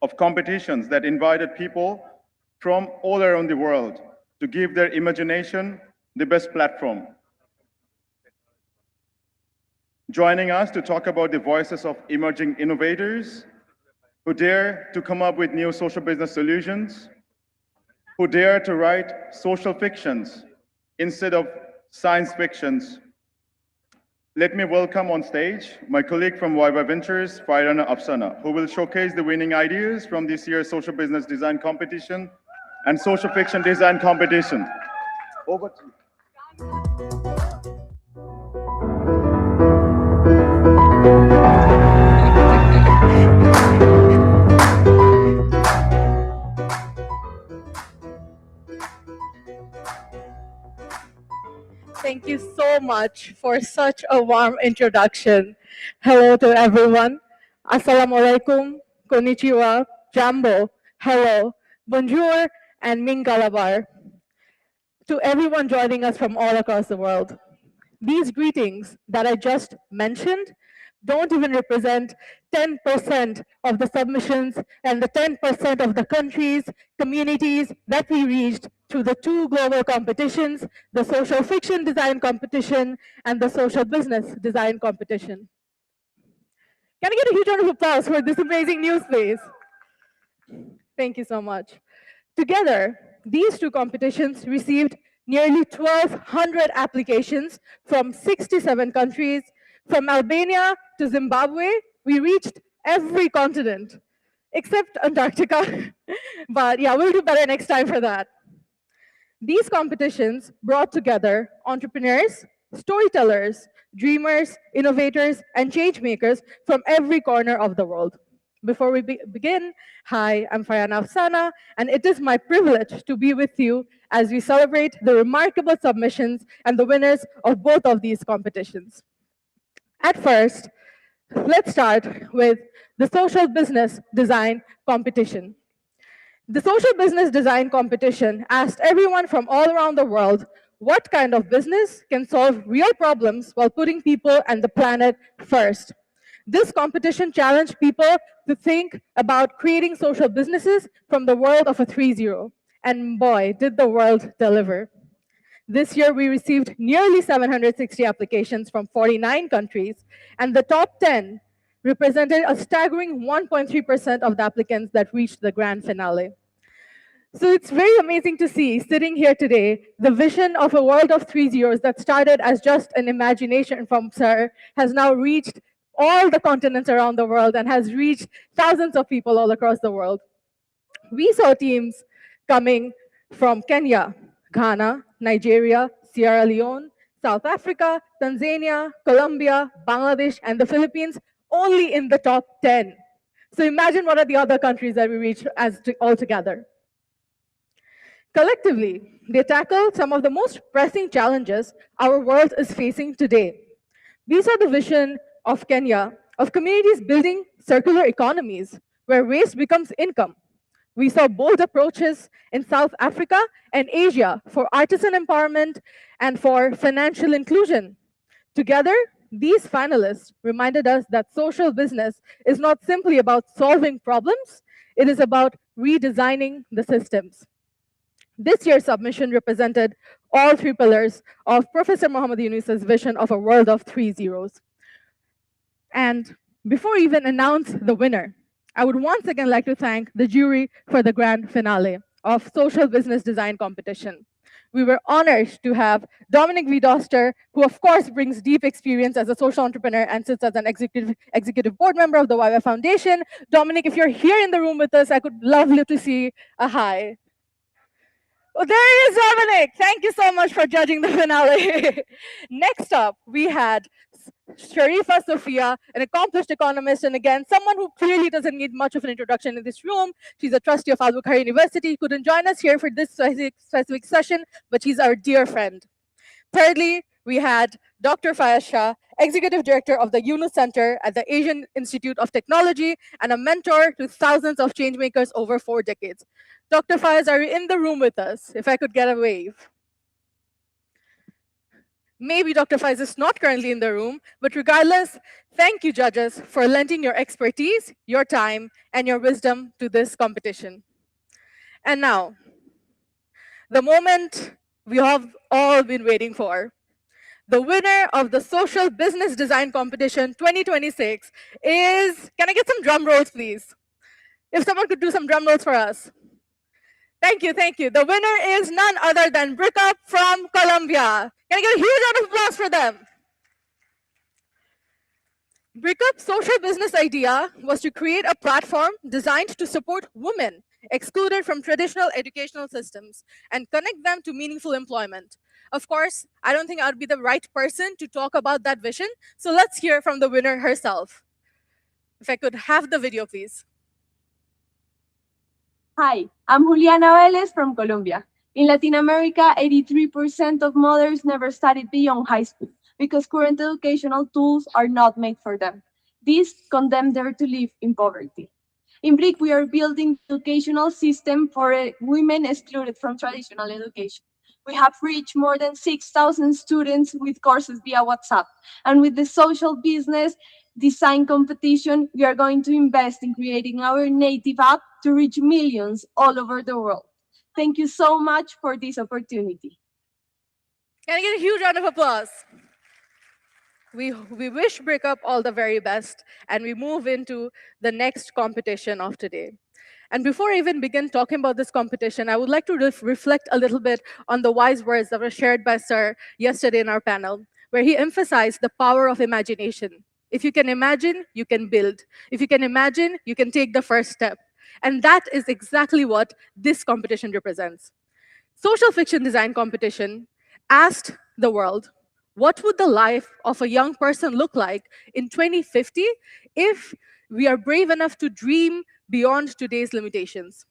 of competitions that invited people from all around the world to give their imagination the best platform. Joining us to talk about the voices of emerging innovators who dare to come up with new social business solutions, who dare to write social fictions instead of science fictions. Let me welcome on stage my colleague from Viva Ventures, Fairana Afsana, who will showcase the winning ideas from this year's social business design competition and social fiction design competition. Over to you. Thank you so much for such a warm introduction. Hello to everyone. Assalamu alaikum, konnichiwa, jambo, hello, bonjour, and mingalabar. To everyone joining us from all across the world. These greetings that I just mentioned don't even represent 10% of the submissions and the 10% of the countries, communities that we reached through the two global competitions, the social fiction design competition and the social business design competition. Can I get a huge round of applause for this amazing news, please? Thank you so much. Together, these two competitions received nearly 1,200 applications from 67 countries. From Albania to Zimbabwe, we reached every continent, except Antarctica. But yeah, we'll do better next time for that. These competitions brought together entrepreneurs, storytellers, dreamers, innovators, and change makers from every corner of the world. Before we begin, hi, I'm Fairana Afsana, and it is my privilege to be with you as we celebrate the remarkable submissions and the winners of both of these competitions. At first, let's start with the social business design competition. The social business design competition asked everyone from all around the world what kind of business can solve real problems while putting people and the planet first. This competition challenged people to think about creating social businesses from the world of a 3-0. And boy, did the world deliver. This year, we received nearly 760 applications from 49 countries, and the top 10 represented a staggering 1.3% of the applicants that reached the grand finale. So it's very amazing to see, sitting here today, the vision of a world of 3-0s that started as just an imagination from Sir has now reached all the continents around the world and has reached thousands of people all across the world. We saw teams coming from Kenya, Ghana, Nigeria, Sierra Leone, South Africa, Tanzania, Colombia, Bangladesh, and the Philippines, only in the top 10. So imagine what are the other countries that we reached all together. Collectively, they tackle some of the most pressing challenges our world is facing today. We saw the vision of Kenya of communities building circular economies where waste becomes income. We saw bold approaches in South Africa and Asia for artisan empowerment and for financial inclusion. Together, these finalists reminded us that social business is not simply about solving problems, it is about redesigning the systems. This year's submission represented all three pillars of Professor Muhammad Yunus's vision of a world of 3-0s. And before we even announce the winner, I would once again like to thank the jury for the grand finale of Social Business Design Competition. We were honored to have Dominic V. Doster, who of course brings deep experience as a social entrepreneur and sits as an executive board member of the YY Foundation. Dominic, if you're here in the room with us, I could love you to see a hi. Oh, there is Dominic. Thank you so much for judging the finale. Next up, we had Sharifa Sophia, an accomplished economist, and again, someone who clearly doesn't need much of an introduction in this room. She's a trustee of Al-Bukhari University, couldn't join us here for this specific session, but she's our dear friend. Thirdly, we had Dr. Fayaz Shah, Executive Director of the Yunus Center at the Asian Institute of Technology and a mentor to thousands of changemakers over 4 decades. Dr. Fayaz, are you in the room with us? If I could get a wave. Maybe Dr. Faiz is not currently in the room, but regardless, thank you, judges, for lending your expertise, your time, and your wisdom to this competition. And now, the moment we have all been waiting for. The winner of the Social Business Design Competition 2026 is, can I get some drum rolls, please? If someone could do some drum rolls for us. Thank you, thank you. The winner is none other than Brickup from Colombia. Can I get a huge round of applause for them? Brickup's social business idea was to create a platform designed to support women excluded from traditional educational systems and connect them to meaningful employment. Of course, I don't think I would be the right person to talk about that vision, so let's hear from the winner herself. If I could have the video, please. Hi, I'm Juliana Vélez from Colombia. In Latin America, 83% of mothers never studied beyond high school because current educational tools are not made for them. This condemns them to live in poverty. In BRIC, we are building the educational system for women excluded from traditional education. We have reached more than 6,000 students with courses via WhatsApp. And with the social business design competition, we are going to invest in creating our native app to reach millions all over the world. Thank you so much for this opportunity. Can I get a huge round of applause? We wish Breakup all the very best, and we move into the next competition of today. And before I even begin talking about this competition, I would like to reflect a little bit on the wise words that were shared by Sir yesterday in our panel, where he emphasized the power of imagination. If you can imagine, you can build. If you can imagine, you can take the first step. And that is exactly what this competition represents. Social Fiction Design Competition asked the world, what would the life of a young person look like in 2050 if we are brave enough to dream beyond today's limitations?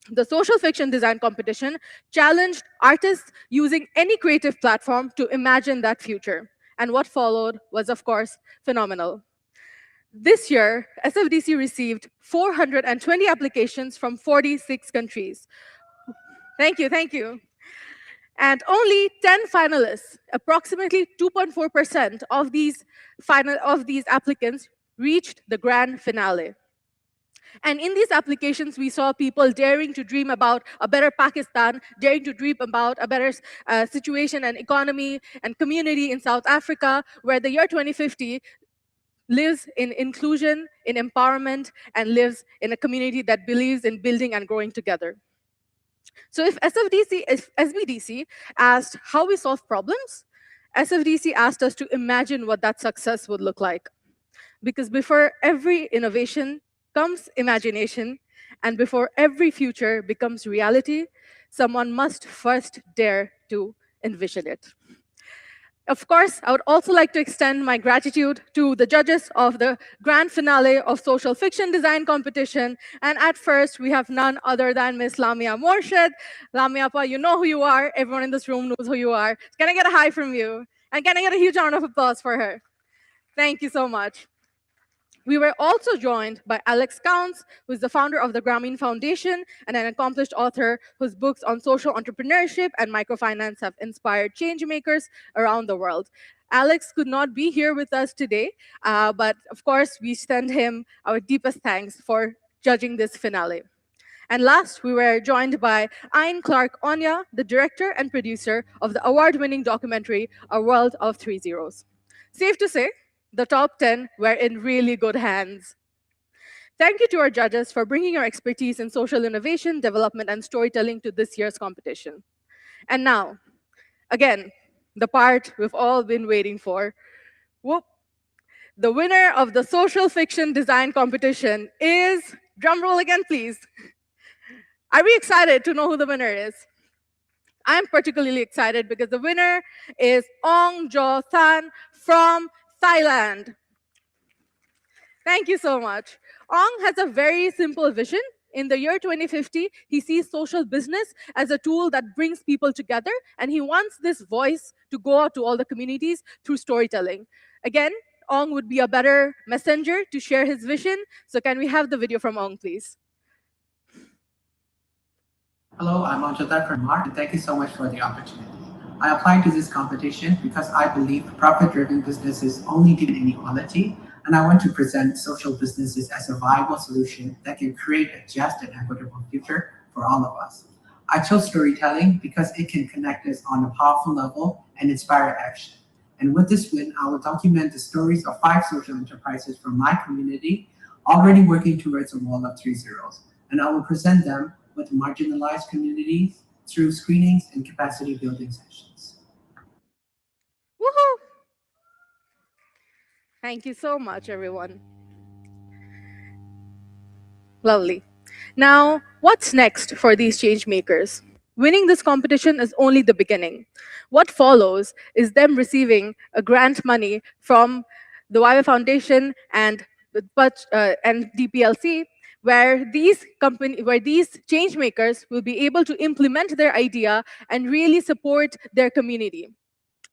The Social Fiction Design Competition challenged artists using any creative platform to imagine that future. And what followed was, of course, phenomenal. This year, SFDC received 420 applications from 46 countries. Thank you, thank you. And only 10 finalists, approximately 2.4% of these applicants, reached the grand finale. And in these applications, we saw people daring to dream about a better Pakistan, daring to dream about a better situation and economy and community in South Africa, where the year 2050 lives in inclusion, in empowerment, and lives in a community that believes in building and growing together. So if SBDC asked how we solve problems, SFDC asked us to imagine what that success would look like. Because before every innovation comes imagination, and before every future becomes reality, someone must first dare to envision it. Of course, I would also like to extend my gratitude to the judges of the grand finale of Social Fiction Design Competition. And at first, we have none other than Miss Lamia Morshed. Lamia, you know who you are. Everyone in this room knows who you are. Can I get a hi from you? And can I get a huge round of applause for her? Thank you so much. We were also joined by Alex Counts, who is the founder of the Grameen Foundation and an accomplished author whose books on social entrepreneurship and microfinance have inspired change makers around the world. Alex could not be here with us today, but of course, we send him our deepest thanks for judging this finale. And last, we were joined by Ayn Clark Onya, the director and producer of the award-winning documentary, A World of Three Zeros. Safe to say, the top 10 were in really good hands. Thank you to our judges for bringing your expertise in social innovation, development, and storytelling to this year's competition. And now, again, the part we've all been waiting for. Whoop. The winner of the Social Fiction Design Competition is, drumroll again, please. Are we excited to know who the winner is? I'm particularly excited because the winner is Ong Jo Than from Thailand. Thank you so much. Ong has a very simple vision. In the year 2050, he sees social business as a tool that brings people together, and he wants this voice to go out to all the communities through storytelling. Again, Ong would be a better messenger to share his vision. So can we have the video from Ong, please? Hello, I'm Untitled Chapter, and thank you so much for the opportunity. I applied to this competition because I believe profit-driven businesses only deal inequality, and I want to present social businesses as a viable solution that can create a just and equitable future for all of us. I chose storytelling because it can connect us on a powerful level and inspire action. And with this win, I will document the stories of 5 social enterprises from my community already working towards a wall of 3 zeros. And I will present them with marginalized communities through screenings and capacity building sessions. Woohoo! Thank you so much, everyone. Lovely. Now, what's next for these change makers? Winning this competition is only the beginning. What follows is them receiving a grant money from the YY Foundation and and DPLC, where these change makers will be able to implement their idea and really support their community.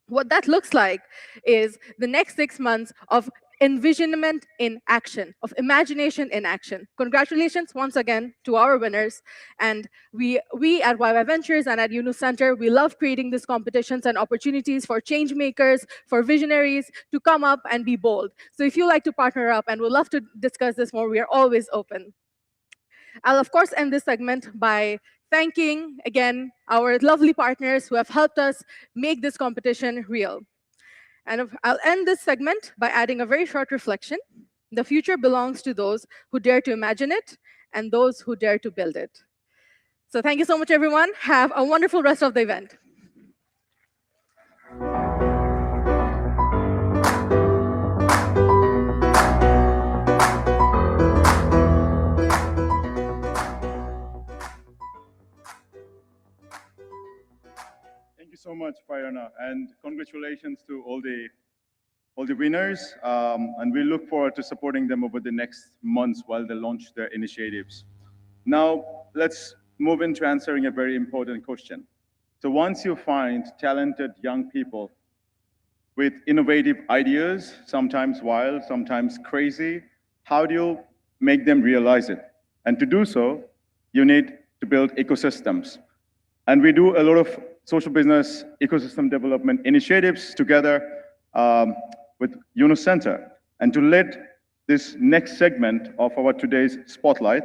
What that looks like is the next 6 months of envisionment in action, of imagination in action. Congratulations once again to our winners. And we at YY Ventures and at UNU Center, we love creating these competitions and opportunities for change makers, for visionaries to come up and be bold. So if you like to partner up and would love to discuss this more, we are always open. I'll of course end this segment by thanking again our lovely partners who have helped us make this competition real. And I'll end this segment by adding a very short reflection. The future belongs to those who dare to imagine it and those who dare to build it. So thank you so much, everyone. Have a wonderful rest of the event. Thank you so much, Fiona, and congratulations to all the winners. And we look forward to supporting them over the next months while they launch their initiatives. Now, let's move into answering a very important question. So once you find talented young people with innovative ideas, sometimes wild, sometimes crazy, how do you make them realize it? And to do so, you need to build ecosystems. And we do a lot of social business ecosystem development initiatives together with UNU Center. And to lead this next segment of our today's spotlight,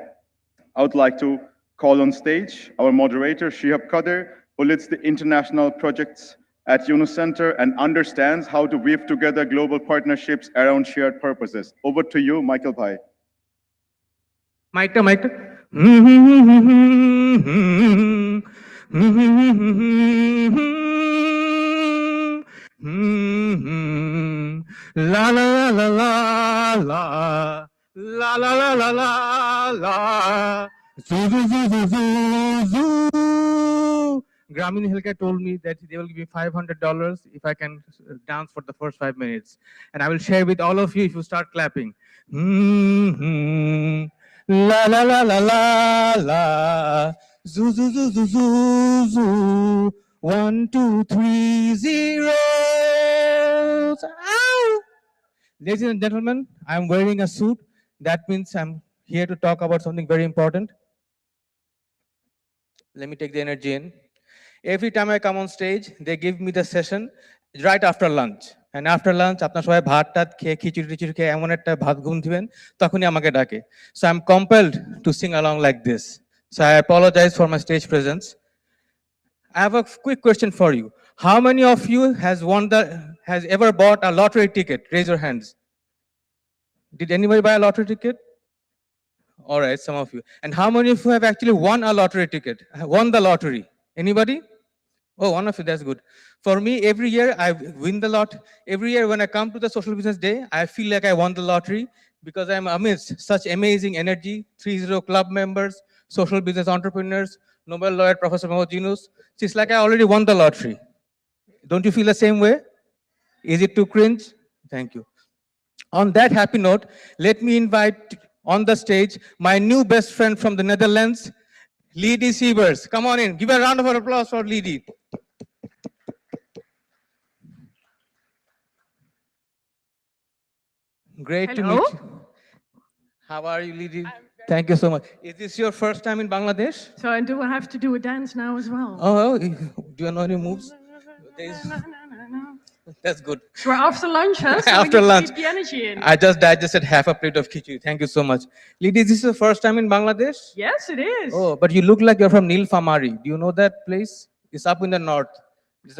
I would like to call on stage our moderator, Shihab Kadir, who leads the international projects at UNU Center and understands how to weave together global partnerships around shared purposes. Over to you, Michael Bhai. Mic. La la la la la la la la la la la. Zoo zoo zoo zoo zoo zoo. Grameen Healthcare told me that they will give me $500 if I can dance for the first 5 minutes, and I will share with all of you if you start clapping. La la la la la la. Zoo zoo zoo zoo zoo zoo. 1, 2, 3 zeros. Ow! Ladies and gentlemen, I'm wearing a suit. That means I'm here to talk about something very important. Let me take the energy in. Every time I come on stage, they give me the session right after lunch. And after lunch, আপনারা সবাই ভাত টাত খেয়ে খিচুড়ি টিচুড়ি খেয়ে এমন একটা ভাত ঘুম দিবেন তখনই আমাকে ডাকে. So I'm compelled to sing along like this. So I apologize for my stage presence. I have a quick question for you. How many of you has ever bought a lottery ticket? Raise your hands. Did anybody buy a lottery ticket? All right, some of you. And how many of you have actually won a lottery ticket? Won the lottery? Anybody? Oh, one of you, that's good. For me, every year I win the lot. Every year when I come to the Social Business Day, I feel like I won the lottery because I'm amidst such amazing energy, 30 club members, social business entrepreneurs, Nobel laureate Professor Mohammed Yunus. So it's like I already won the lottery. Don't you feel the same way? Is it too cringe? Thank you. On that happy note, let me invite on the stage my new best friend from the Netherlands, Lydie Sievers. Come on in. Give a round of applause for Lydie. Great to meet you. How are you, Lydie? Thank you so much. Is this your first time in Bangladesh? So do I have to do a dance now as well? Oh, do you know any moves? That's good. So we're after lunch, huh? So After we need lunch. to keep the energy in. I just digested half a plate of khichdi. Thank you so much. Lady, this is the first time in Bangladesh? Yes, it is. Oh, but you look like you're from Nilphamari. Do you know that place? It's up in the north.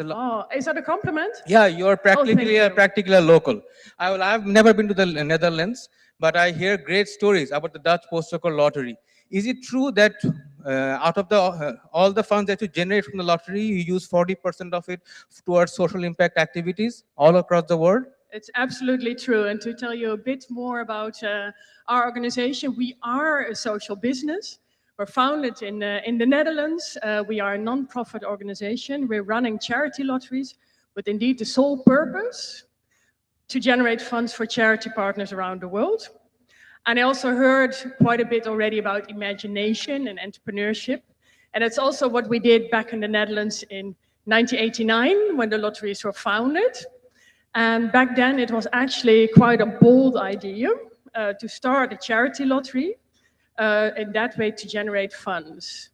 Oh, is that a compliment? Yeah, you're practically you. practically a local. I've never been to the Netherlands, but I hear great stories about the Dutch postcode lottery. Is it true that out of the all the funds that you generate from the lottery, you use 40% of it towards social impact activities all across the world? It's absolutely true. And to tell you a bit more about our organization, we are a social business. We're founded in the Netherlands. We are a non-profit organization. We're running charity lotteries with indeed the sole purpose to generate funds for charity partners around the world. And I also heard quite a bit already about imagination and entrepreneurship. And it's also what we did back in the Netherlands in 1989 when the lotteries were founded. And back then it was actually quite a bold idea to start a charity lottery in that way to generate funds.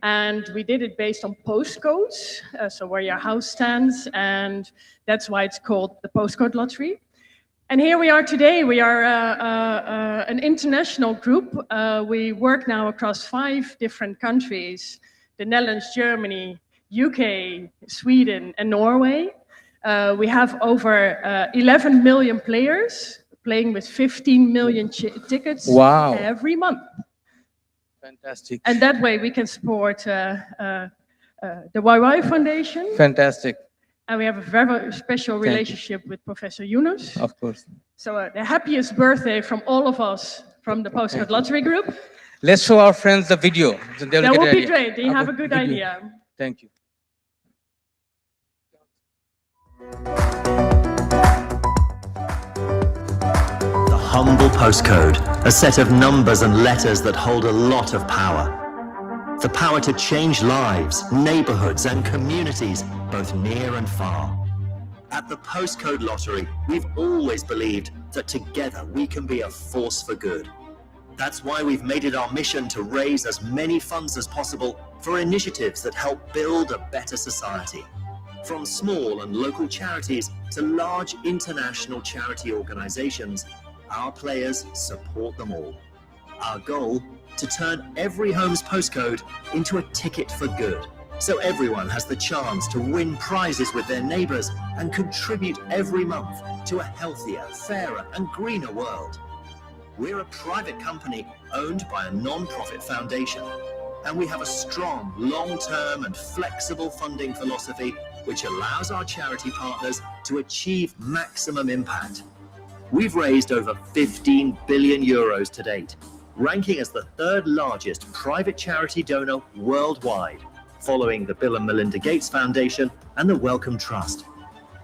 And we did it based on postcodes, so where your house stands, and that's why it's called the postcode lottery. And here we are today. We are an international group. We work now across 5 different countries: the Netherlands, Germany, UK, Sweden, and Norway. We have over 11 million players playing with 15 million tickets every month. Fantastic. And that way we can support the YY Foundation. Fantastic. And we have a very special relationship with Professor Yunus. Of course. So the happiest birthday from all of us from the Postcode Lottery Group. Let's show our friends the video. So that would be great. They have a good idea. Thank you. The humble postcode, a set of numbers and letters that hold a lot of power. The power to change lives, neighborhoods, and communities, both near and far. At the Postcode Lottery, we've always believed that together we can be a force for good. That's why we've made it our mission to raise as many funds as possible for initiatives that help build a better society. From small and local charities to large international charity organizations, our players support them all. Our goal, to turn every home's postcode into a ticket for good, so everyone has the chance to win prizes with their neighbors and contribute every month to a healthier, fairer, and greener world. We're a private company owned by a non-profit foundation, and we have a strong, long-term and flexible funding philosophy which allows our charity partners to achieve maximum impact. We've raised over 15 billion euros to date, ranking as the 3rd largest private charity donor worldwide, following the Bill and Melinda Gates Foundation and the Wellcome Trust.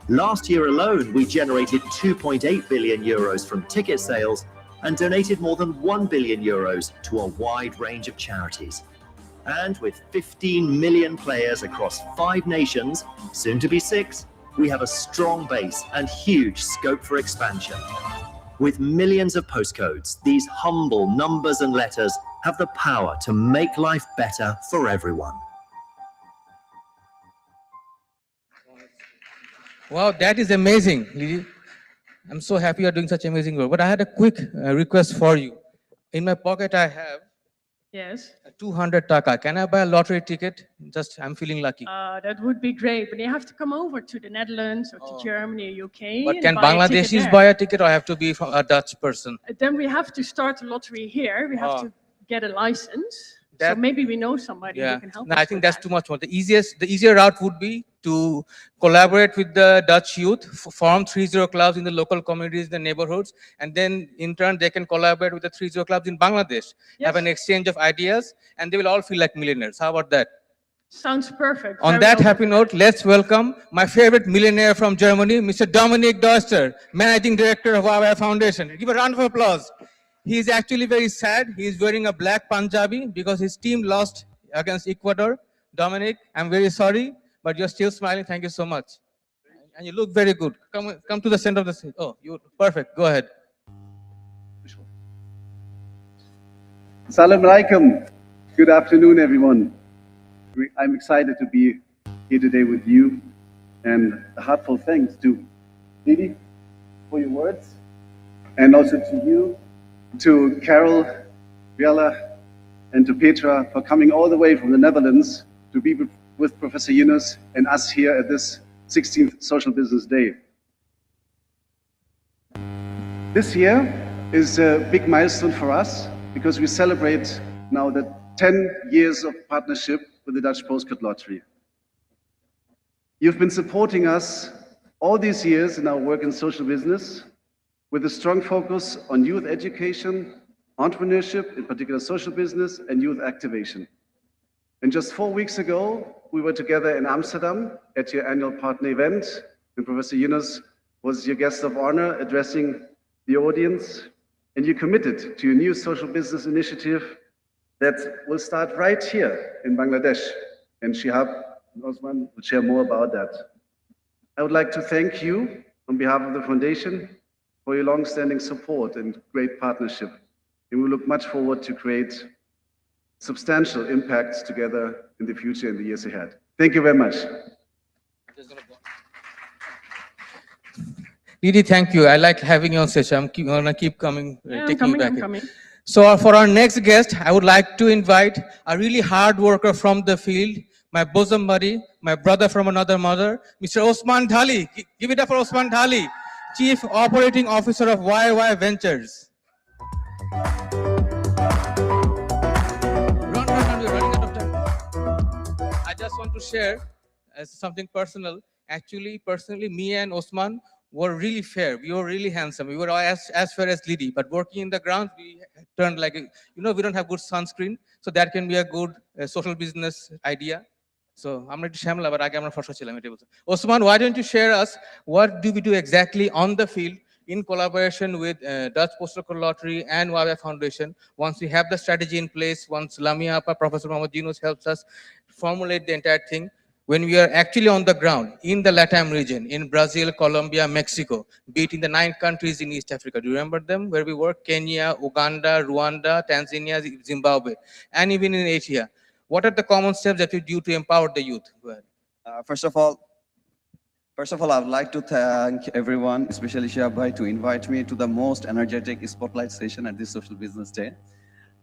Last year alone, we generated 2.8 billion euros from ticket sales and donated more than 1 billion euros to a wide range of charities. And with 15 million players across 5 nations, soon to be 6, we have a strong base and huge scope for expansion. With millions of postcodes, these humble numbers and letters have the power to make life better for everyone. Wow, that is amazing, Lily. I'm so happy you're doing such amazing work. But I had a quick request for you. In my pocket, I have 200 taka. Can I buy a lottery ticket? Just, I'm feeling lucky. That would be great, but you have to come over to the Netherlands or to Germany or UK. But can Bangladeshis buy a ticket, or I have to be from a Dutch person? Then we have to start a lottery here. We have to get a license. So maybe we know somebody who can help us. I think that's too much more. The easier route would be to collaborate with the Dutch youth, form 30 clubs in the local communities, the neighborhoods, and then in turn they can collaborate with the 30 clubs in Bangladesh, have an exchange of ideas, and they will all feel like millionaires. How about that? Sounds perfect. On that happy note, let's welcome my favorite millionaire from Germany, Mr. Dominik Deuster, Managing Director of our Foundation. Give a round of applause. He is actually very sad. He is wearing a black Punjabi because his team lost against Ecuador. Dominik, I'm very sorry, but you're still smiling. Thank you so much. And you look very good. Come to the center of the scene. Oh, you're perfect. Go ahead. Assalamu alaikum. Good afternoon, everyone. I'm excited to be here today with you. And a heartfelt thanks to Didi for your words, and also to you, to Carol, Viala, and to Petra for coming all the way from the Netherlands to be with Professor Yunus and us here at this 16th Social Business Day. This year is a big milestone for us because we celebrate now the 10 years of partnership with the Dutch Postcode Lottery. You've been supporting us all these years in our work in social business with a strong focus on youth education, entrepreneurship, in particular social business, and youth activation. And just 4 weeks ago, we were together in Amsterdam at your annual partner event, and Professor Yunus was your guest of honor addressing the audience, and you committed to a new social business initiative that will start right here in Bangladesh. And Shihab and Osman will share more about that. I would like to thank you on behalf of the Foundation for your long-standing support and great partnership. And we look much forward to create substantial impacts together in the future, in the years ahead. Thank you very much. Didi, thank you. I like having you on session. I'm gonna keep coming, Yeah, taking you back. I'm in. coming. So for our next guest, I would like to invite a really hard worker from the field, my bosom buddy, my brother from another mother, Mr. Osman Dhali. Give it up for Osman Dhali, Chief Operating Officer of YY Ventures. Run, we're running out of time. I just want to share something personal. Actually, personally, me and Osman were really fair. We were really handsome. We were as fair as Lidi. But working in the ground, we turned like, we don't have good sunscreen. So that can be a good social business idea. So I'm not Shamla, but I'm not Osman, why don't you share us what do we do exactly on the field in collaboration with Dutch Postal Code Lottery and YY Foundation? Once we have the strategy in place, once Lamia Apa, Professor Mohamed Yunus helps us formulate the entire thing, when we are actually on the ground in the LATAM region, in Brazil, Colombia, Mexico, be it in the 9 countries in East Africa. Do you remember them? Where we work? Kenya, Uganda, Rwanda, Tanzania, Zimbabwe, and even in Asia. What are the common steps that we do to empower the youth? Go ahead. First of all, I would like to thank everyone, especially Shihab Bhai, to invite me to the most energetic spotlight session at this Social Business Day.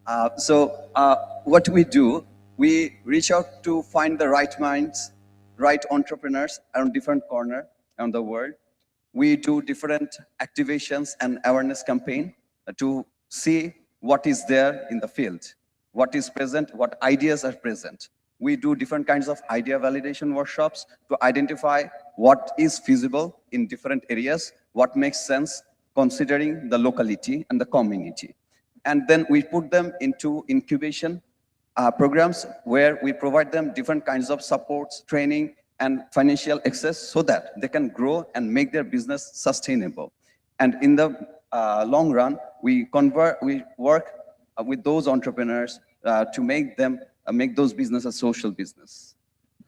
What we do, we reach out to find the right minds, right entrepreneurs around different corners around the world. We do different activations and awareness campaign to see what is there in the field, what is present, what ideas are present. We do different kinds of idea validation workshops to identify what is feasible in different areas, what makes sense considering the locality and the community. And then we put them into incubation programs where we provide them different kinds of supports, training, and financial access so that they can grow and make their business sustainable. And in the long run, we work with those entrepreneurs to make those businesses social business.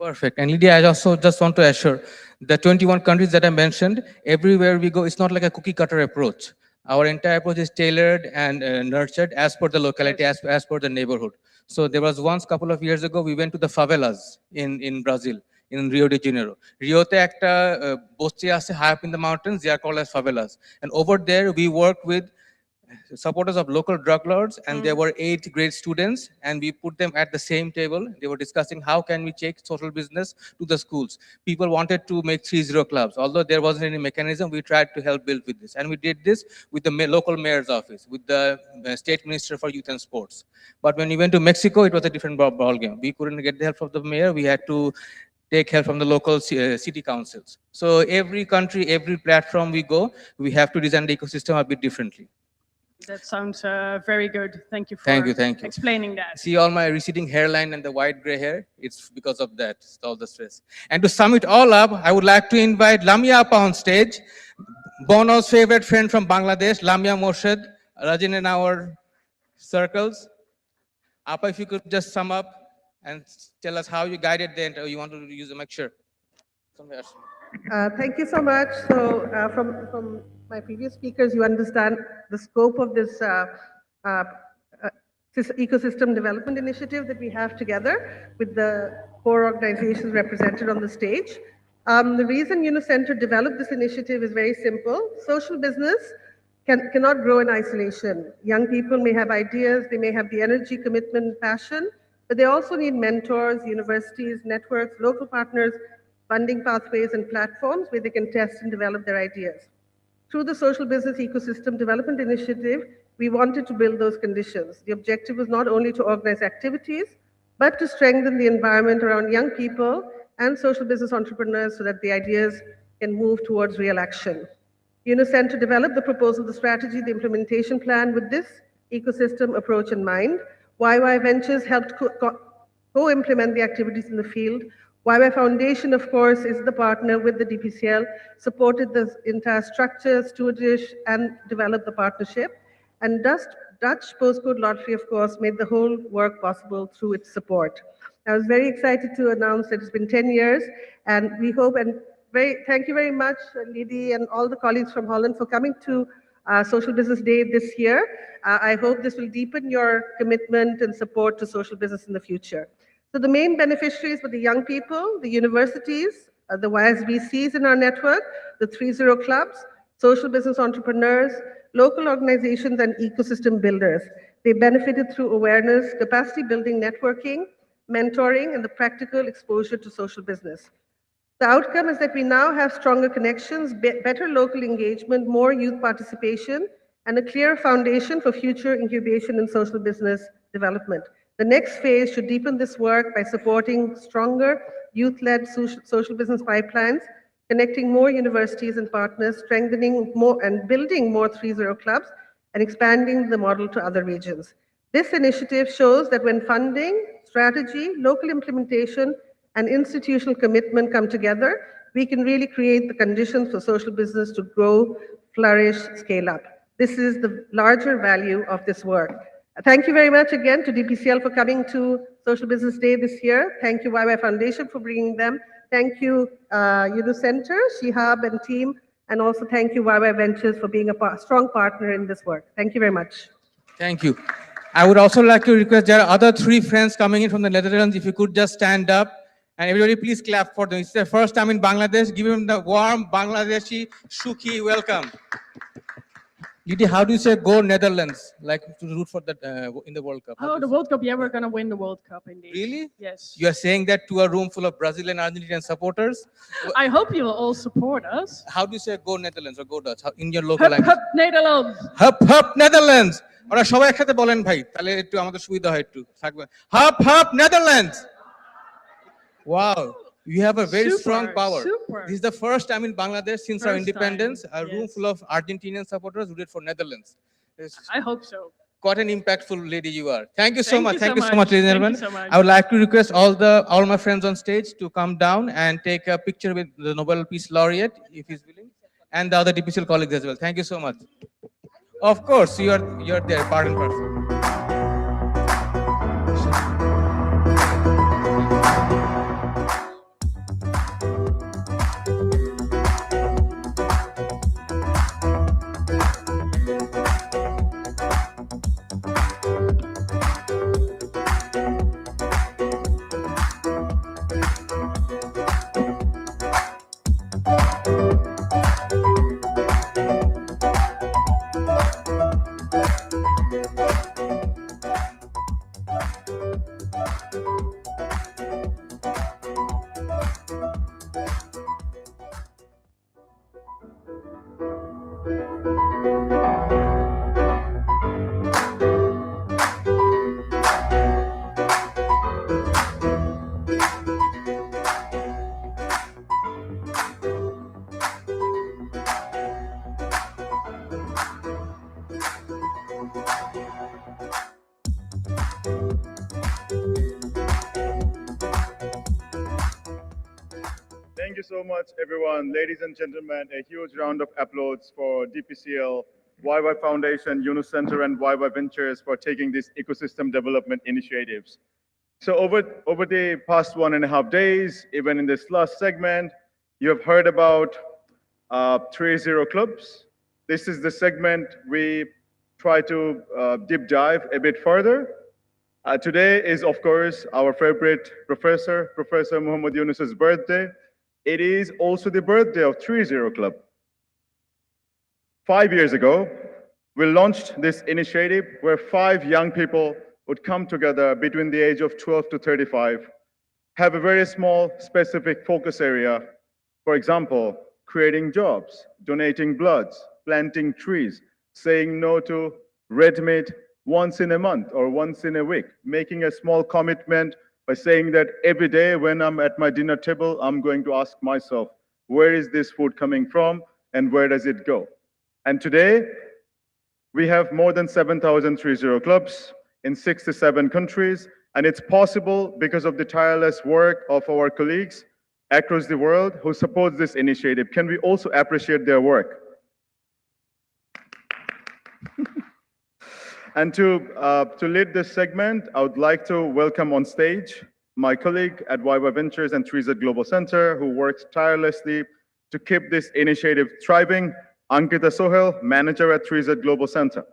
Perfect. And Lydia, I also just want to assure the 21 countries that I mentioned, everywhere we go, it's not like a cookie cutter approach. Our entire approach is tailored and nurtured as per the locality, as per the neighborhood. So there was once, couple of years ago, we went to the favelas in Brazil, in Rio de Janeiro. Riote ekta bosti ase high up in the mountains, they are called as favelas. And over there, we work with supporters of local drug lords, and there were 8 grade students, and we put them at the same table. They were discussing how can we take social business to the schools. People wanted to make 3-0 clubs. Although there wasn't any mechanism, we tried to help build with this. And we did this with the local mayor's office, with the state minister for youth and sports. But when we went to Mexico, it was a different ball game. We couldn't get the help of the mayor. We had to take help from the local city councils. So every country, every platform we go, we have to design the ecosystem a bit differently. That sounds very good. Thank you for explaining that. See all my receding hairline and the white gray hair? It's because of that, it's all the stress. And to sum it all up, I would like to invite Lamia Apa on stage, Bono's favorite friend from Bangladesh, Lamia Morshed, Rajin in our circles. Apa, if you could just sum up and tell us how you guided the entire, you want to use the mic, sure. Thank you so much. So from my previous speakers, you understand the scope of this ecosystem development initiative that we have together with the core organizations represented on the stage. The reason UniCenter developed this initiative is very simple. Social business cannot grow in isolation. Young people may have ideas, they may have the energy, commitment, passion, but they also need mentors, universities, networks, local partners, funding pathways, and platforms where they can test and develop their ideas. Through the Social Business Ecosystem Development Initiative, we wanted to build those conditions. The objective was not only to organize activities, but to strengthen the environment around young people and social business entrepreneurs so that the ideas can move towards real action. UniCenter developed the proposal, the strategy, the implementation plan with this ecosystem approach in mind. YY Ventures helped co-implement the activities in the field. YY Foundation, of course, is the partner with the DPCL, supported the entire structure, stewardship, and developed the partnership. And Dutch Postcode Lottery, of course, made the whole work possible through its support. I was very excited to announce that it's been 10 years, and we hope, and thank you very much, Lydie, and all the colleagues from Holland for coming to Social Business Day this year. I hope this will deepen your commitment and support to social business in the future. So the main beneficiaries were the young people, the universities, the YSBCs in our network, the 30 clubs, social business entrepreneurs, local organizations, and ecosystem builders. They benefited through awareness, capacity building, networking, mentoring, and the practical exposure to social business. The outcome is that we now have stronger connections, better local engagement, more youth participation, and a clear foundation for future incubation and social business development. The next phase should deepen this work by supporting stronger youth-led social business pipelines, connecting more universities and partners, strengthening more and building more 30 clubs, and expanding the model to other regions. This initiative shows that when funding, strategy, local implementation, and institutional commitment come together, we can really create the conditions for social business to grow, flourish, scale up. This is the larger value of this work. Thank you very much again to DPCL for coming to Social Business Day this year. Thank you YY Foundation for bringing them. Thank you UniCenter, Shihab and team, and also thank you YY Ventures for being a strong partner in this work. Thank you very much. Thank you. I would also like to request, there are other 3 friends coming in from the Netherlands. If you could just stand up, and everybody please clap for them. It's their first time in Bangladesh. Give them the warm Bangladeshi Shuki welcome. Didi, how do you say go Netherlands? Like to root for that in the World Cup? Oh, the World Cup. Yeah, we're going to win the World Cup indeed. Really? Yes. You are saying that to a room full of Brazilian and Argentinian supporters? I hope you will all support us. How do you say go Netherlands or go Dutch in your local language? Hup, Netherlands. Hup, hup, Netherlands. ওরা সবাই একসাথে বলেন ভাই, তাহলে একটু আমাদের সুবিধা হয় একটু থাকবে। Hup, hup, Netherlands. Wow. You have a very strong power. Super. This is the first time in Bangladesh since our independence, a room full of Argentinian supporters rooted for Netherlands. I hope so. Quite an impactful lady you are. Thank you so much. Thank you so much, Thank ladies and you gentlemen. so much. I would like to request all my friends on stage to come down and take a picture with the Nobel Peace Laureate, if he's willing, and the other DPCL colleagues as well. Thank you so much. Of course, you're there, part and parcel. Thank you so much, everyone. Ladies and gentlemen, a huge round of applause for DPCL, YY Foundation, UniCenter, and YY Ventures for taking these ecosystem development initiatives. So over the past 1.5 days, even in this last segment, you have heard about 30 clubs. This is the segment we try to deep dive a bit further. Today is, of course, our favorite professor, Professor Muhammad Yunus's birthday. it is also the birthday of 30 Club. 5 years ago, we launched this initiative where 5 young people would come together between the age of 12 to 35, have a very small specific focus area. For example, creating jobs, donating bloods, planting trees, saying no to red meat once in a month or once in a week, making a small commitment by saying that every day when I'm at my dinner table, I'm going to ask myself, where is this food coming from and where does it go? And today, we have more than 7,030 clubs in 67 countries, and it's possible because of the tireless work of our colleagues across the world who support this initiative. Can we also appreciate their work? And to lead this segment, I would like to welcome on stage my colleague at Viva Ventures and 3Z Global Center, who works tirelessly to keep this initiative thriving, Ankita Sohel, manager at 3Z Global Center.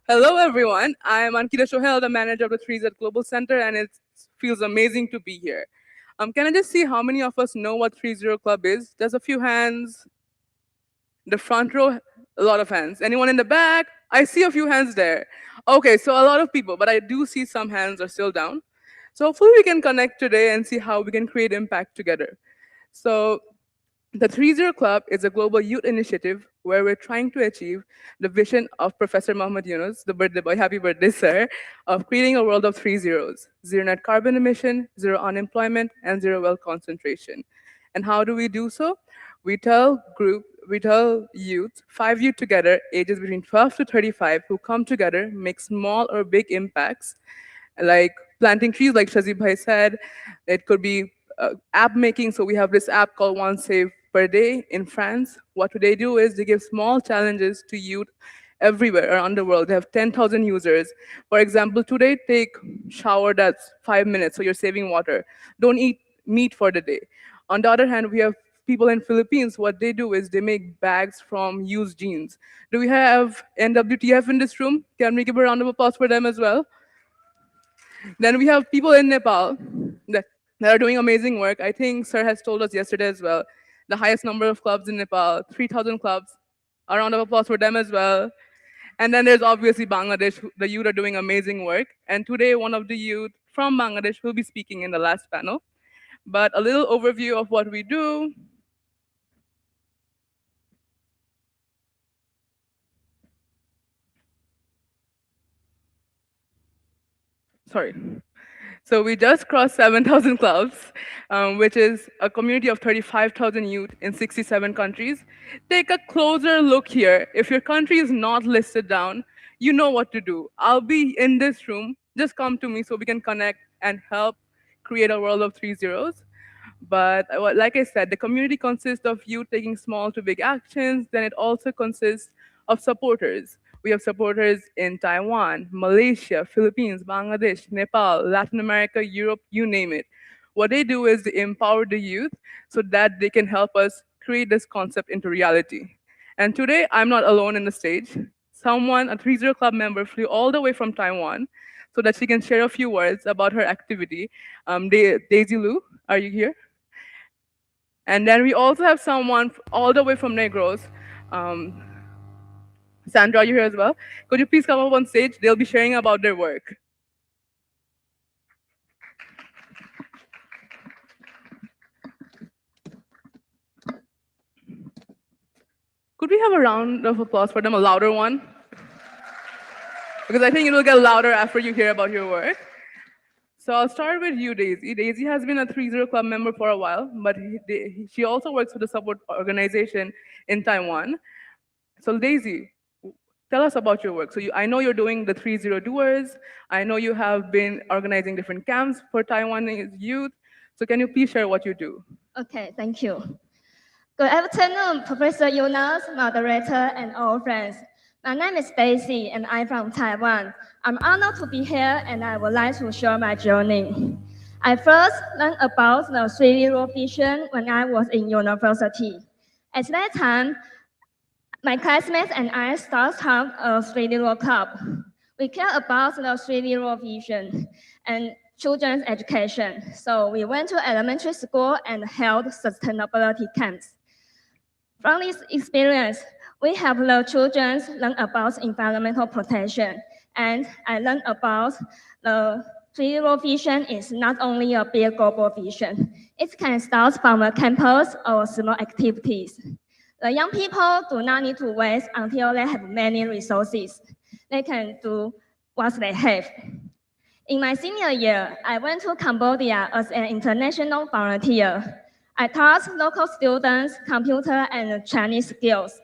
Hello, everyone. I'm Ankita Sohel, the manager of the 3Z Global Center, and it feels amazing to be here. Can I just see how many of us know what 30 Club is? There's a few hands. The front row, a lot of hands. Anyone in the back? I see a few hands there. Okay, so a lot of people, but I do see some hands are still down. So hopefully we can connect today and see how we can create impact together. So the 30 Club is a global youth initiative where we're trying to achieve the vision of Professor Muhammad Yunus, the birthday boy, happy birthday, sir, of creating a world of 3 zeros: zero net carbon emission, zero unemployment, and zero wealth concentration. And how do we do so? We tell youth, 5 youth together, ages between 12 to 35, who come together, make small or big impacts, like planting trees, like Shazib Bhai said. It could be app making. So we have this app called One Save Per Day in France. What they do is they give small challenges to youth everywhere around the world. They have 10,000 users. For example, today, take shower that's 5 minutes, so you're saving water. Don't eat meat for the day. On the other hand, we have people in Philippines. What they do is they make bags from used jeans. Do we have NWTF in this room? Can we give a round of applause for them as well? Then we have people in Nepal that are doing amazing work. I think Sir has told us yesterday as well, the highest number of clubs in Nepal, 3,000 clubs. A round of applause for them as well. And then there's obviously Bangladesh. The youth are doing amazing work. And today, one of the youth from Bangladesh will be speaking in the last panel. But a little overview of what we do. Sorry. So we just crossed 7,000 clubs, which is a community of 35,000 youth in 67 countries. Take a closer look here. If your country is not listed down, you know what to do. I'll be in this room. Just come to me so we can connect and help create a world of 3 zeros. But like I said, the community consists of youth taking small to big actions. Then it also consists of supporters. We have supporters in Taiwan, Malaysia, Philippines, Bangladesh, Nepal, Latin America, Europe, you name it. What they do is they empower the youth so that they can help us create this concept into reality. And today, I'm not alone in the stage. Someone, a 30 Club member, flew all the way from Taiwan so that she can share a few words about her activity. Daisy Lu, are you here? And then we also have someone all the way from Negros. Sandra, are you here as well? Could you please come up on stage? They'll be sharing about their work. Could we have a round of applause for them, a louder one? Because I think it will get louder after you hear about your work. So I'll start with you, Daisy. Daisy has been a 30 Club member for a while, but she also works for the support organization in Taiwan. So Daisy, tell us about your work. So I know you're doing the 30 Doers. I know you have been organizing different camps for Taiwanese youth. So can you please share what you do? Okay, thank you. Good afternoon, Professor Yunus, moderator, and all friends. My name is Daisy, and I'm from Taiwan. I'm honored to be here, and I would like to share my journey. I first learned about the 3 zero vision when I was in university. At that time, My classmates and I started a 3D Roll Club. We care about the 3D Roll vision and children's education. So we went to elementary school and held sustainability camps. From this experience, we help the children learn about environmental protection. And I learned about the 3D Roll vision is not only a big global vision. It can start from a campus or small activities. The young people do not need to wait until they have many resources. They can do what they have. In my senior year, I went to Cambodia as an international volunteer. I taught local students computer and Chinese skills.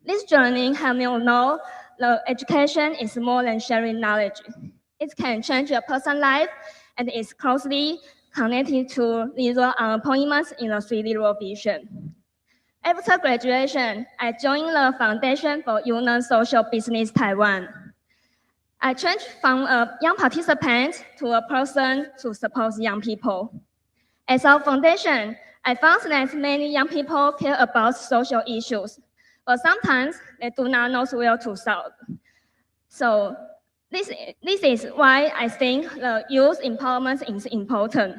This journey helped me know that education is more than sharing knowledge. It can change a person's life and is closely connected to visual appointments in the 3D Roll vision. After graduation, I joined the Foundation for Union Social Business Taiwan. I changed from a young participant to a person to support young people. As our foundation, I found that many young people care about social issues, but sometimes they do not know where to start. So this is why I think the youth empowerment is important.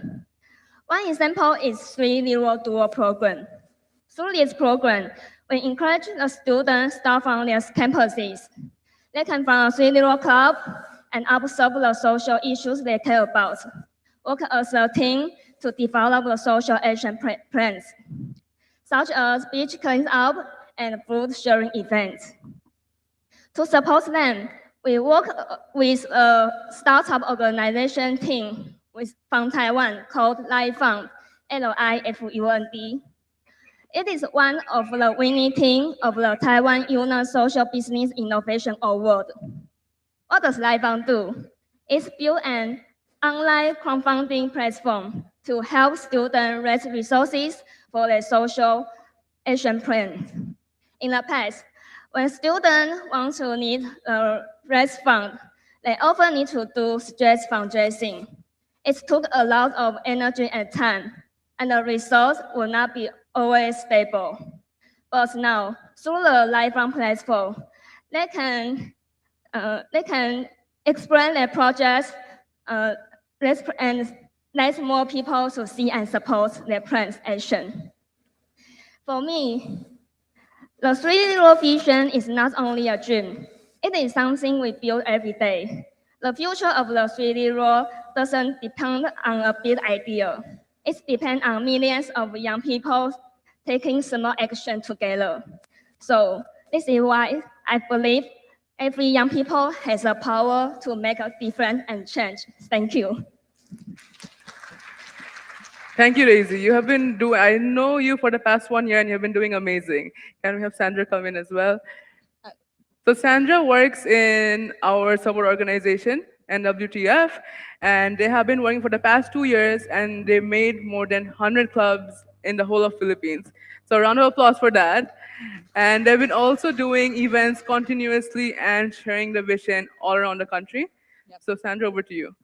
One example is 3D Roll Dual program. Through this program, we encourage the students start from their campuses. They can form a 3D Roll Club and observe the social issues they care about. Work as a team to develop the social action plans, such as beach cleanup and food sharing events. To support them, we work with a startup organization team from Taiwan called LIFUND, LIFUND. It is one of the winning team of the Taiwan Union Social Business Innovation Award. What does LIFUND do? It's built an online crowdfunding platform to help students raise resources for their social action plan. In the past, when students want to raise funds, they often need to do stress fundraising. It took a lot of energy and time, and the results will not be always stable. But now, through the LIFUND platform, they can explain their projects and let more people to see and support their plans action. For me, the 3D Roll vision is not only a dream, it is something we build every day. The future of the 3D Roll doesn't depend on a big idea. It depends on millions of young people taking small action together. So this is why I believe every young people has the power to make a difference and change. Thank you. Thank you, Daisy. You have been I know you for the past 1 year and you've been doing amazing. Can we have Sandra come in as well? So Sandra works in our support organization, NWTF, and they have been working for the past 2 years and they made more than 100 clubs in the whole of Philippines. So a round of applause for that. And they've been also doing events continuously and sharing the vision all around the country. Yep. So Sandra, over to you.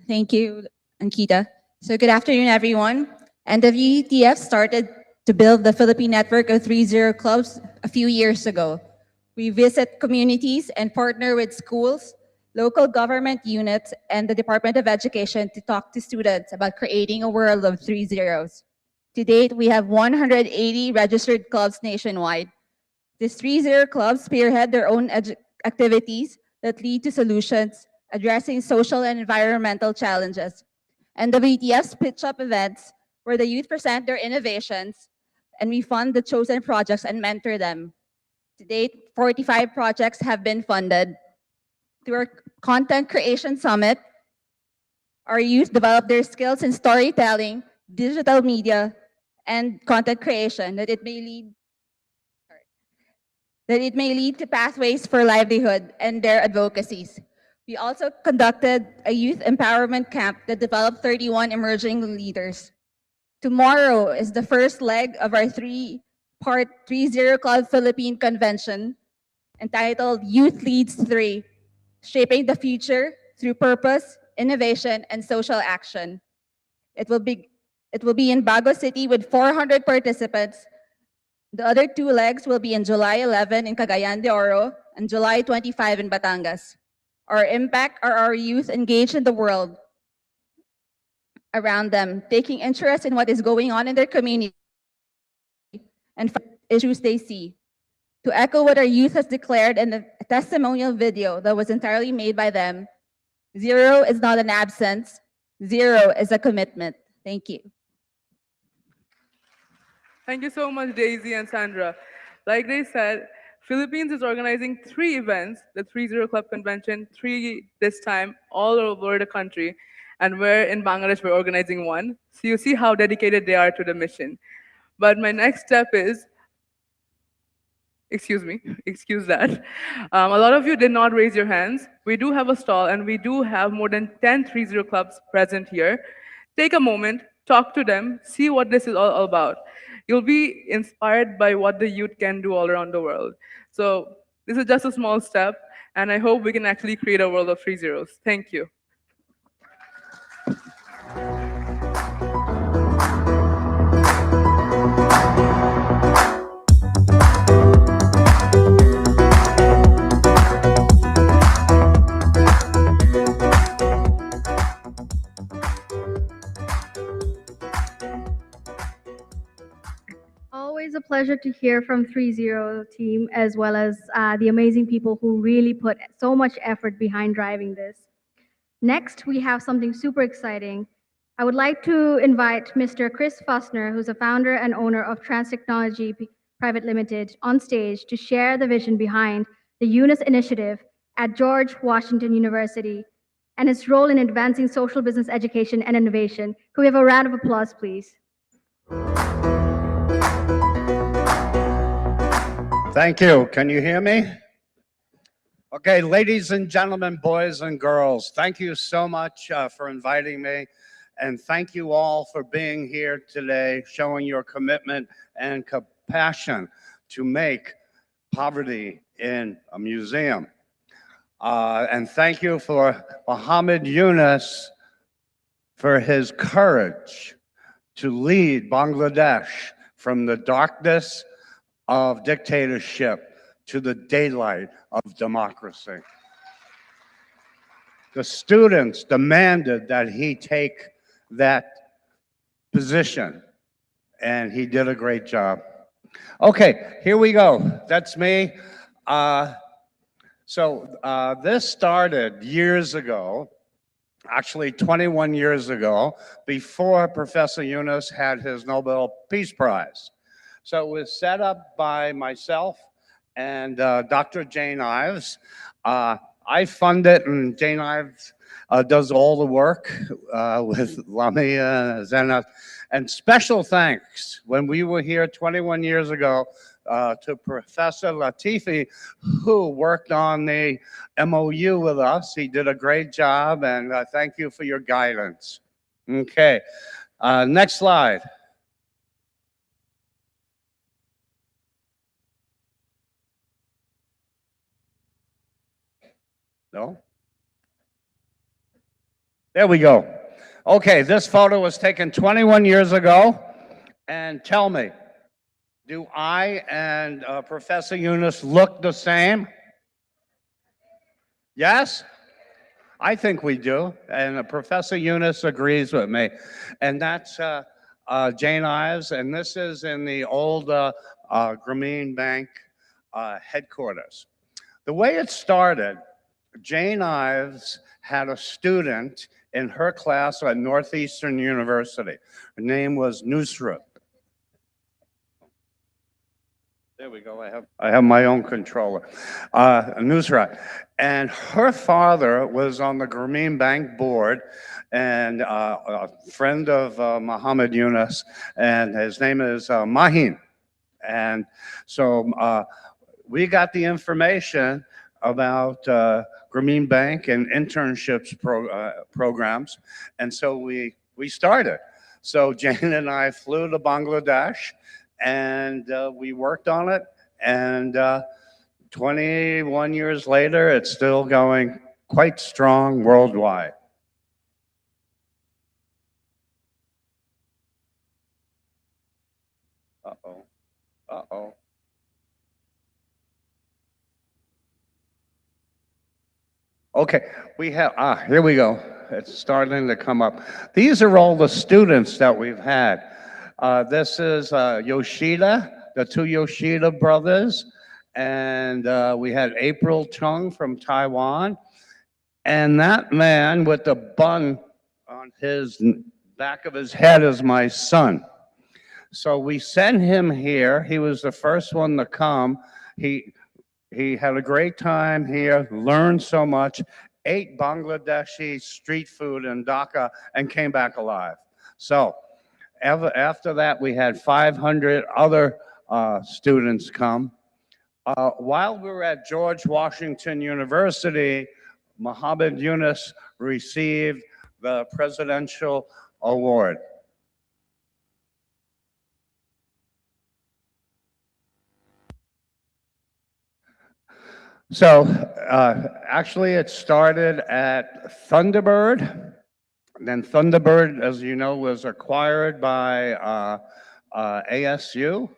Thank you, Ankita. So good afternoon, everyone. NWTF started to build the Philippine network of 3-0 clubs a few years ago. We visit communities and partner with schools, local government units, and the Department of Education to talk to students about creating a world of 3 zeros. To date, we have 180 registered clubs nationwide. These 3-0 clubs spearhead their own activities that lead to solutions addressing social and environmental challenges. NWTF's pitch-up events where the youth present their innovations and we fund the chosen projects and mentor them. To date, 45 projects have been funded. Through our Content Creation Summit, our youth develop their skills in storytelling, digital media, and content creation that it may lead to pathways for livelihood and their advocacies. We also conducted a youth empowerment camp that developed 31 emerging leaders. Tomorrow is the first leg of our 3-part 3-0 Club Philippine Convention entitled Youth Leads 3, Shaping the Future Through Purpose, Innovation, and Social Action. It will be in Bago City with 400 participants The other two legs will be in July 11 in Cagayan de Oro and July 25 in Batangas. Our impact are our youth engaged in the world around them, taking interest in what is going on in their community and issues they see. To echo what our youth has declared in the testimonial video that was entirely made by them, zero is not an absence, zero is a commitment. Thank you. Thank you so much, Daisy and Sandra. Like they said, Philippines is organizing 3 events, the 30 Club Convention, 3 this time, all over the country. And we're in Bangladesh, we're organizing 1. So you see how dedicated they are to the mission. But my next step is, excuse me, excuse that. A lot of you did not raise your hands. We do have a stall and we do have more than 10 30 clubs present here. Take a moment, talk to them, see what this is all about. You'll be inspired by what the youth can do all around the world. So this is just a small step, and I hope we can actually create a world of 30s. Thank you. Always a pleasure to hear from 30 team as well as the amazing people who really put so much effort behind driving this. Next, we have something super exciting. I would like to invite Mr. Chris Fussner, who's a founder and owner of Trans Technology Private Limited, on stage to share the vision behind the UNIS initiative at George Washington University and its role in advancing social business education and innovation. Could we have a round of applause, please? Thank you. Can you hear me? Okay, ladies and gentlemen, boys and girls, thank you so much for inviting me. And thank you all for being here today, showing your commitment and compassion to make poverty in a museum. And thank you for Muhammad Yunus for his courage to lead Bangladesh from the darkness of dictatorship to the daylight of democracy. The students demanded that he take that position, and he did a great job. Okay, here we go. That's me. This started years ago, actually 21 years ago, before Professor Yunus had his Nobel Peace Prize. So it was set up by myself and Dr. Jane Ives. I fund it, and Jane Ives does all the work with Lamia, Zena. And special thanks, when we were here 21 years ago, to Professor Latifi, who worked on the MOU with us. He did a great job, and thank you for your guidance. Okay, next slide. No? There we go. Okay, this photo was taken 21 years ago. And tell me, do I and Professor Yunus look the same? Yes? I think we do. And Professor Yunus agrees with me. And that's Jane Ives. And this is in the old Grameen Bank headquarters. The way it started, Jane Ives had a student in her class at Northeastern University. Her name was Nusrat. There we go. I have my own controller. Nusrat. And her father was on the Grameen Bank board and a friend of Muhammad Yunus, and his name is Mahin. And so we got the information about Grameen Bank and internships programs. And so we started. So Jane and I flew to Bangladesh, and we worked on it. And 21 years later, it's still going quite strong worldwide. Uh-oh. Uh-oh. Okay, we have, here we go. It's starting to come up. These are all the students that we've had. This is Yoshida, the two Yoshida brothers, and we had April Chung from Taiwan, and that man with the bun on his back of his head is my son. So we sent him here. He was the first one to come. He had a great time here, learned so much, ate Bangladeshi street food in Dhaka, and came back alive. So after that, we had 500 other students come. While we were at George Washington University, Muhammad Yunus received the Presidential Award. So actually it started at Thunderbird. Then Thunderbird, as you know, was acquired by ASU.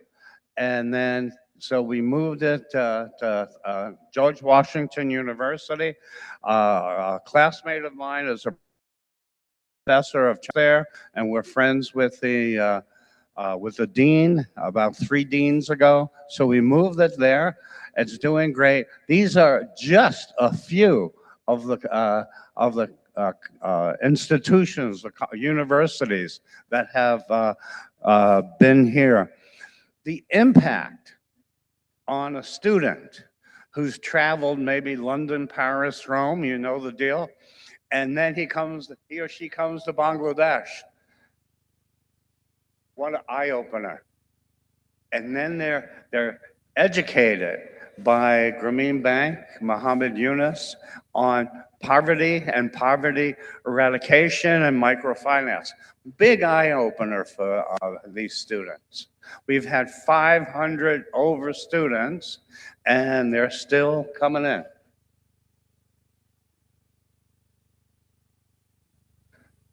And then so we moved it to George Washington University. A classmate of mine is a professor of there, and we're friends with the dean about 3 deans ago. So we moved it there. It's doing great. These are just a few of the institutions, the universities that have been here. The impact on a student who's traveled maybe London, Paris, Rome, you know the deal, and then he or she comes to Bangladesh. What an eye-opener. And then they're educated by Grameen Bank, Muhammad Yunus, on poverty and poverty eradication and microfinance. Big eye-opener for these students. We've had 500 over students, and they're still coming in.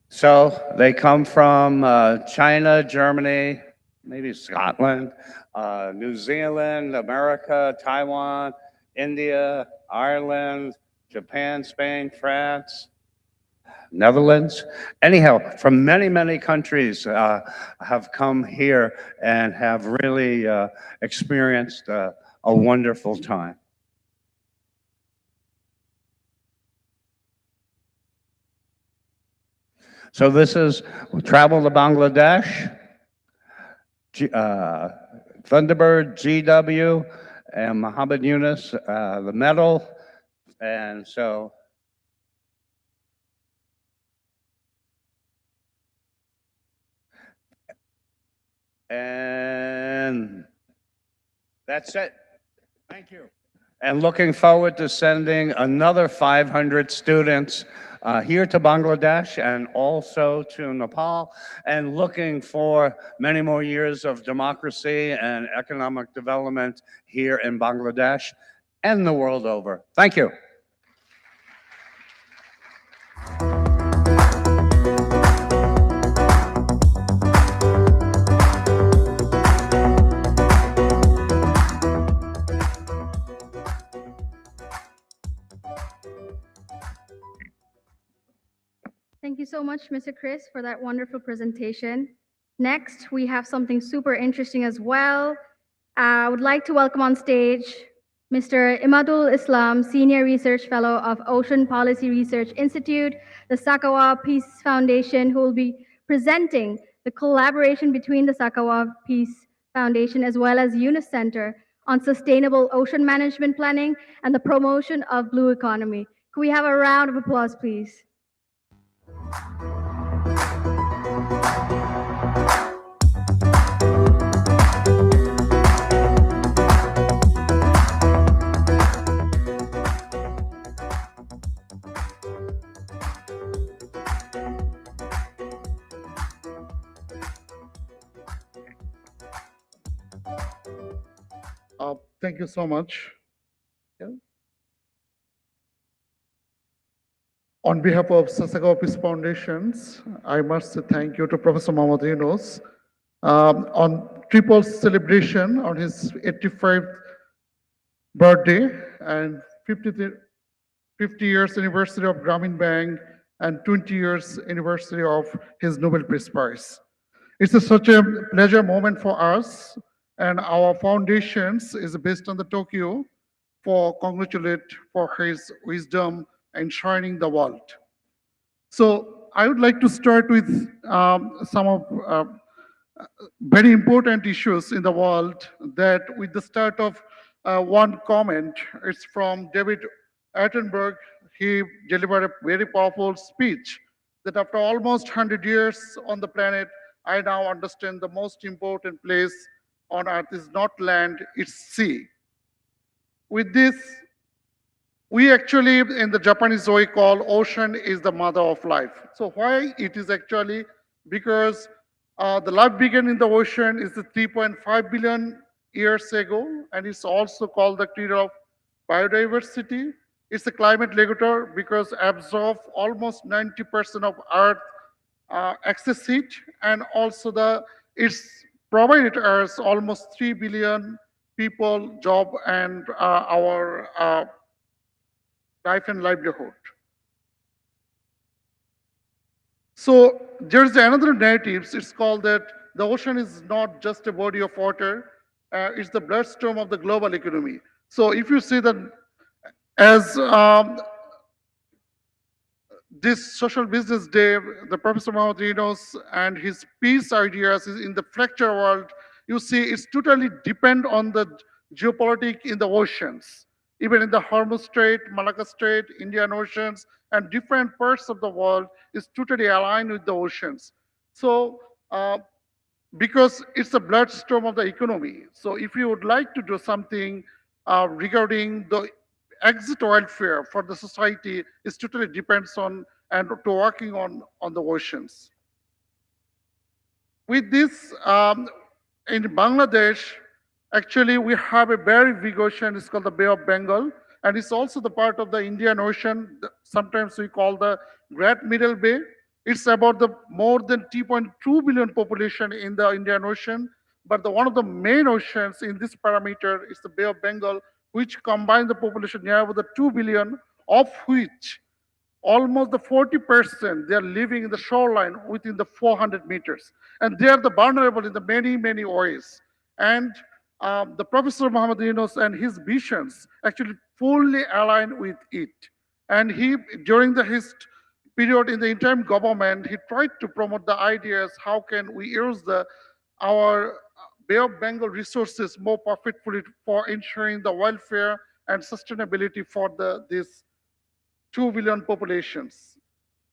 So they come from China, Germany, maybe Scotland, New Zealand, America, Taiwan, India, Ireland, Japan, Spain, France, Netherlands. Anyhow, from many, many countries have come here and have really experienced a wonderful time. So this is travel to Bangladesh, Thunderbird, GW, and Muhammad Yunus, the medal. And so and that's it. Thank you. And looking forward to sending another 500 students here to Bangladesh and also to Nepal, and looking for many more years of democracy and economic development here in Bangladesh and the world over. Thank you. Thank you so much, Mr. Chris, for that wonderful presentation. Next, we have something super interesting as well. I would like to welcome on stage Mr. Imadul Islam, Senior Research Fellow of Ocean Policy Research Institute, the Sakawa Peace Foundation, who will be presenting the collaboration between the Sakawa Peace Foundation as well as Yunus Center on sustainable ocean management planning and the promotion of blue economy. Can we have a round of applause, please? Thank you so much. Yeah. On behalf of Sasakawa Peace Foundations, I must say thank you to Professor Mohammad Yunus. On triple celebration on his 85th birthday and 50 years anniversary of Grameen Bank and 20 years anniversary of his Nobel Peace Prize. It's such a pleasure moment for us, and our foundations is based on the Tokyo for congratulate for his wisdom and shining the world. So I would like to start with some of very important issues in the world that with the start of one comment, it's from David Attenborough. He delivered a very powerful speech that after almost 100 years on the planet, I now understand the most important place on earth is not land, it's sea. With this, we actually, in the Japanese way, call ocean is the mother of life. So why it is actually? Because the life began in the ocean is 3.5 billion years ago, and it's also called the cradle of biodiversity. It's a climate regulator because absorb almost 90% of Earth excess heat, and also it's provided us almost 3 billion people job and our life and livelihood. So there's another narrative, it's called that the ocean is not just a body of water, it's the bloodstream of the global economy. So if you see that as this social business day, the Professor Mohammed Yunus and his peace ideas is in the fracture world, you see it's totally depend on the geopolitics in the oceans. Even in the Hormuz Strait, Malacca Strait, Indian Oceans, and different parts of the world is totally aligned with the oceans. So, because it's a bloodstream of the economy. So if you would like to do something regarding the exit welfare for the society, it totally depends on and to working on the oceans. With this, in Bangladesh, actually, we have a very big ocean. It's called the Bay of Bengal, and it's also the part of the Indian Ocean. Sometimes we call the Great Middle Bay. It's about the more than 3.2 billion population in the Indian Ocean. But one of the main oceans in this parameter is the Bay of Bengal, which combines the population near over the 2 billion, of which almost the 40% they are living in the shoreline within the 400 meters, and they are the vulnerable in the many ways. And the Professor Mohammed Yunus and his visions actually fully align with it. And he, during his period in the interim government, he tried to promote the ideas how can we use our Bay of Bengal resources more perfectly for ensuring the welfare and sustainability for this 2 billion populations.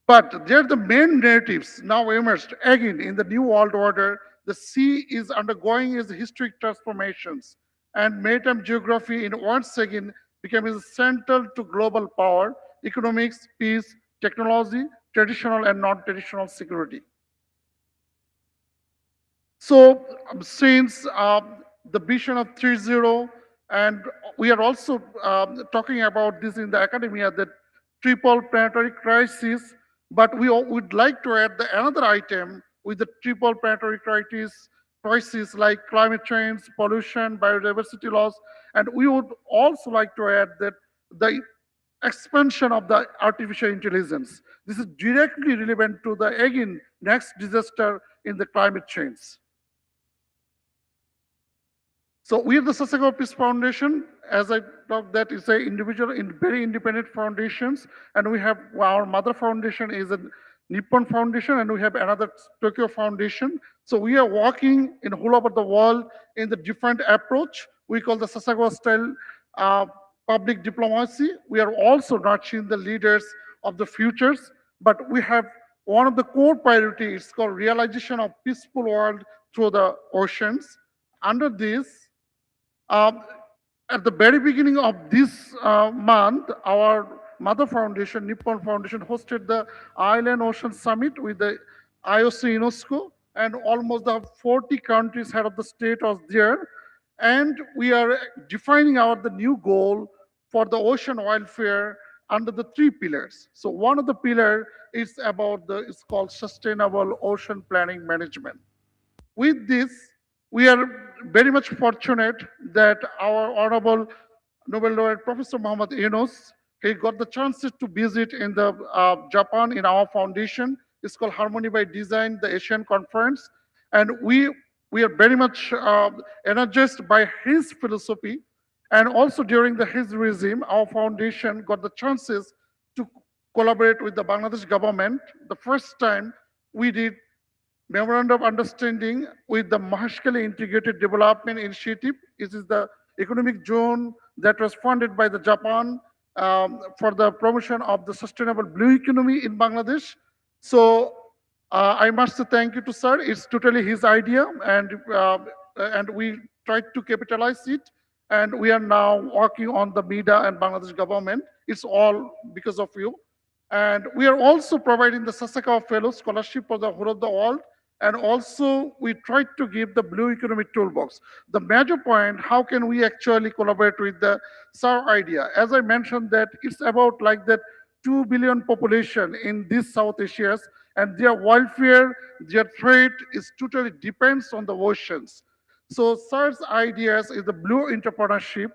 But there the main narratives now emerged again in the new world order. The sea is undergoing its historic transformations, and maritime geography in once again became central to global power, economics, peace, technology, traditional and non-traditional security. So since the vision of 3.0, and we are also talking about this in the academia, that triple planetary crisis, but we would like to add another item with the triple planetary crisis like climate change, pollution, biodiversity loss, and we would also like to add that the expansion of the artificial intelligence. This is directly relevant to the, again, next disaster in the climate change. So we are the Sasakawa Peace Foundation. As I talked, that is a individual, very independent foundations, and we have our mother foundation is a Nippon Foundation, and we have another Tokyo Foundation. So we are working in all over the world in the different approach. We call the Sasakawa style public diplomacy. We are also nurturing the leaders of the futures, but we have one of the core priorities called realization of peaceful world through the oceans. Under this, at the very beginning of this month, our mother foundation, Nippon Foundation, hosted the Island Ocean Summit with the IOC UNESCO, and almost the 40 countries head of the state was there. And we are defining the new goal for the ocean welfare under the 3 pillars. So one of the pillar is about it's called sustainable ocean planning management. With this, We are very much fortunate that our Honorable Nobel laureate Professor Muhammad Yunus, he got the chances to visit in the Japan in our foundation. It's called Harmony by Design, the Asian Conference. And we are very much energized by his philosophy. And also during his regime, our foundation got the chances to collaborate with the Bangladesh government. The first time we did memorandum of understanding with the Mahashkali Integrated Development Initiative. This is the economic zone that was funded by the Japan for the promotion of the sustainable blue economy in Bangladesh. So I must say thank you to sir. It's totally his idea, and we tried to capitalize it. And we are now working on the MIDA and Bangladesh government. It's all because of you. And we are also providing the Sasakawa Fellow Scholarship for the whole of the world. And also, we tried to give the Blue Economy Toolbox. The major point, how can we actually collaborate with the SAR idea? As I mentioned that it's about like that 2 billion population in these South Asias, and their welfare, their trade is totally depends on the oceans. So SAR's ideas is the blue entrepreneurship.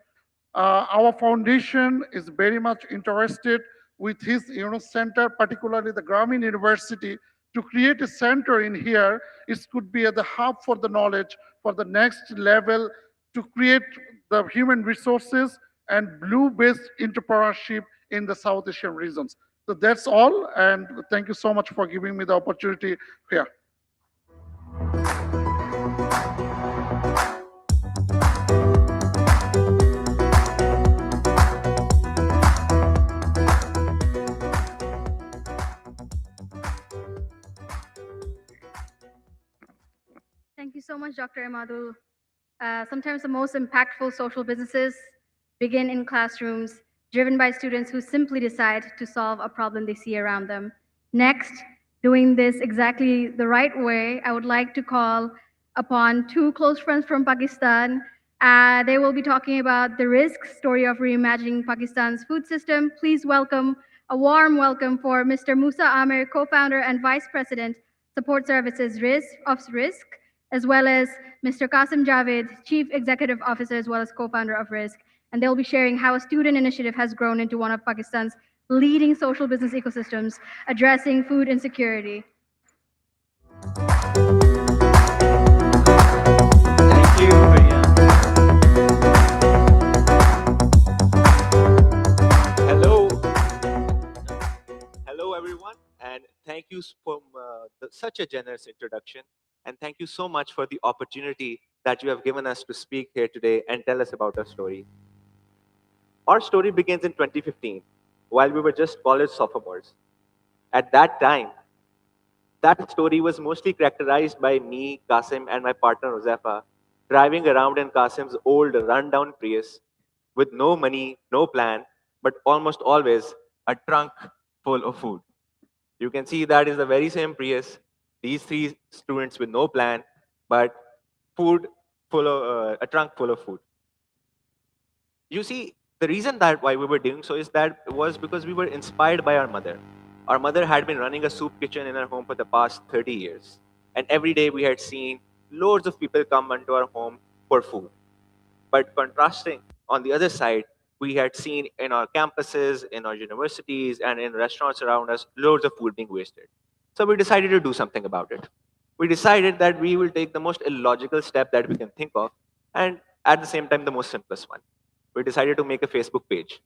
Our foundation is very much interested with his center, particularly the Grameen University, to create a center in here. It could be at the hub for the knowledge for the next level to create the human resources and blue-based entrepreneurship in the South Asian regions. So that's all, and thank you so much for giving me the opportunity here. Thank you so much, Dr. Imadul. Sometimes the most impactful social businesses begin in classrooms, driven by students who simply decide to solve a problem they see around them. Next, doing this exactly the right way, I would like to call upon two close friends from Pakistan. They will be talking about the risk story of reimagining Pakistan's food system. Please welcome, a warm welcome for Mr. Musa Amir, co-founder and vice president, Support Services Risk, as well as Mr. Qasim Javed, Chief Executive Officer, as well as co-founder of Risk. And they'll be sharing how a student initiative has grown into one of Pakistan's leading social business ecosystems, addressing food insecurity. Thank you, Priya. Hello, everyone, and thank you for such a generous introduction. And thank you so much for the opportunity that you have given us to speak here today and tell us about our story. Our story begins in 2015, while we were just college sophomores. At that time, that story was mostly characterized by me, Qasim, and my partner, Josefa, driving around in Qasim's old rundown Prius with no money, no plan, but almost always a trunk full of food. You can see that is the very same Prius. These three students with no plan, but food full of a trunk full of food. You see, the reason that why we were doing so is that was because we were inspired by our mother. Our mother had been running a soup kitchen in her home for the past 30 years. And every day we had seen loads of people come into our home for food. But contrasting, on the other side, we had seen in our campuses, in our universities, and in restaurants around us, loads of food being wasted. So we decided to do something about it. We decided that we will take the most illogical step that we can think of, and at the same time, the most simplest one. We decided to make a Facebook page.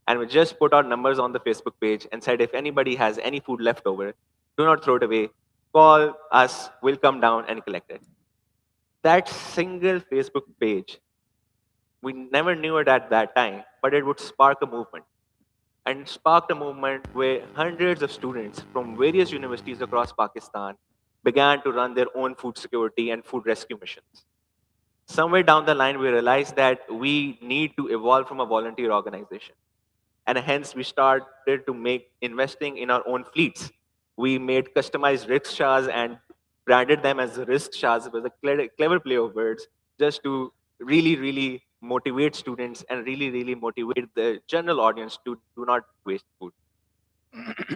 And we just put our numbers on the Facebook page and said, if anybody has any food left over, do not throw it away. Call us, we'll come down and collect it. That single Facebook page, we never knew it at that time, but it would spark a movement. And it sparked a movement where hundreds of students from various universities across Pakistan began to run their own food security and food rescue missions. Somewhere down the line, we realized that we need to evolve from a volunteer organization. And hence, we started to investing in our own fleets. We made customized rickshaws and branded them as rickshaws. It was a clever play of words, just to really motivate students and really motivate the general audience to do not waste food.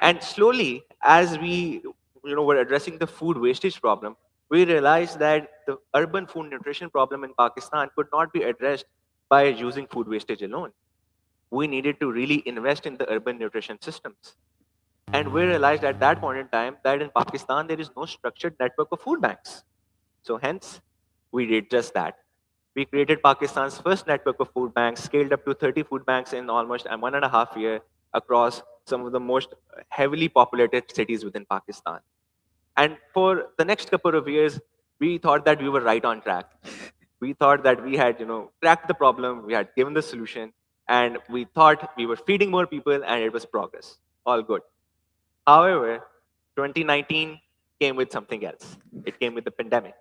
And slowly, as we were addressing the food wastage problem, we realized that the urban food nutrition problem in Pakistan could not be addressed by using food wastage alone. We needed to really invest in the urban nutrition systems. And we realized at that point in time that in Pakistan, there is no structured network of food banks. So hence, we did just that. We created Pakistan's first network of food banks, scaled up to 30 food banks in almost 1.5 years across some of the most heavily populated cities within Pakistan. And for the next couple of years, we thought that we were right on track. We thought that we had, cracked the problem, we had given the solution, and we thought we were feeding more people and it was progress. All good. However, 2019 came with something else. It came with the pandemic.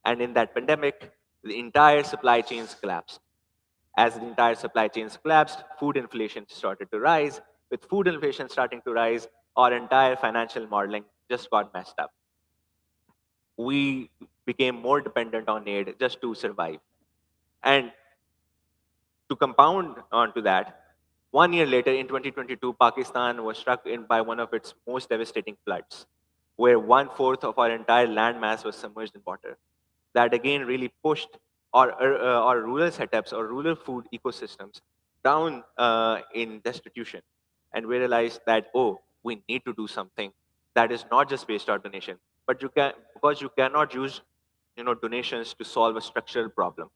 And in that pandemic, the entire supply chains collapsed. As the entire supply chains collapsed, food inflation started to rise. With food inflation starting to rise, our entire financial modeling just got messed up. We became more dependent on aid just to survive. And to compound onto that, 1 year later, in 2022, Pakistan was struck by one of its most devastating floods, where 1/4 of our entire land mass was submerged in water. That again really pushed our rural setups or rural food ecosystems down in destitution. And we realized that, oh, we need to do something that is not just based on donation, but because you cannot use donations to solve a structural problem.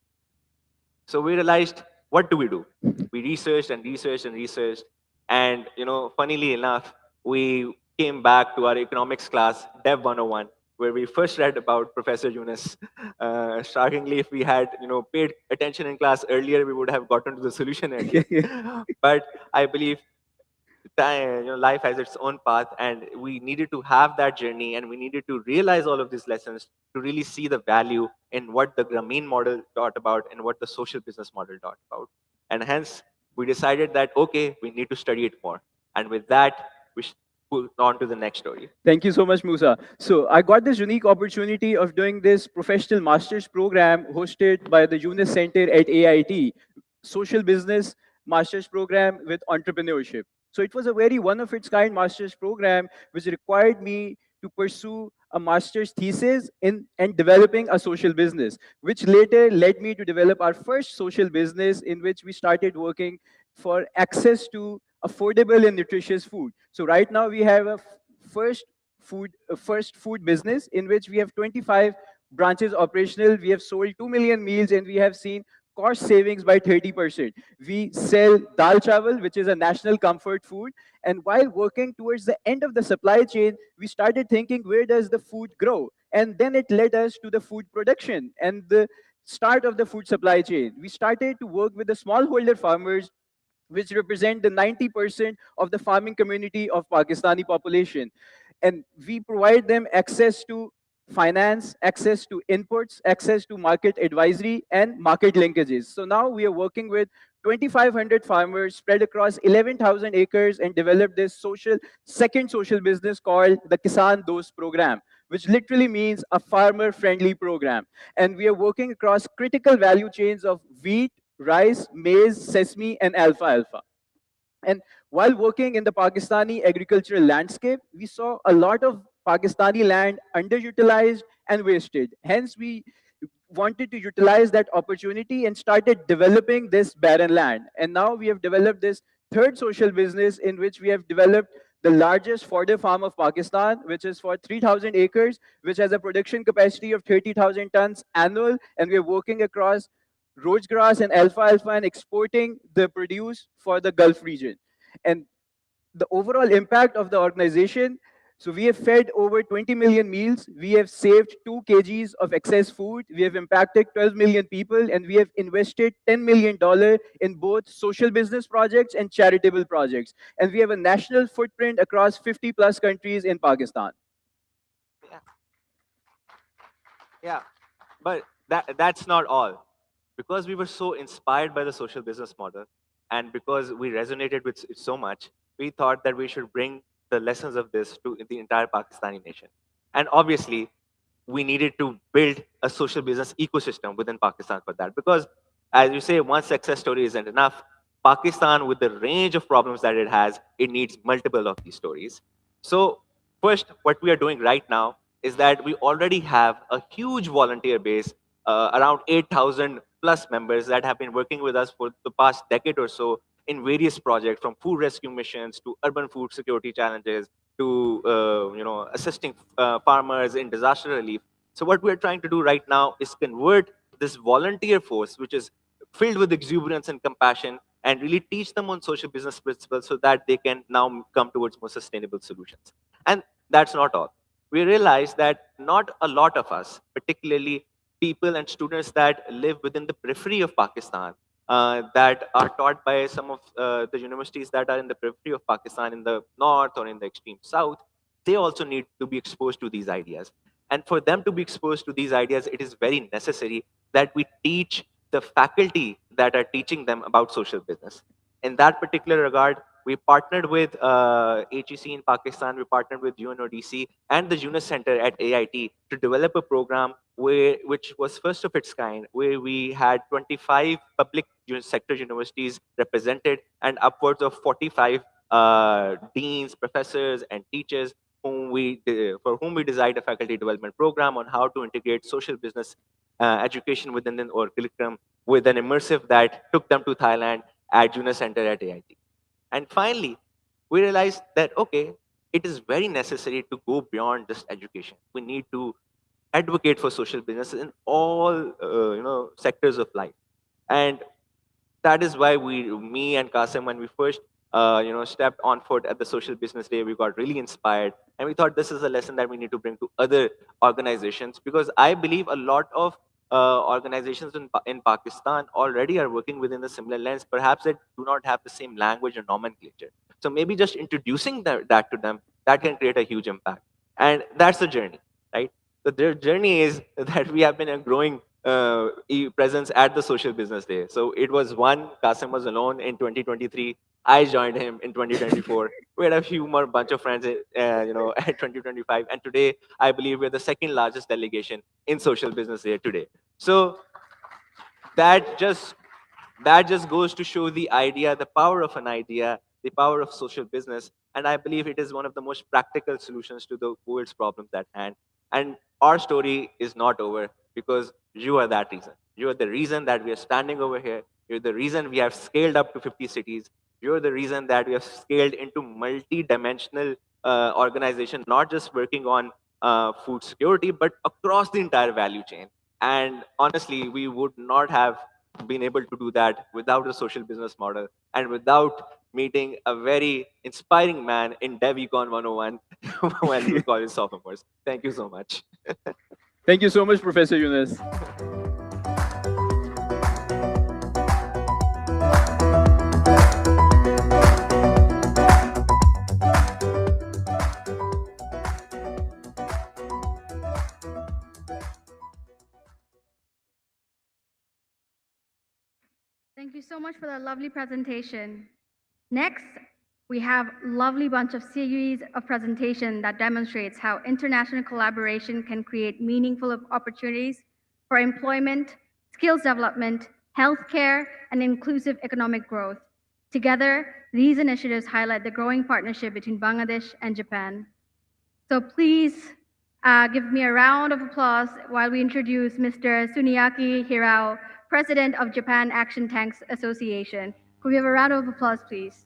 So we realized, what do? We researched and researched and researched. And funnily enough, we came back to our economics class, Dev 101, where we first read about Professor Yunus. Shockingly, if we had paid attention in class earlier, we would have gotten to the solution earlier. But I believe life has its own path, and we needed to have that journey, and we needed to realize all of these lessons to really see the value in what the Grameen model taught about and what the social business model taught about. And hence, we decided that, okay, we need to study it more. And with that, we should move on to the next story. Thank you so much, Musa. So I got this unique opportunity of doing this professional master's program hosted by the Yunus Center at AIT, social business master's program with entrepreneurship. So it was a very one of its kind master's program, which required me to pursue a master's thesis in and developing a social business, which later led me to develop our first social business in which we started working for access to affordable and nutritious food. So right now we have a first food business in which we have 25 branches operational. We have sold 2 million meals and we have seen cost savings by 30%. We sell dal chawal, which is a national comfort food. And while working towards the end of the supply chain, we started thinking, where does the food grow? And then it led us to the food production and the start of the food supply chain. We started to work with the smallholder farmers, which represent the 90% of the farming community of Pakistani population. And we provide them access to finance, access to inputs, access to market advisory, and market linkages. So now we are working with 2,500 farmers spread across 11,000 acres and developed this second social business called the Kisan Dost program, which literally means a farmer-friendly program. And we are working across critical value chains of wheat, rice, maize, sesame, and alfalfa. And while working in the Pakistani agricultural landscape, we saw a lot of Pakistani land underutilized and wasted. Hence, we wanted to utilize that opportunity and started developing this barren land. And now we have developed this third social business in which we have developed the largest fodder farm of Pakistan, which is for 3,000 acres, which has a production capacity of 30,000 tons annual. And we are working across roach grass and alfalfa and exporting the produce for the Gulf region. And the overall impact of the organization, so we have fed over 20 million meals, we have saved 2 kgs of excess food, we have impacted 12 million people, and we have invested $10 million in both social business projects and charitable projects. And we have a national footprint across 50 plus countries in Pakistan. Yeah, but that's not all. Because we were so inspired by the social business model and because we resonated with it so much, we thought that we should bring the lessons of this to the entire Pakistani nation. And obviously, we needed to build a social business ecosystem within Pakistan for that. Because as you say, one success story isn't enough. Pakistan, with the range of problems that it has, it needs multiple of these stories. So first, what we are doing right now is that we already have a huge volunteer base, around 8,000 plus members that have been working with us for the past decade or so in various projects, from food rescue missions to urban food security challenges to assisting farmers in disaster relief. So what we're trying to do right now is convert this volunteer force, which is filled with exuberance and compassion, and really teach them on social business principles so that they can now come towards more sustainable solutions. And that's not all. We realize that not a lot of us, particularly people and students that live within the periphery of Pakistan, that are taught by some of the universities that are in the periphery of Pakistan, in the north or in the extreme south, they also need to be exposed to these ideas. And for them to be exposed to these ideas, it is very necessary that we teach the faculty that are teaching them about social business. In that particular regard, we partnered with HEC in Pakistan, we partnered with UNODC and the UNIS Center at AIT to develop a program which was first of its kind, where we had 25 public sector universities represented and upwards of 45 deans, professors, and teachers for whom we designed a faculty development program on how to integrate social business education within our curriculum with an immersive that took them to Thailand at UNIS Center at AIT. And finally, we realized that, okay, it is very necessary to go beyond just education. We need to advocate for social business in all sectors of life. And that is why me and Qasim, when we first stepped on foot at the Social Business Day, we got really inspired, and we thought this is a lesson that we need to bring to other organizations, because I believe a lot of organizations in Pakistan already are working within the similar lens. Perhaps they do not have the same language or nomenclature. So maybe just introducing that to them, that can create a huge impact. And that's the journey, right? The journey is that we have been a growing presence at the Social Business Day. So it was one, Qasim was alone in 2023. I joined him in 2024. We had a few more bunch of friends, at 2025. And today, I believe we're the second largest delegation in Social Business Day today. So that just goes to show the idea, the power of an idea, the power of social business. And I believe it is one of the most practical solutions to the world's problems at hand. And our story is not over, because you are that reason. You are the reason that we are standing over here. You're the reason we have scaled up to 50 cities. You're the reason that we have scaled into multi-dimensional organization, not just working on food security, but across the entire value chain. And honestly, we would not have been able to do that without a social business model and without meeting a very inspiring man in DevEcon 101 when we call it sophomores. Thank you so much. Thank you so much, Professor Yunus. Thank you so much for that lovely presentation. Next, we have lovely bunch of series of presentation that demonstrates how international collaboration can create meaningful opportunities for employment, skills development, healthcare, and inclusive economic growth. Together, these initiatives highlight the growing partnership between Bangladesh and Japan. So please give me a round of applause while we introduce Mr. Suniaki Hirao, President of Japan Action Tanks Association. Could we have a round of applause, please?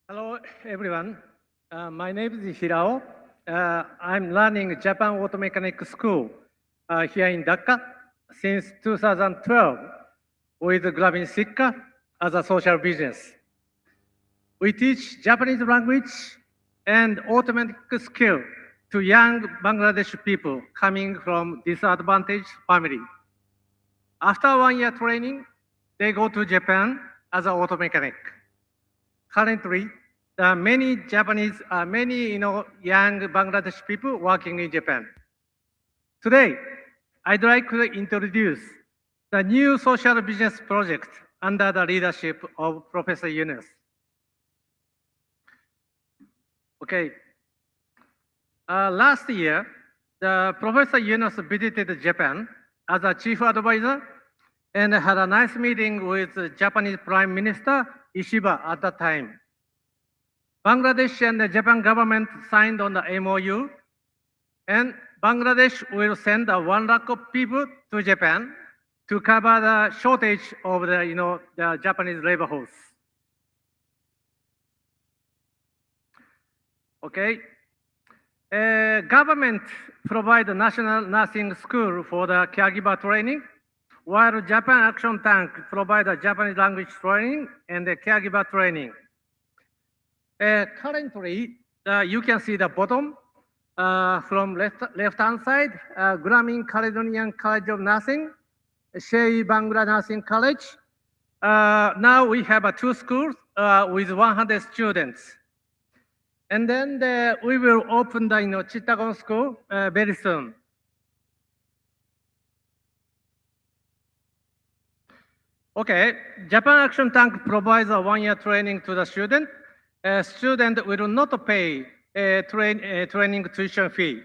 Hello, everyone. My name is Hirao. I'm learning Japan Auto Mechanic School here in Dhaka since 2012 with Gravin Sikka as a social business. We teach Japanese language and automatic skill to young Bangladeshi people coming from disadvantaged family. After 1 year training, they go to Japan as an auto mechanic. Currently, there are many young Bangladeshi people working in Japan. Today, I'd like to introduce the new social business project under the leadership of Professor Yunus. Okay. Last year, the Professor Yunus visited Japan as a chief advisor and had a nice meeting with the Japanese Prime Minister Ishiba at the time. Bangladesh and the Japan government signed on the MOU, and Bangladesh will send 1 lakh of people to Japan to cover the shortage of the Japanese labor force. Okay. Government provide the national nursing school for the caregiver training, while Japan Action Tank provide the Japanese language training and the caregiver training. Currently, you can see the bottom from left-hand side, Grameen Caledonian College of Nursing, Shei Bangla Nursing College. Now we have 2 schools with 100 students. And then we will open the Chittagong school very soon. Okay, Japan Action Tank provides a 1-year training to the student. Student will not pay training tuition fee.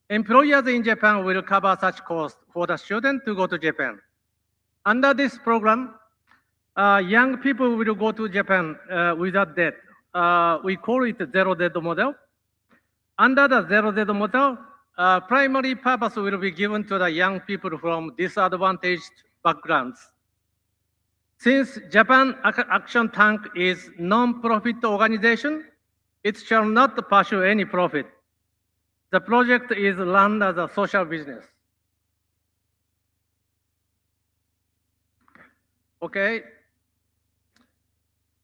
Employers in Japan will cover such cost for the student to go to Japan. Under this program, young people will go to Japan without debt. We call it zero debt model. Under the zero debt model, primary purpose will be given to the young people from disadvantaged backgrounds. Since Japan Action Tank is non-profit organization, it shall not pursue any profit. The project is run as a social business. Okay.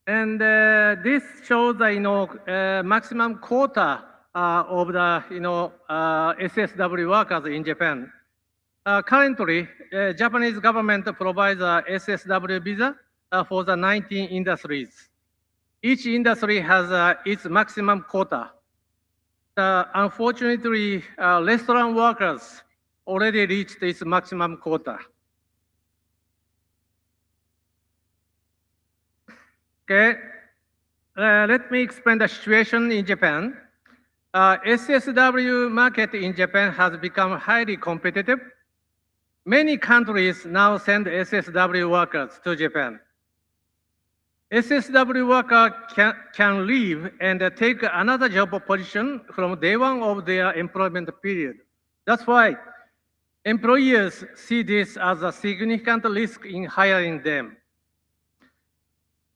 And this shows the maximum quota of the SSW workers in Japan. Currently, Japanese government provides a SSW visa for the 19 industries. Each industry has its maximum quota. Unfortunately, restaurant workers already reached its maximum quota. Okay, let me explain the situation in Japan. SSW market in Japan has become highly competitive. Many countries now send SSW workers to Japan. SSW worker can leave and take another job position from day one of their employment period. That's why employers see this as a significant risk in hiring them.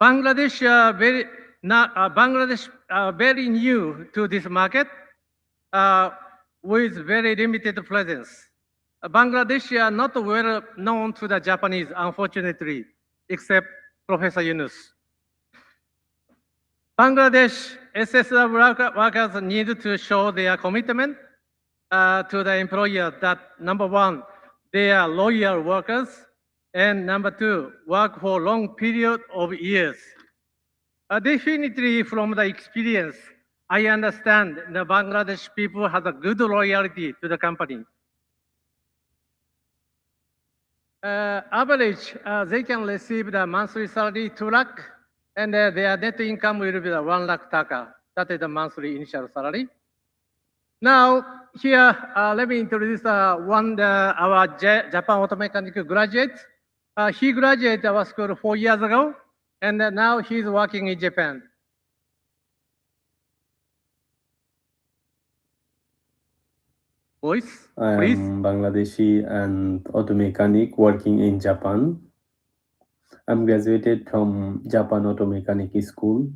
Bangladesh very new to this market with very limited presence. Bangladesh are not well known to the Japanese, unfortunately, except Professor Yunus. Bangladesh SSW workers need to show their commitment to the employer that number 1, they are loyal workers, and number 2, work for long period of years. Definitely from the experience, I understand the Bangladesh people have a good loyalty to the company. Average, they can receive the monthly salary 2 lakh, and their net income will be the 1 lakh taka. That is the monthly initial salary. Now, here, let me introduce our Japan Auto Mechanic graduate. He graduated our school 4 years ago, and now he's working in Japan. Voice, I please. am Bangladeshi and auto mechanic working in Japan. I'm graduated from Japan Auto Mechanic School.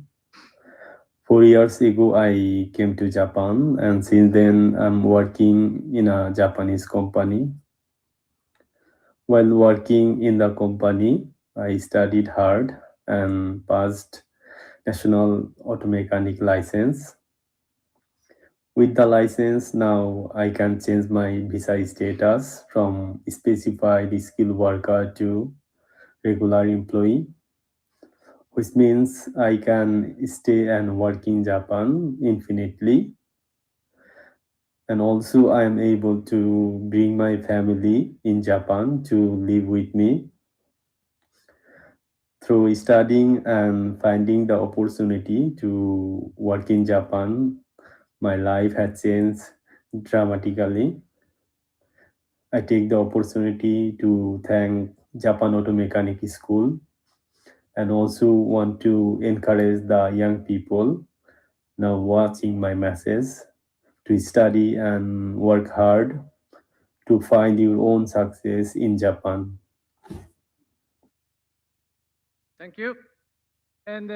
4 years ago, I came to Japan, and since then, I'm working in a Japanese company. While working in the company, I studied hard and passed National Auto Mechanic license. With the license, now I can change my visa status from specified skilled worker to regular employee, which means I can stay and work in Japan infinitely. And also I am able to bring my family in Japan to live with me. Through studying and finding the opportunity to work in Japan, my life has changed dramatically. I take the opportunity to thank Japan Auto Mechanic School and also want to encourage the young people now watching my message to study and work hard to find your own success in Japan. Thank you. And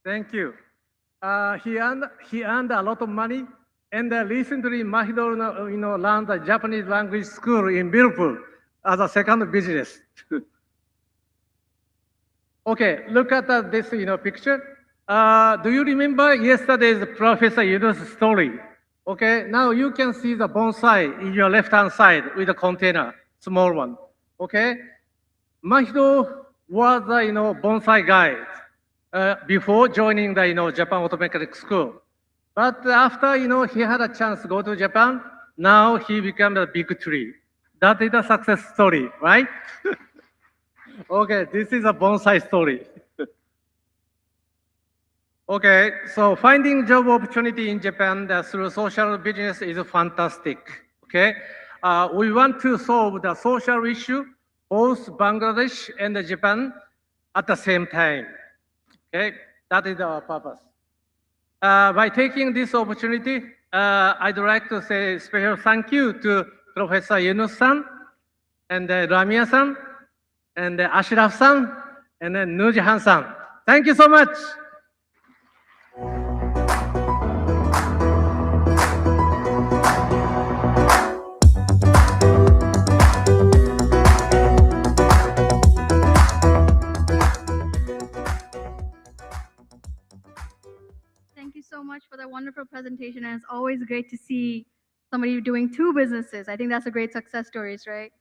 thank you. He earned a lot of money. And recently, Mahido, learned the Japanese language school in Bilpur as a second business. Okay, look at this, picture. Do you remember yesterday's Professor Yuno's story? Okay, now you can see the bonsai in your left-hand side with a container, small one. Okay, Mahido was the, bonsai guide before joining the, Japan Auto Mechanic School. But after, he had a chance to go to Japan, now he became a big tree. That is a success story, right? Okay, this is a bonsai story. Okay, so finding job opportunity in Japan through social business is fantastic. Okay, we want to solve the social issue, both Bangladesh and Japan at the same time. Okay, that is our purpose. By taking this opportunity, I'd like to say special thank you to Professor Yunus-san and Ramia-san and Ashraf-san and Nurjahan-san. Thank you so much. Thank you so much for that wonderful presentation. And it's always great to see somebody doing two businesses. I think that's a great success stories, right?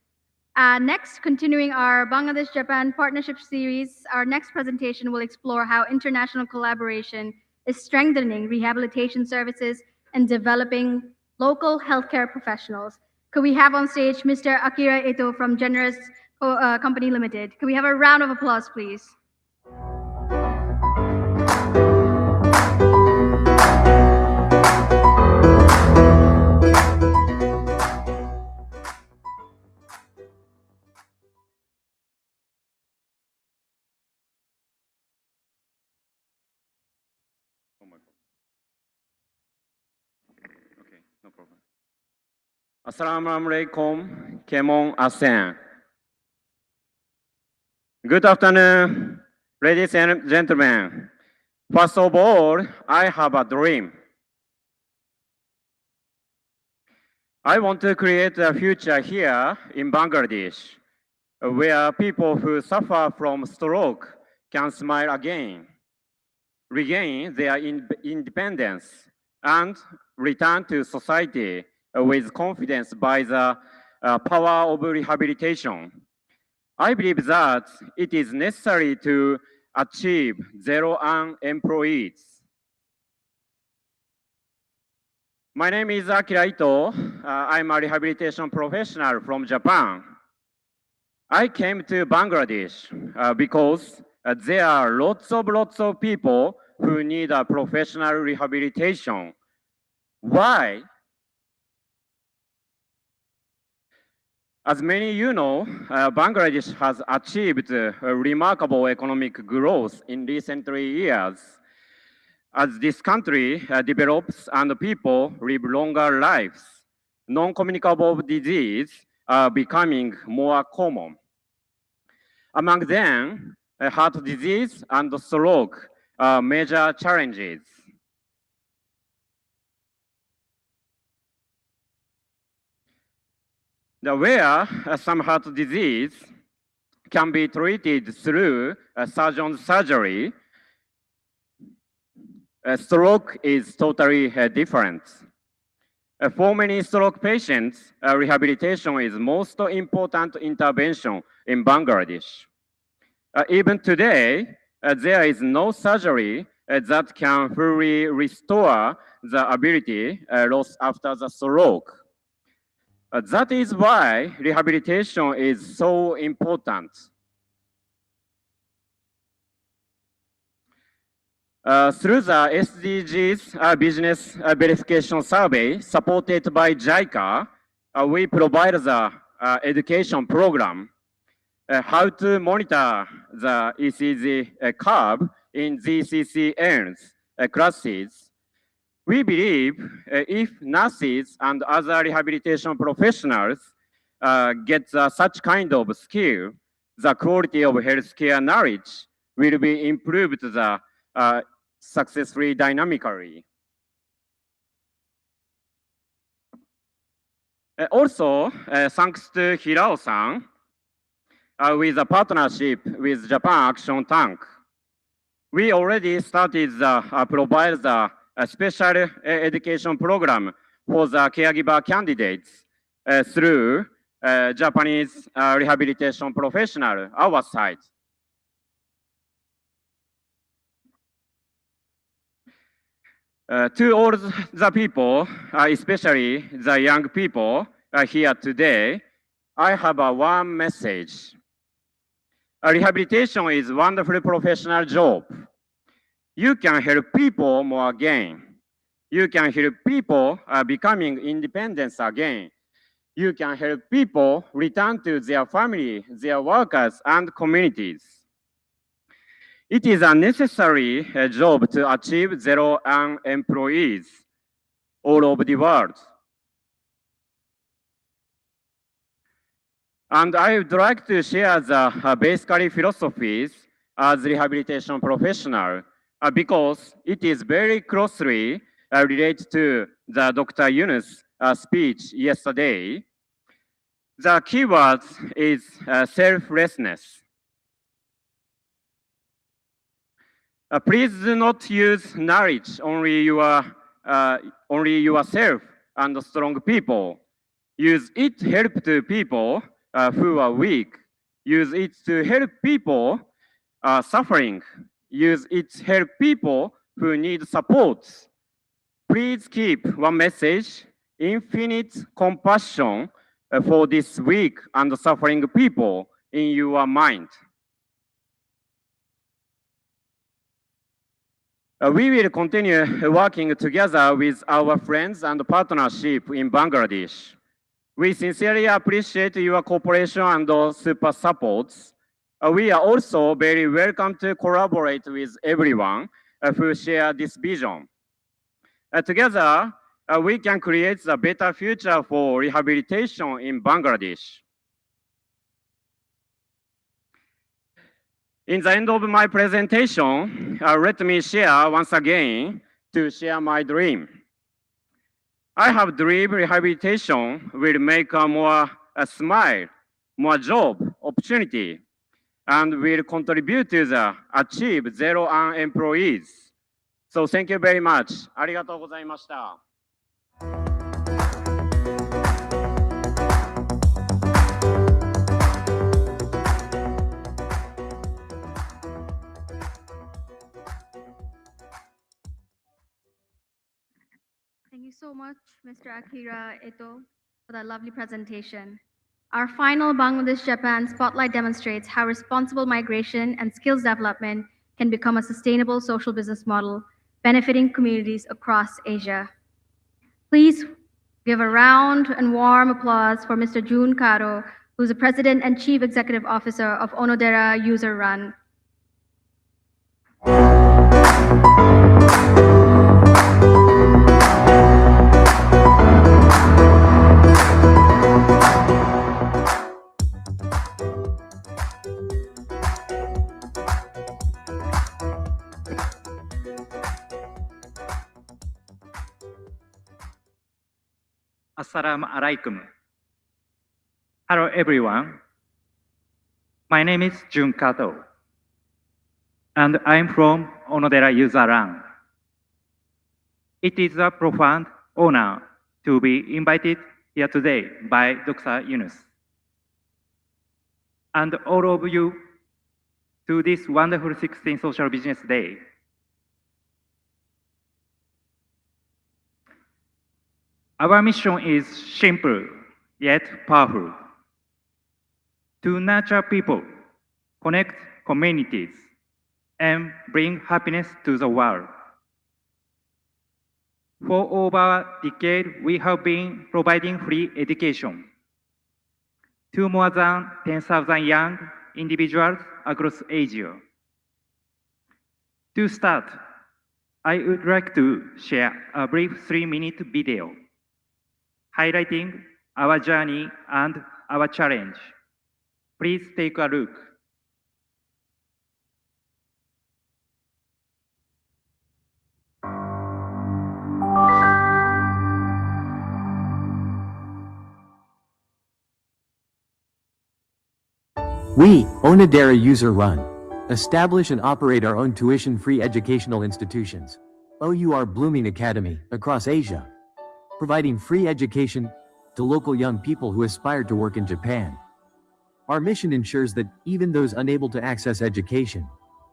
Next, continuing our Bangladesh-Japan partnership series, our next presentation will explore how international collaboration is strengthening rehabilitation services and developing local healthcare professionals. Could we have on stage Mr. Akira Ito from Generous Company Limited? Could we have a round of applause, please? Okay, no problem. Assalamu alaikum, Kemon Asen. Good afternoon, ladies and gentlemen. First of all, I have a dream. I want to create a future here in Bangladesh, where people who suffer from stroke can smile again, regain their independence, and return to society with confidence by the power of rehabilitation. I believe that it is necessary to achieve zero unemployed. My name is Akira Ito. I'm a rehabilitation professional from Japan. I came to Bangladesh because there are lots of people who need a professional rehabilitation. Why? As many you know, Bangladesh has achieved remarkable economic growth in recent years. As this country develops and people live longer lives, non-communicable diseases are becoming more common. Among them, heart disease and stroke are major challenges. Where some heart disease can be treated through surgeon's surgery, stroke is totally different. For many stroke patients, rehabilitation is most important intervention in Bangladesh. Even today, there is no surgery that can fully restore the ability lost after the stroke. That is why rehabilitation is so important. Through the SDGs business verification survey supported by JICA, we provide the education program how to monitor the ECG curve in GCCN's classes. We believe if nurses and other rehabilitation professionals get such kind of skill, the quality of healthcare knowledge will be improved successfully dynamically. Also, thanks to Hirao-san, with a partnership with Japan Action Tank, we already started provide the special education program for the caregiver candidates through Japanese rehabilitation professional, our side. To all the people, especially the young people here today, I have one message. Rehabilitation is a wonderful professional job. You can help people more again. You can help people becoming independent again. You can help people return to their family, their workers, and communities. It is a necessary job to achieve zero employees all over the world. And I would like to share the basic philosophies as rehabilitation professional because it is very closely related to the Dr. Yunus speech yesterday. The keyword is selflessness. Please do not use knowledge only yourself and strong people. Use it to help to people who are weak. Use it to help people suffering. Use it to help people who need support. Please keep one message: infinite compassion for this weak and suffering people in your mind. We will continue working together with our friends and partnership in Bangladesh. We sincerely appreciate your cooperation and super supports. We are also very welcome to collaborate with everyone who share this vision. Together, we can create a better future for rehabilitation in Bangladesh. In the end of my presentation, let me share once again to share my dream. I have dream rehabilitation will make a more smile, more job opportunity, and will contribute to the achieve zero employees. So thank you very much. ありがとうございました。Thank you so much, Mr. Akira Ito, for that lovely presentation. Our final Bangladesh-Japan Spotlight demonstrates how responsible migration and skills development can become a sustainable social business model, benefiting communities across Asia. Please give a round and warm applause for Mr. Jun Karo, who's the President and Chief Executive Officer of Onodera User Run. Assalamu alaikum. Hello everyone. My name is Jun Kato, and I'm from Onodera User-Run. It is a profound honor to be invited here today by Dr. Yunus and all of you to this wonderful 16th Social Business Day. Our mission is simple yet powerful: to nurture people, connect communities, and bring happiness to the world. For over a decade, we have been providing free education to more than 10,000 young individuals across Asia. To start, I would like to share a brief 3-minute video highlighting our journey and our challenge. Please take a look. We, Onodera User Run, establish and operate our own tuition-free educational institutions, OUR Blooming Academy, across Asia, providing free education to local young people who aspire to work in Japan. Our mission ensures that even those unable to access education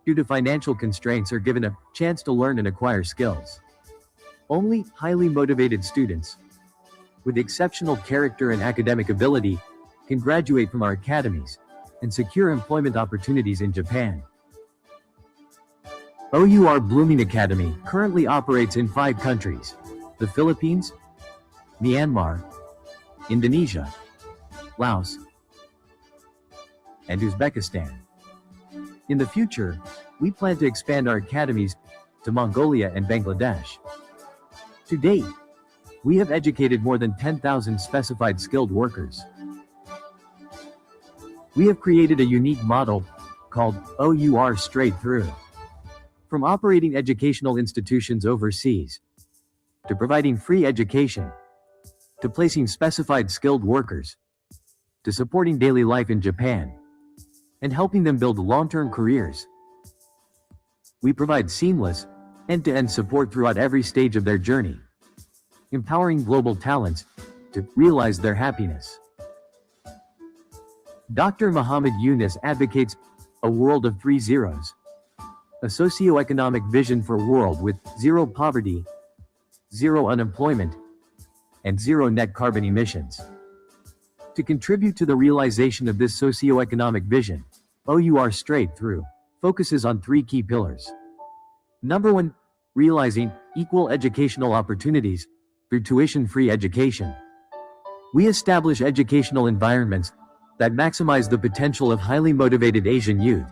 due to financial constraints are given a chance to learn and acquire skills. Only highly motivated students with exceptional character and academic ability can graduate from our academies and secure employment opportunities in Japan. OUR Blooming Academy currently operates in 5 countries: the Philippines, Myanmar, Indonesia, Laos, and Uzbekistan. In the future, we plan to expand our academies to Mongolia and Bangladesh. To date, we have educated more than 10,000 specified skilled workers. We have created a unique model called OUR Straight Through. From operating educational institutions overseas, to providing free education, to placing specified skilled workers, to supporting daily life in Japan, and helping them build long-term careers. We provide seamless, end-to-end support throughout every stage of their journey, empowering global talents to realize their happiness. Dr. Muhammad Yunus advocates a world of 3 zeros, a socio-economic vision for a world with 0 poverty, 0 unemployment, and 0 net carbon emissions. To contribute to the realization of this socio-economic vision, OUR Straight Through focuses on 3 key pillars. Number 1, realizing equal educational opportunities through tuition-free education. We establish educational environments that maximize the potential of highly motivated Asian youth,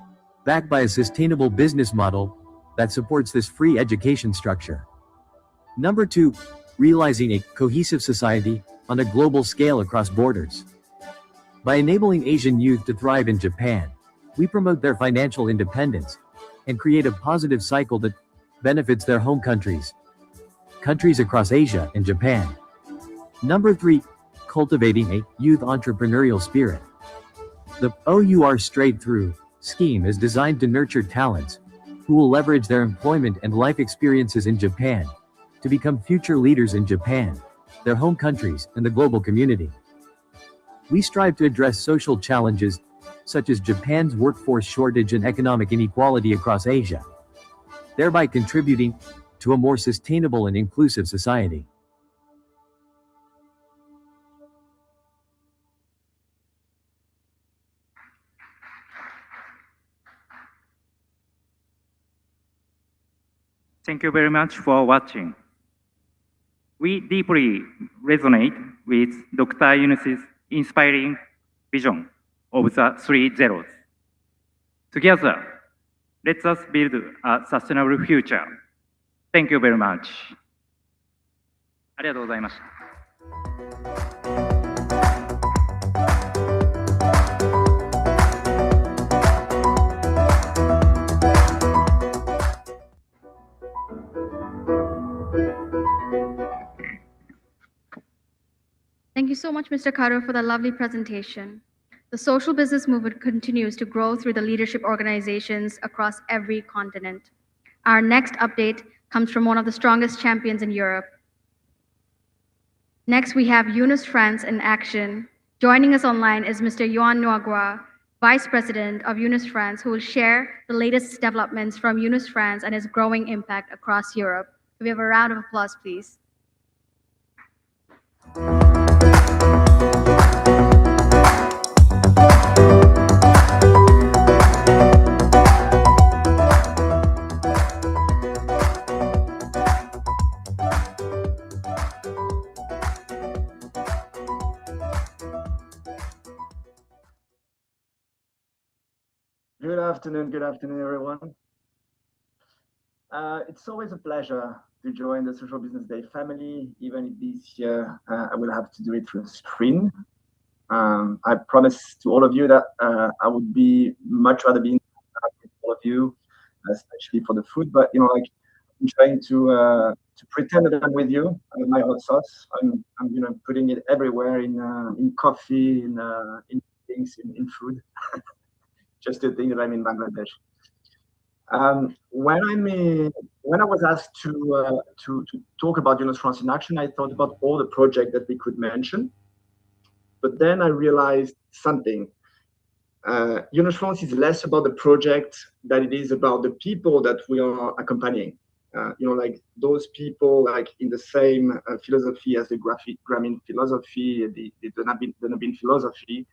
backed by a sustainable business model that supports this free education structure. Number 2, realizing a cohesive society on a global scale across borders. By enabling Asian youth to thrive in Japan, we promote their financial independence and create a positive cycle that benefits their home countries across Asia and Japan. Number 3, cultivating a youth entrepreneurial spirit. The OUR Straight Through scheme is designed to nurture talents who will leverage their employment and life experiences in Japan to become future leaders in Japan, their home countries, and the global community. We strive to address social challenges such as Japan's workforce shortage and economic inequality across Asia, thereby contributing to a more sustainable and inclusive society. Thank you very much for watching. We deeply resonate with Dr. Yunus's inspiring vision of the 3 zeros. Together, let us build a sustainable future. Thank you very much. ありがとうございました。Thank you so much, Mr. Karu, for that lovely presentation. The social business movement continues to grow through the leadership organizations across every continent. Our next update comes from one of the strongest champions in Europe. Next, we have Yunus France in action. Joining us online is Mr. Yohan Nuagua, Vice President of Yunus France, who will share the latest developments from Yunus France and its growing impact across Europe. Can we have a round of applause, please? afternoon, everyone. It's always a pleasure to join the Social Business Day family, even if this year I will have to do it through a screen. I promise to all of you that I would be much rather be with all of you, especially for the food. But like I'm trying to pretend that I'm with you. My hot sauce. I'm putting it everywhere in coffee, in things, in food. Just to think that I'm in Bangladesh. When I was asked to talk about Yunus France in Action, I thought about all the projects that we could mention. But then I realized something. Yunus France is less about the project than it is about the people that we are accompanying. Like those people, like in the same philosophy as the Grameen philosophy, the Nabin philosophy.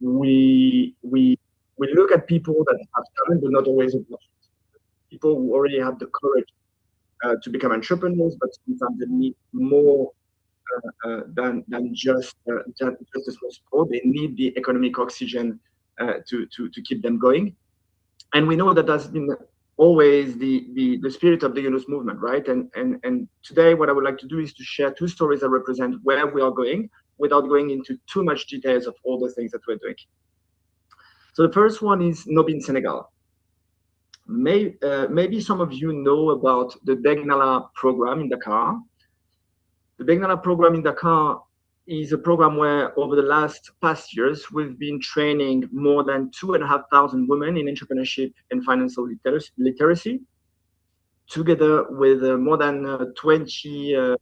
We look at people that have talent, but not always people who already have the courage to become entrepreneurs, but sometimes they need more than just a small support. They need the economic oxygen to keep them going. And we know that that's been always the spirit of the Yunus movement, right? And today what I would like to do is to share two stories that represent where we are going without going into too much details of all the things that we're doing. So the first one is Nobin, Senegal. Maybe some of you know about the Begnala program in Dakar. The Begnala program in Dakar is a program where over the past years, we've been training more than 2,500 women in entrepreneurship and financial literacy, together with more than 20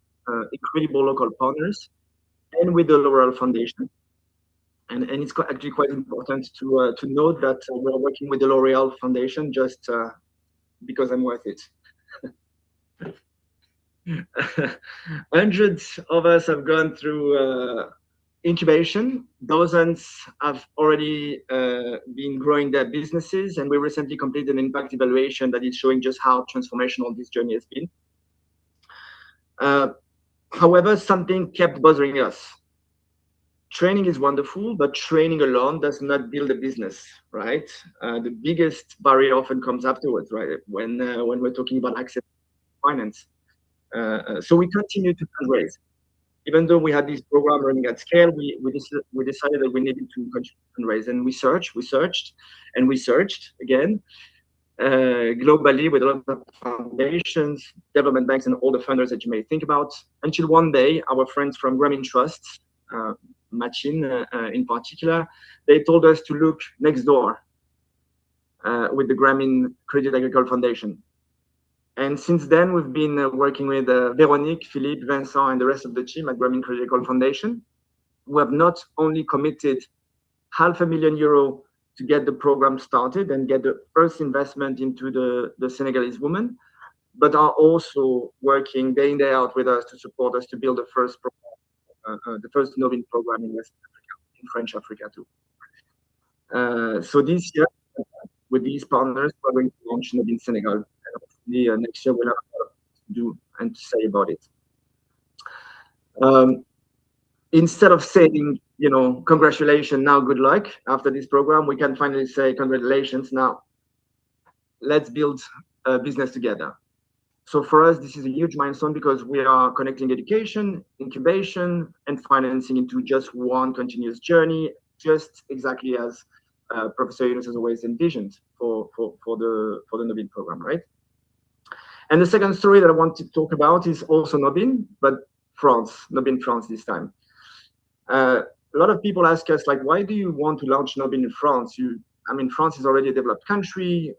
incredible local partners and with the L'Oreal Foundation. And it's actually quite important to note that we're working with the L'Oreal Foundation just because I'm worth it. Hundreds of us have gone through incubation. Dozens have already been growing their businesses, and we recently completed an impact evaluation that is showing just how transformational this journey has been. However, something kept bothering us. Training is wonderful, but training alone does not build a business, right? The biggest barrier often comes afterwards, right? When we're talking about access to finance. So we continue to fundraise. Even though we had this program running at scale, we decided that we needed to continue to fundraise. And we searched again, globally with a lot of foundations, development banks, and all the funders that you may think about, until one day, our friends from Grameen Trusts, Machin in particular, they told us to look next door with the Grameen Credit Agricole Foundation. And since then, we've been working with Véronique, Philippe, Vincent, and the rest of the team at Grameen Credit Agricole Foundation, who have not only committed €500,000 to get the program started and get the first investment into the Senegalese woman, but are also working day in, day out with us to support us to build the first Novin program in West Africa, in French Africa too. So this year, with these partners, we're going to launch Novin Senegal. And hopefully next year we'll have a lot to do and to say about it. Instead of saying, congratulations, now good luck after this program, we can finally say congratulations, now let's build a business together. So for us, this is a huge milestone because we are connecting education, incubation, and financing into just one continuous journey, just exactly as Professor Yunus has always envisioned for the Nobin program, right? And the second story that I want to talk about is also Nobin, but Nobin France this time. A lot of people ask us, like, why do you want to launch Nobin in France? France is already a developed country.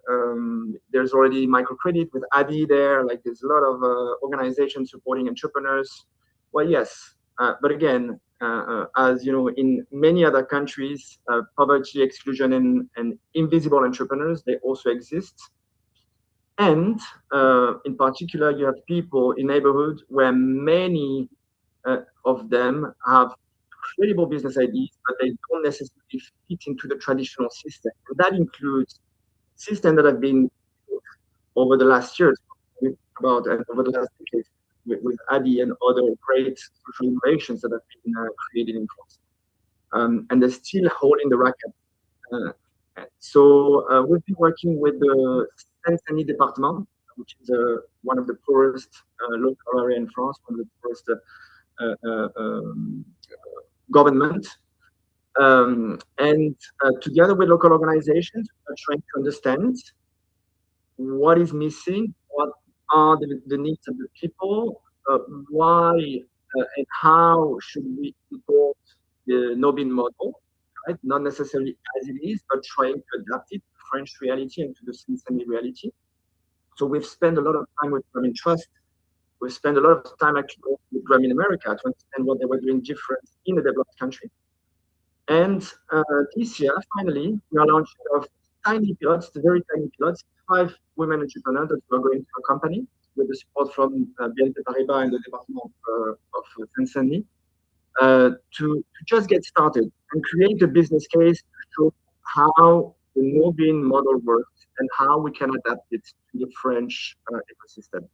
There's already microcredit with ADI there. Like, there's a lot of organizations supporting entrepreneurs. Well, yes, but again, as you know, in many other countries, poverty, exclusion, and invisible entrepreneurs, they also exist. And in particular, you have people in neighborhoods where many of them have incredible business ideas, but they don't necessarily fit into the traditional system. And that includes systems that have been over the last years, over the last decades, with ADI and other great social innovations that have been created in France. And they're still holding the racket. So we've been working with the Seine-Saint-Denis department, which is one of the poorest local area in France, one of the poorest government. And together with local organizations, we're trying to understand what is missing, what are the needs of the people, why and how should we import the Nobin model, right? Not necessarily as it is, but trying to adapt it to French reality and to the Cincinnati reality. So we've spent a lot of time with Grameen Trust. We've spent a lot of time actually with Grameen America to understand what they were doing different in a developed country. And this year, finally, we are launching of tiny pilots, very tiny pilots, 5 women entrepreneurs that are going to accompany with the support from BNP Paribas and the Department of Seine-Saint-Denis to just get started and create a business case to show how the Nobin model works and how we can adapt it to the French ecosystem.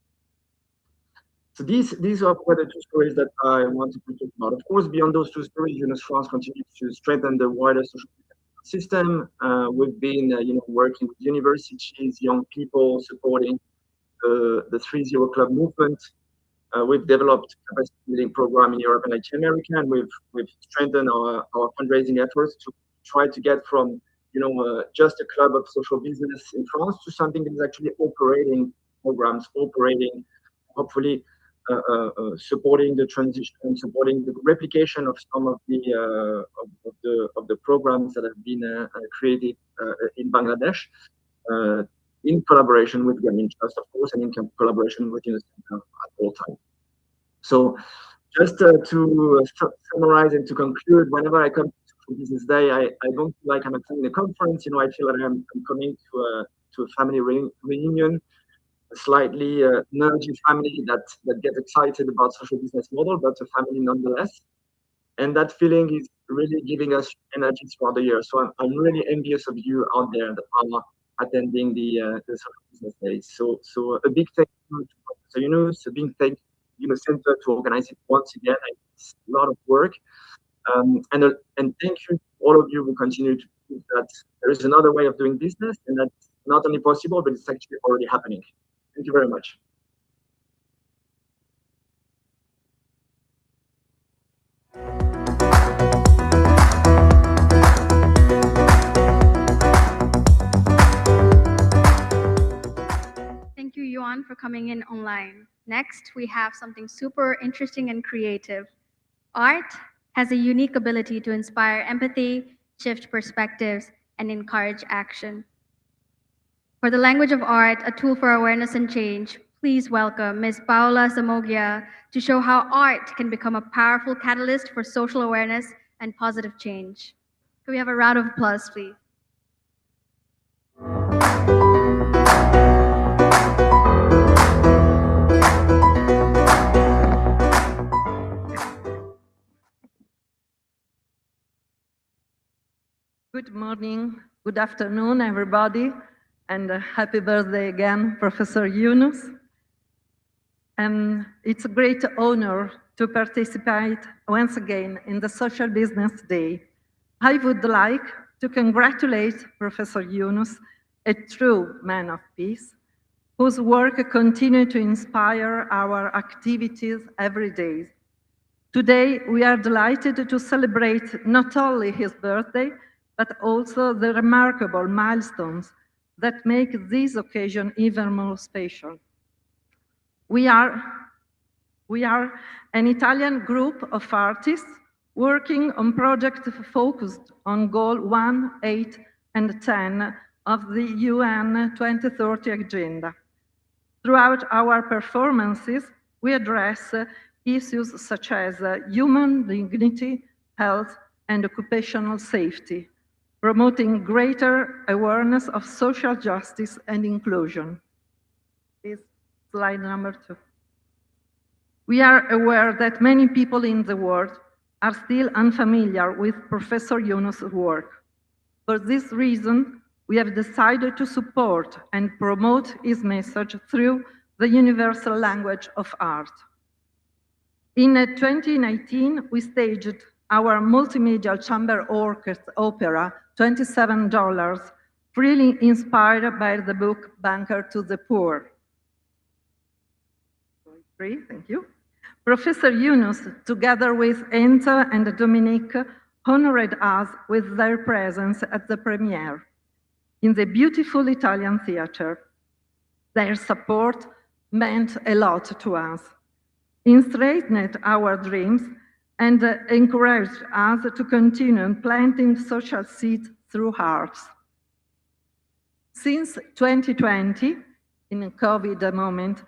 So these are the 2 stories that I wanted to talk about. Of course, beyond those 2 stories, UNOS France continues to strengthen the wider social system. We've been working with universities, young people, supporting the 3-0 Club movement. We've developed a capacity building program in Europe and Latin America, and we've strengthened our fundraising efforts to try to get from just a club of social business in France to something that is actually operating programs, hopefully supporting the transition, supporting the replication of some of the programs that have been created in Bangladesh, in collaboration with Grameen Trust, of course, and in collaboration with UNICEF at all times. So, just to summarize and to conclude, whenever I come to Business Day, I don't feel like I'm attending a conference. I feel like I'm coming to a family reunion. A slightly nerdy family that gets excited about social business model, but a family nonetheless. And that feeling is really giving us energy throughout the year. So I'm really envious of you out there that are attending the social business days. So a big thank you to Professor Yunus, a big thank you to Center to organize it once again. It's a lot of work. And thank you to all of you who continue to prove that there is another way of doing business, and that's not only possible, but it's actually already happening. Thank you very much. Thank you, Yuan, for coming in online. Next, we have something super interesting and creative. Art has a unique ability to inspire empathy, shift perspectives, and encourage action. For the language of art, a tool for awareness and change, please welcome Ms. Paola Zamoglia to show how art can become a powerful catalyst for social awareness and positive change. Can we have a round of applause, please? Good morning, good afternoon, everybody, and happy birthday again, Professor Yunus. And it's a great honor to participate once again in the Social Business Day. I would like to congratulate Professor Yunus, a true man of peace, whose work continues to inspire our activities every day. Today, we are delighted to celebrate not only his birthday, but also the remarkable milestones that make this occasion even more special. We are an Italian group of artists working on projects focused on Goal 1, 8, and 10 of the UN 2030 Agenda. Throughout our performances, we address issues such as human dignity, health, and occupational safety, promoting greater awareness of social justice and inclusion. Please, slide number 2. We are aware that many people in the world are still unfamiliar with Professor Yunus' work. For this reason, we have decided to support and promote his message through the universal language of art. In 2019, we staged our multimedia chamber orchestra opera, $27, freely inspired by the book Banker to the Poor. Free, thank you. Professor Yunus, together with Enzo and Dominique, honored us with their presence at the premiere in the beautiful Italian theater. Their support meant a lot to us, strengthened our dreams, and encouraged us to continue planting social seeds through hearts. Since 2020, in a COVID moment,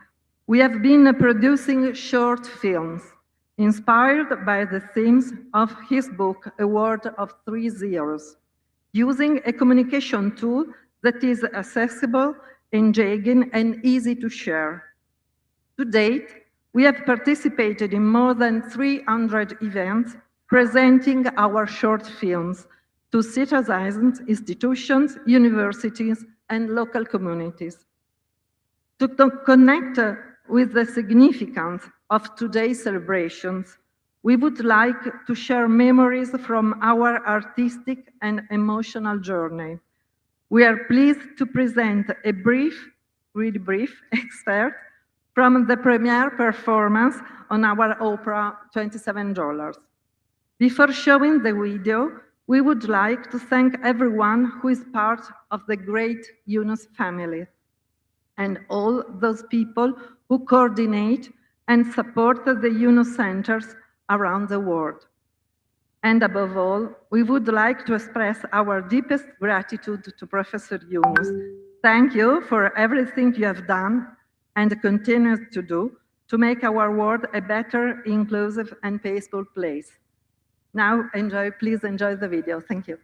we have been producing short films inspired by the themes of his book, A World of Three Zeros, using a communication tool that is accessible, engaging, and easy to share. To date, we have participated in more than 300 events presenting our short films to citizens, institutions, universities, and local communities. To connect with the significance of today's celebrations, we would like to share memories from our artistic and emotional journey. We are pleased to present a really brief excerpt from the premiere performance on our opera, $27. Before showing the video, we would like to thank everyone who is part of the great Yunus family and all those people who coordinate and support the Yunus centers around the world. And above all, we would like to express our deepest gratitude to Professor Yunus. Thank you for everything you have done and continue to do to make our world a better, inclusive, and peaceful place. Now, please enjoy the video. Thank you.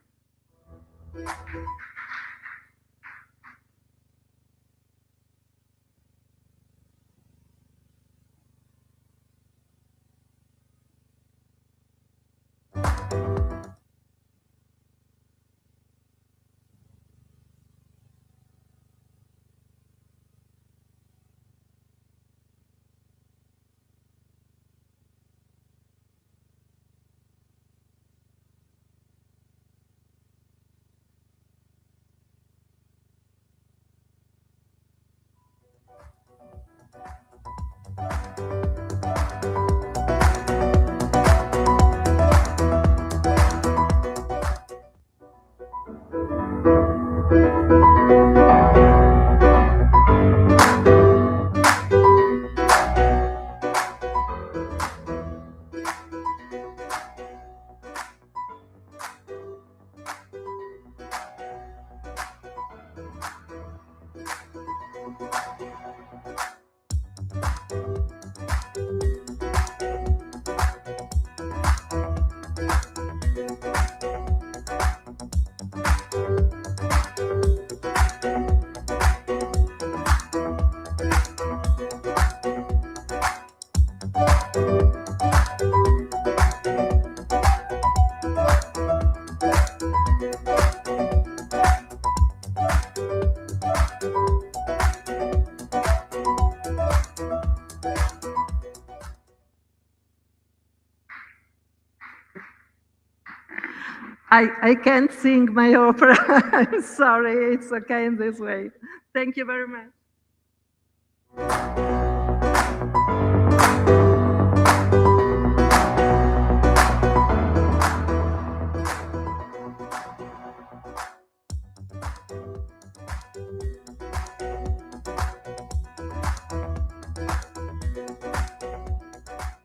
I can't sing my opera. I'm sorry, it's okay in this way. Thank you very much.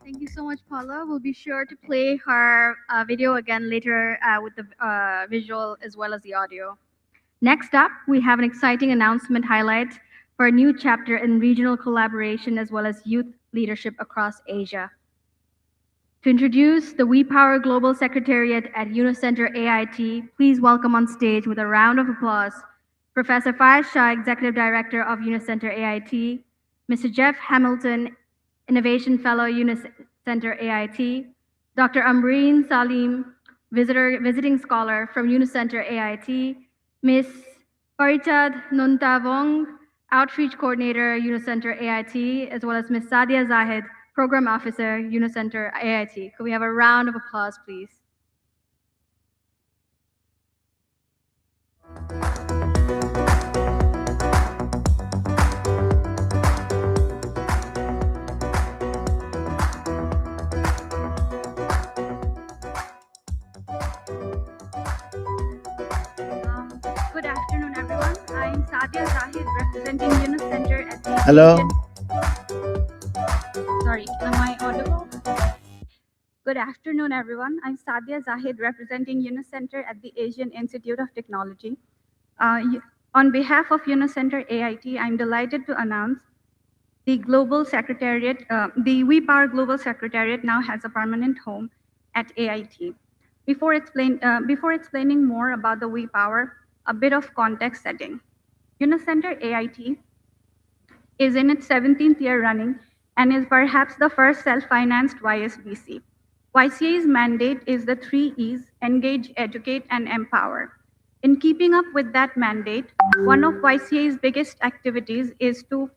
Thank you so much, Paula. We'll be sure to play her video again later with the visual as well as the audio. Next up, we have an exciting announcement highlight for a new chapter in regional collaboration as well as youth leadership across Asia. To introduce the We Power Global Secretariat at Unicenter AIT, please welcome on stage with a round of applause Professor Faiz Shah, Executive Director of Unicenter AIT, Mr. Jeff Hamilton, Innovation Fellow, Unicenter AIT, Dr. Amreen Salim, visiting scholar from Unicenter AIT, Ms. Parichad Nuntavong, Outreach Coordinator, Unicenter AIT, as well as Ms. Sadia Zahid, Program Officer, Unicenter AIT. Could we have a round of applause, please? Good afternoon, everyone. I'm Sadia Zahid, representing Yunus Center at the Hello. Sorry, am I audible? Good afternoon, everyone. I'm Sadia Zahid, representing Yunus Center at the Asian Institute of Technology. On behalf of Yunus Center AIT, I'm delighted to announce the Global Secretariat, the WePower Global Secretariat now has a permanent home at AIT. Before explaining more about the WePower, a bit of context setting. Yunus Center AIT is in its 17th year running and is perhaps the first self-financed YSBC. YCA's mandate is the 3 E's: engage, educate, and empower. In keeping up with that mandate, one of YCA's biggest activities is to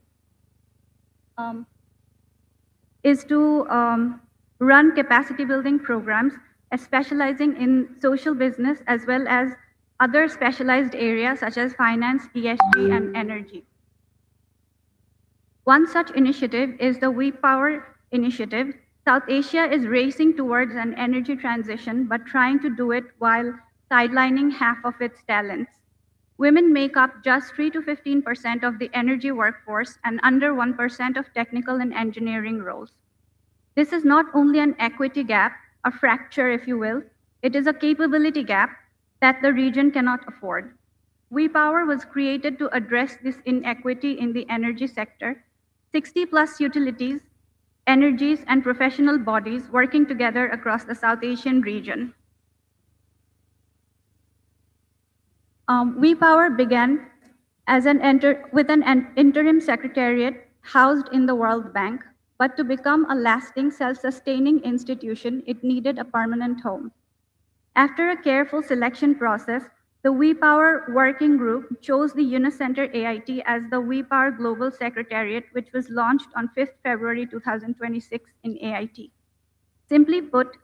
run capacity building programs, specializing in social business as well as other specialized areas such as finance, ESG, and energy. One such initiative is the WePower initiative. South Asia is racing towards an energy transition, but trying to do it while sidelining half of its talents. Women make up just 3 to 15% of the energy workforce and under 1% of technical and engineering roles. This is not only an equity gap, a fracture, if you will, it is a capability gap that the region cannot afford. WePower was created to address this inequity in the energy sector. 60 plus utilities, energies, and professional bodies working together across the South Asian region. WePower began as with an interim secretariat housed in the World Bank, but to become a lasting, self-sustaining institution, it needed a permanent home. After a careful selection process, the WePower Working Group chose the Yunus Center AIT as the WePower Global Secretariat, which was launched on 5th February 2026 in AIT. Simply put,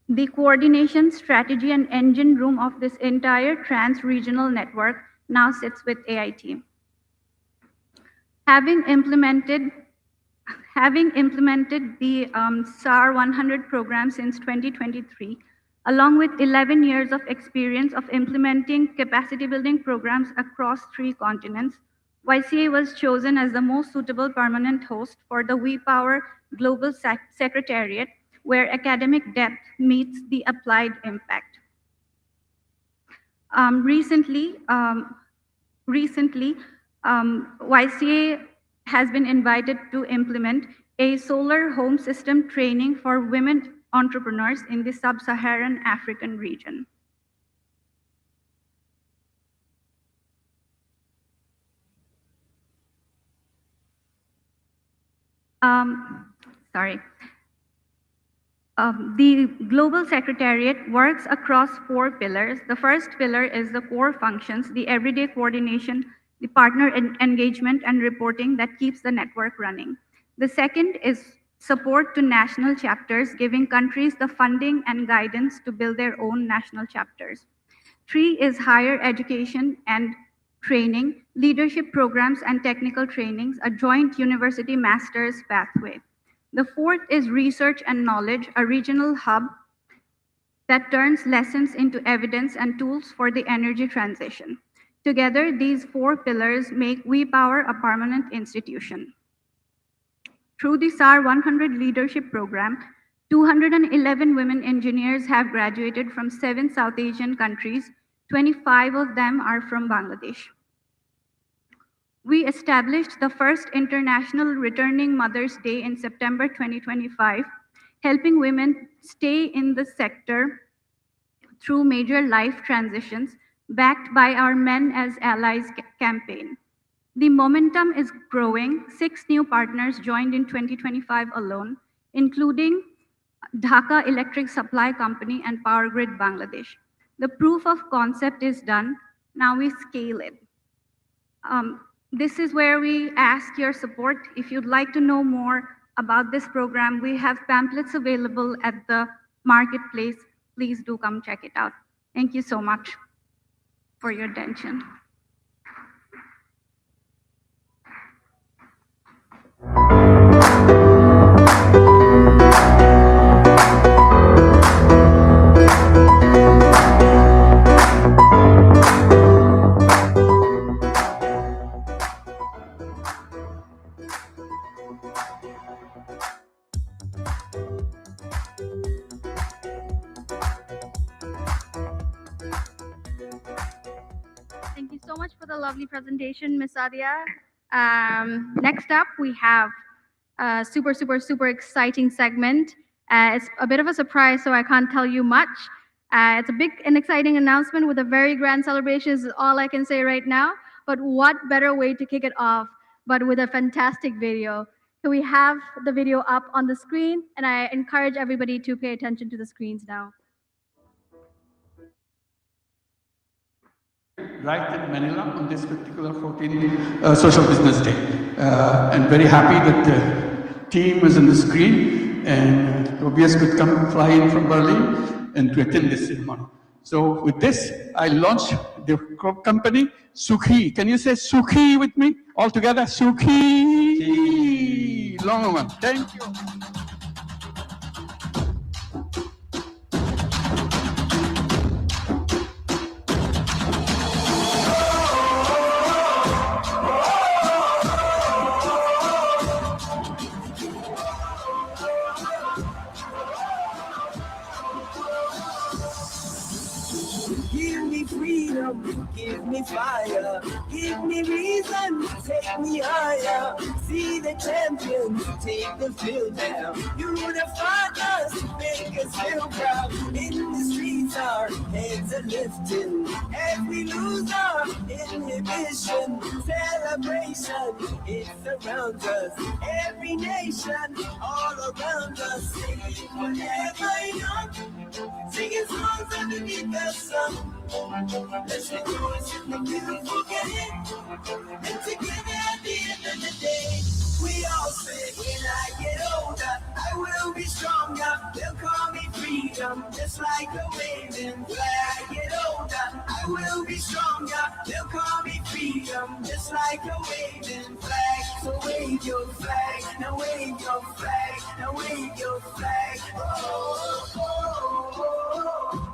the coordination, strategy, and engine room of this entire trans-regional network now sits with AIT. Having implemented the SAR 100 program since 2023, along with 11 years of experience of implementing capacity building programs across 3 continents, YCA was chosen as the most suitable permanent host for the WePower Global Secretariat, where academic depth meets the applied impact. Recently, YCA has been invited to implement a solar home system training for women entrepreneurs in the sub-Saharan African region. The Global Secretariat works across 4 pillars. The first pillar is the core functions, the everyday coordination, the partner engagement and reporting that keeps the network running. The second is support to national chapters, giving countries the funding and guidance to build their own national chapters. 3 is higher education and training, leadership programs and technical trainings, a joint university master's pathway. The 4th is research and knowledge, a regional hub that turns lessons into evidence and tools for the energy transition. Together, these 4 pillars make WePower a permanent institution. Through the SAR 100 leadership program, 211 women engineers have graduated from 7 South Asian countries. 25 of them are from Bangladesh. We established the first International Returning Mothers Day in September 2025, helping women stay in the sector through major life transitions, backed by our Men as Allies campaign. The momentum is growing. 6 new partners joined in 2025 alone, including Dhaka Electric Supply Company and Power Grid Bangladesh. The proof of concept is done. Now we scale it. This is where we ask your support. If you'd like to know more about this program, we have pamphlets available at the marketplace. Please do come check it out. Thank you so much. for your attention. Thank you so much for the lovely presentation, Ms. Sadia. Next up, we have a super exciting segment. It's a bit of a surprise, so I can't tell you much. It's a big and exciting announcement with a very grand celebration is all I can say right now. But what better way to kick it off but with a fantastic video. So we have the video up on the screen, and I encourage everybody to pay attention to the screens now. Right in Manila on this particular 14th Social Business Day. I'm very happy that the team is on the screen and Tobias could come fly in from Berlin and to attend this ceremony. So with this, I launched the company Sukhi. Can you say Sukhi with me? All together, Sukhi. Long one. Thank you. Give me freedom, give me fire, give me reason, take me higher. See the champions, take the field now. Unify us, make us feel proud. In the streets, our heads are lifting. As we lose our inhibition, celebration, it surrounds us. Every nation, all around us, singing forever young, singing songs underneath the sun. Let's rejoice in the beautiful game, and together at the end of the day, we all say, when I get older, I will be stronger. They'll call me freedom, just like a waving flag. I get older, I will be stronger. They'll call me freedom, just like a waving flag. So wave your flag, now wave your flag, now wave your flag. Oh, oh, oh, oh.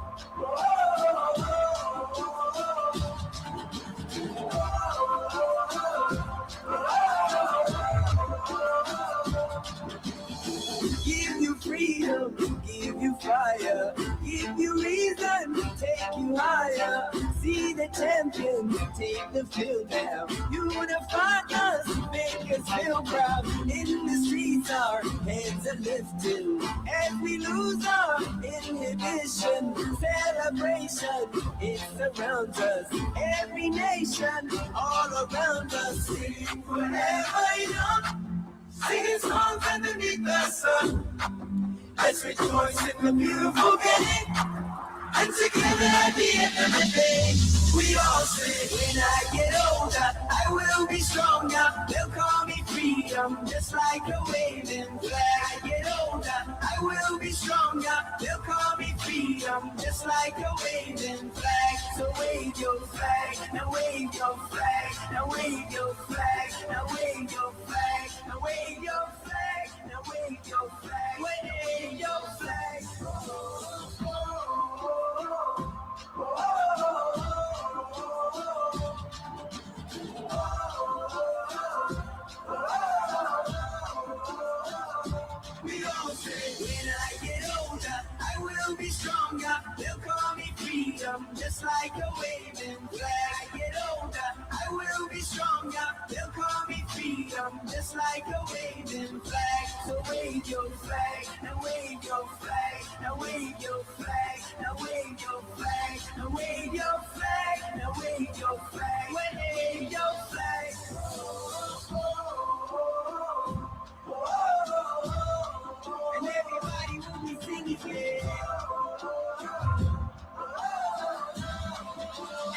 Give you freedom, give you fire, give you reason, take you higher. See the champions, take the field now. Unify us, make us feel proud. In the streets, our heads are lifting. As we lose our inhibition, celebration, it surrounds us. Every nation, all around us, singing forever young, singing songs underneath the sun. Let's rejoice in the beautiful game, and together at the end of the day, we all say, when I get older, I will be stronger. They'll call me freedom, just like a waving flag. I get older, I will be stronger. They'll call me freedom, just like a waving flag. So wave your flag, now wave your flag, now wave your flag, now wave your flag, now wave your flag, now wave your flag, wave your flag. Oh, oh, oh, we all say, when I get older, I will be stronger. They'll call me freedom, just like a waving flag. I get older, I will be stronger. They'll call me freedom, just like a waving flag. So wave your flag, now wave your flag, now wave your flag, now wave your flag, now wave your flag, now wave your flag, wave your flag. And everybody will be singing, yeah.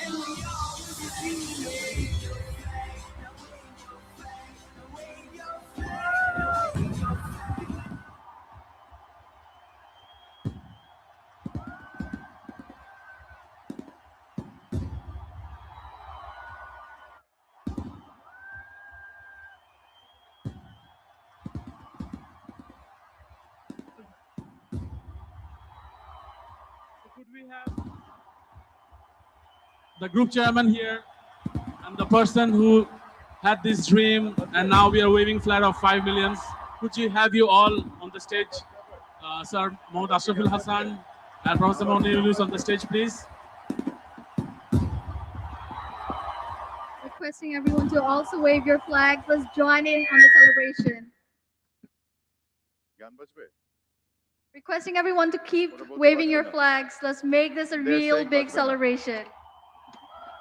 And we all will be singing, yeah. the group chairman here, and the person who had this dream, and now we are waving flag of 5 million. Could you have you all on the stage? Sir Mohd Ashraful Hassan and Professor Mohd Yunus on the stage, please. Requesting everyone to also wave your flags. Let's join in on the celebration. Requesting everyone to keep waving your flags. Let's make this a real big celebration.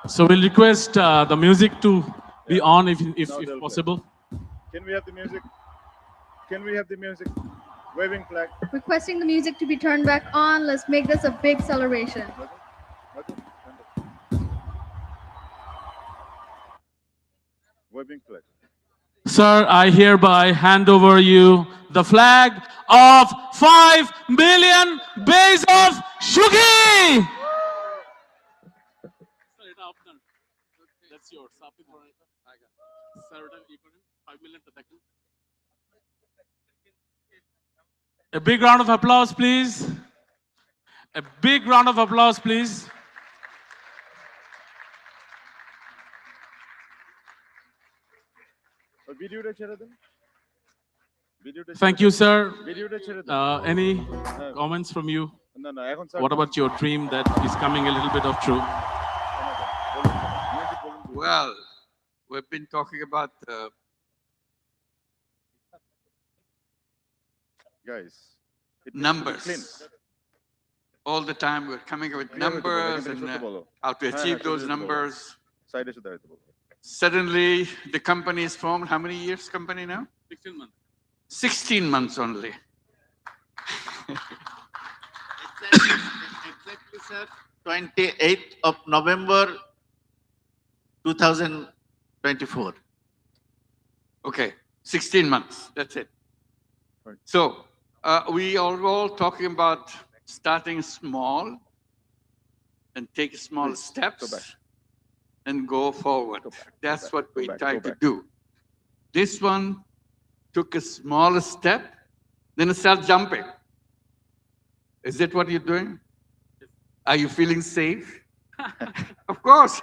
So we'll request the music to be on if possible. Can we have the music? Can we have the music? Waving flag. Requesting the music to be turned back on. Let's make this a big celebration. Waving flag. Sir, I hereby hand over you the flag of 5 million base of Shuki. That's yours. A big round of applause, please. A big round of applause, please. Thank you, sir. Any comments from you? What about your dream that is coming a little bit of true? Well, we've been talking about guys, numbers. All the time we're coming up with numbers and how to achieve those numbers. Suddenly the company is formed. How many years company now? 16 months. 16 months only. Exactly, sir. 28th of November 2024. Okay, 16 months. That's it. So we are all talking about starting small and take small steps and go forward. That's what we try to do. This one took a small step, then start jumping. Is that what you're doing? Are you feeling safe? Of course.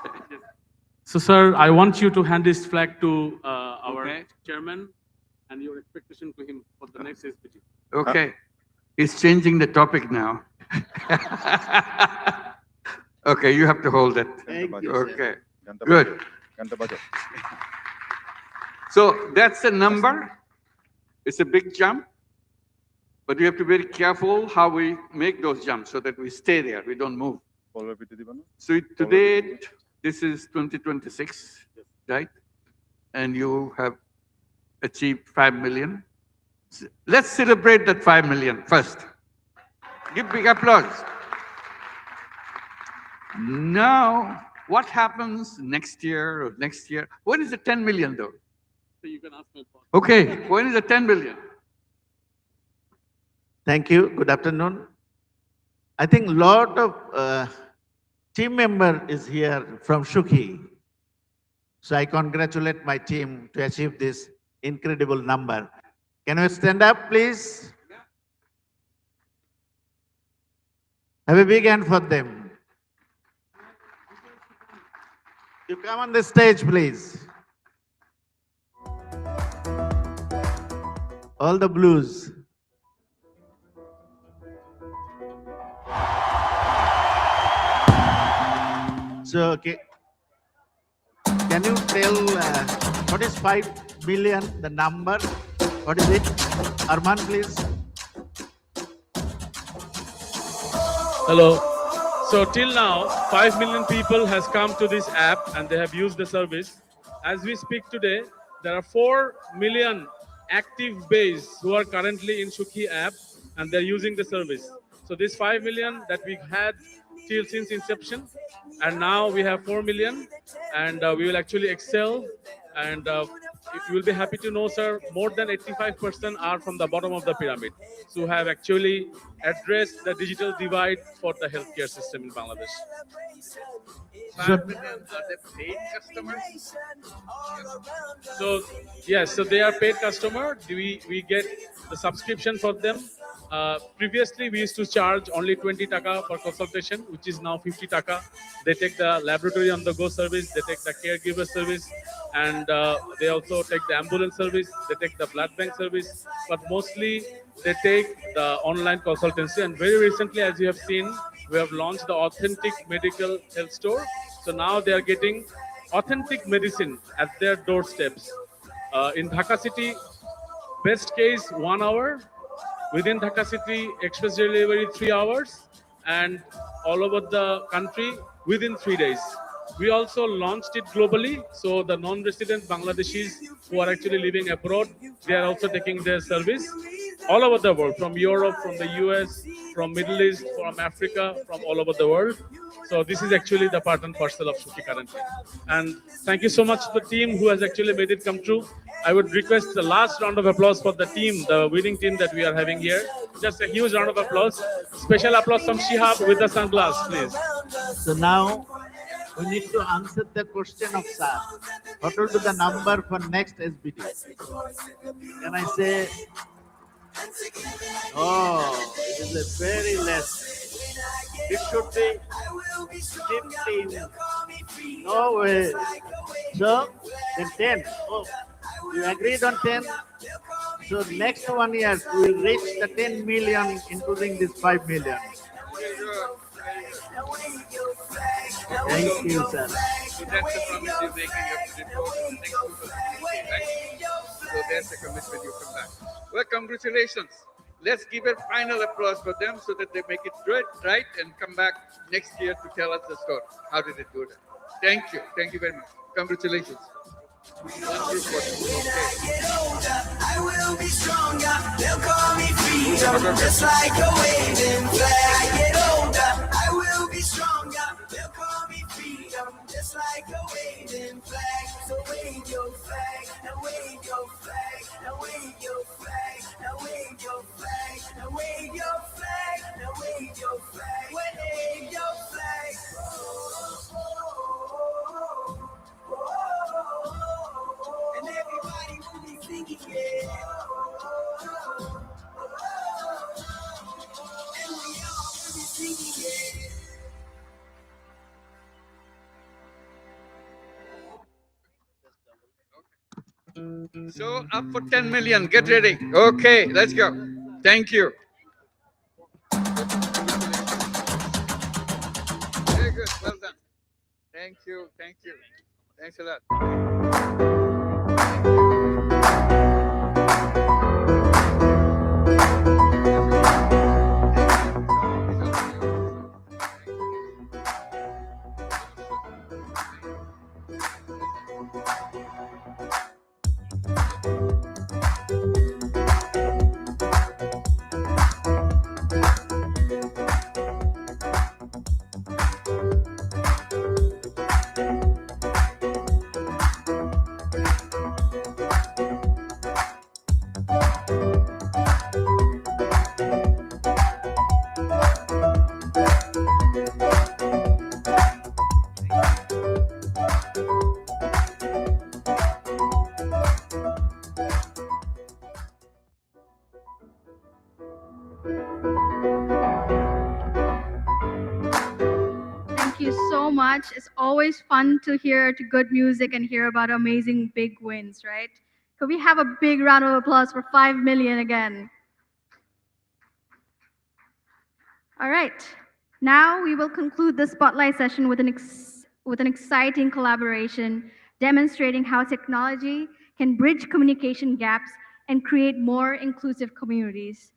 So, sir, I want you to hand this flag to our chairman and your expectation to him for the next SBD. Okay. He's changing the topic now. Okay, you have to hold it. Thank you, okay. Good. So that's a number. It's a big jump. But we have to be very careful how we make those jumps so that we stay there, we don't move. So today, this is 2026, right? And you have achieved 5 million. Let's celebrate that 5 million first. Give big applause. Now, what happens next year or next year? When is the 10 million though? So you can ask me. Okay, when is the 10 million? Thank you. Good afternoon. I think a lot of team member is here from Shuki. So I congratulate my team to achieve this incredible number. Can we stand up, please? Have a big hand for them. You come on the stage, please. All the blues. So, okay. Can you tell what is 5 million, the number? What is it? Arman, please. Hello. So till now, 5 million people has come to this app and they have used the service. As we speak today, there are 4 million active base who are currently in Shuki app and they're using the service. So this 5 million that we had till since inception, and now we have 4 million, and we will actually excel. And if you will be happy to know, sir, more than 85% are from the bottom of the pyramid, so have actually addressed the digital divide for the healthcare system in Bangladesh. 5 million, are they paid customers? So yes, so they are paid customer. We get the subscription for them, Previously, we used to charge only 20 taka per consultation, which is now 50 taka. They take the laboratory on the go service, they take the caregiver service, and they also take the ambulance service, they take the blood bank service, but mostly they take the online consultancy. And very recently, as you have seen, we have launched the authentic medical health store. So now they are getting authentic medicine at their doorsteps. In Dhaka city, best case 1 hour. Within Dhaka city, express delivery 3 hours, and all over the country within 3 days. We also launched it globally, so the non-resident Bangladeshis who are actually living abroad, they are also taking their service all over the world, from Europe, from the US, from Middle East, from Africa, from all over the world. So this is actually the part and parcel of Shuki currently. And thank you so much to the team who has actually made it come true. I would request the last round of applause for the team, the winning team that we are having here. Just a huge round of applause. Special applause from Shihab with the sunglass, please. So now we need to answer the question of sir. What will be the number for next SBD? Can I say, oh, it is a very less. It should be 15. No way. So, then 10. Oh, you agreed on 10? So next 1 year, we will reach the 10 million, including this 5 million. Thank you, sir. So that's the promise you're making of report in the next 2 to 3 days, right? So that's the commitment you come back. Well, congratulations. Let's give a final applause for them so that they make it good, right, and come back next year to tell us the story. How did it do that? Thank you. Thank you very much. Congratulations. When I get older, I will be stronger. They'll call me freedom, just like a waving flag. I get older, I will be stronger. They'll call me freedom, just like a waving flag. So wave your flag, now wave your flag, now wave your flag, now wave your flag, now wave your flag, now wave your flag, wave your flag. And everybody will be singing, yeah. And we all will be singing, yeah. So up for 10 million. Get ready. Okay, let's go. Thank you. Very good. Well done. Thank you. Thank you. Thanks a lot. Thank you so much. It's always fun to hear to good music and hear about amazing big wins, right? Could we have a big round of applause for 5 million again? All right. Now we will conclude the spotlight session with an exciting collaboration demonstrating how technology can bridge communication gaps and create more inclusive communities.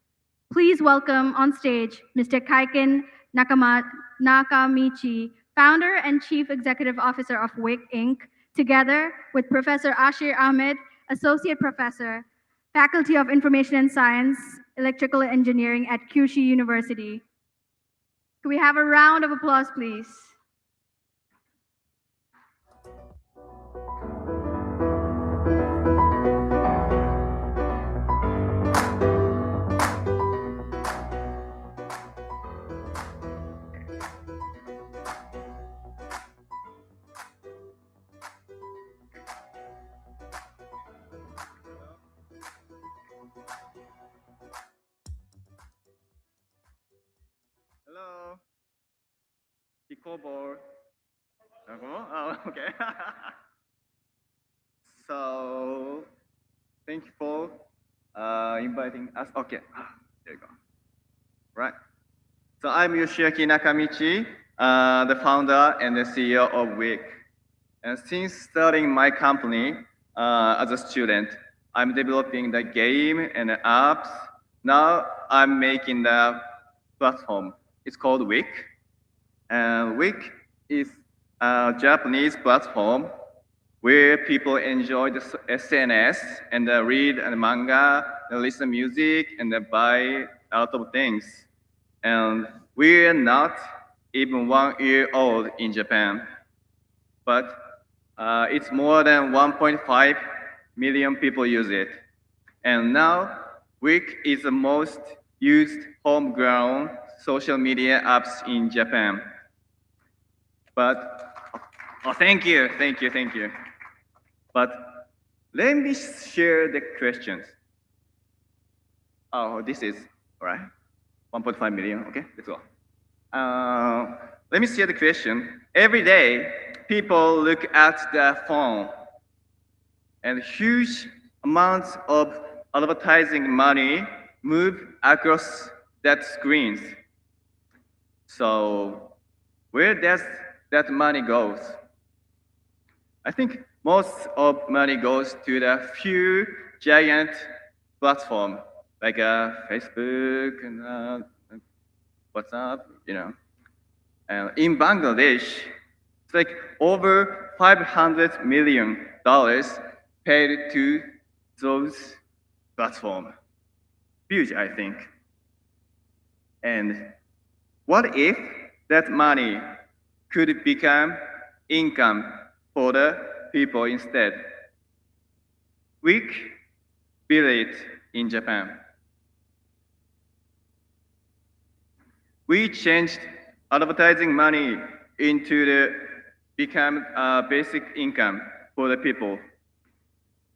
Please welcome on stage Mr. Kaiken Nakamichi, founder and chief executive officer of WIC Inc., together with Professor Ashir Ahmed, associate professor, Faculty of Information and Science, Electrical Engineering at Kyushu University. Can we have a round of applause, please? Hello. Pickleball. Oh, okay. So, thank you for inviting us. Okay, there you go. Right. So I'm Yoshiaki Nakamichi, the founder and the CEO of WIC. And since starting my company as a student, I'm developing the game and the apps. Now I'm making the platform. It's called WIC. And WIC is a Japanese platform where people enjoy the SNS and read and manga, and listen music, and buy a lot of things. And we're not even 1 year old in Japan, but it's more than 1.5 million people use it. And now, Wix is the most used homegrown social media apps in Japan. But, oh, thank you. But let me share the questions. Oh, this is, all right, 1.5 million, okay, let's go. Let me share the question. Every day, people look at their phone and huge amounts of advertising money move across that screens. So where does that money goes? I think most of money goes to the few giant platforms like Facebook and WhatsApp, you know. And in Bangladesh, it's like over $500 million paid to those platforms. Huge, I think. And what if that money could become income for the people instead? We built it in Japan. We changed advertising money into the become basic income for the people.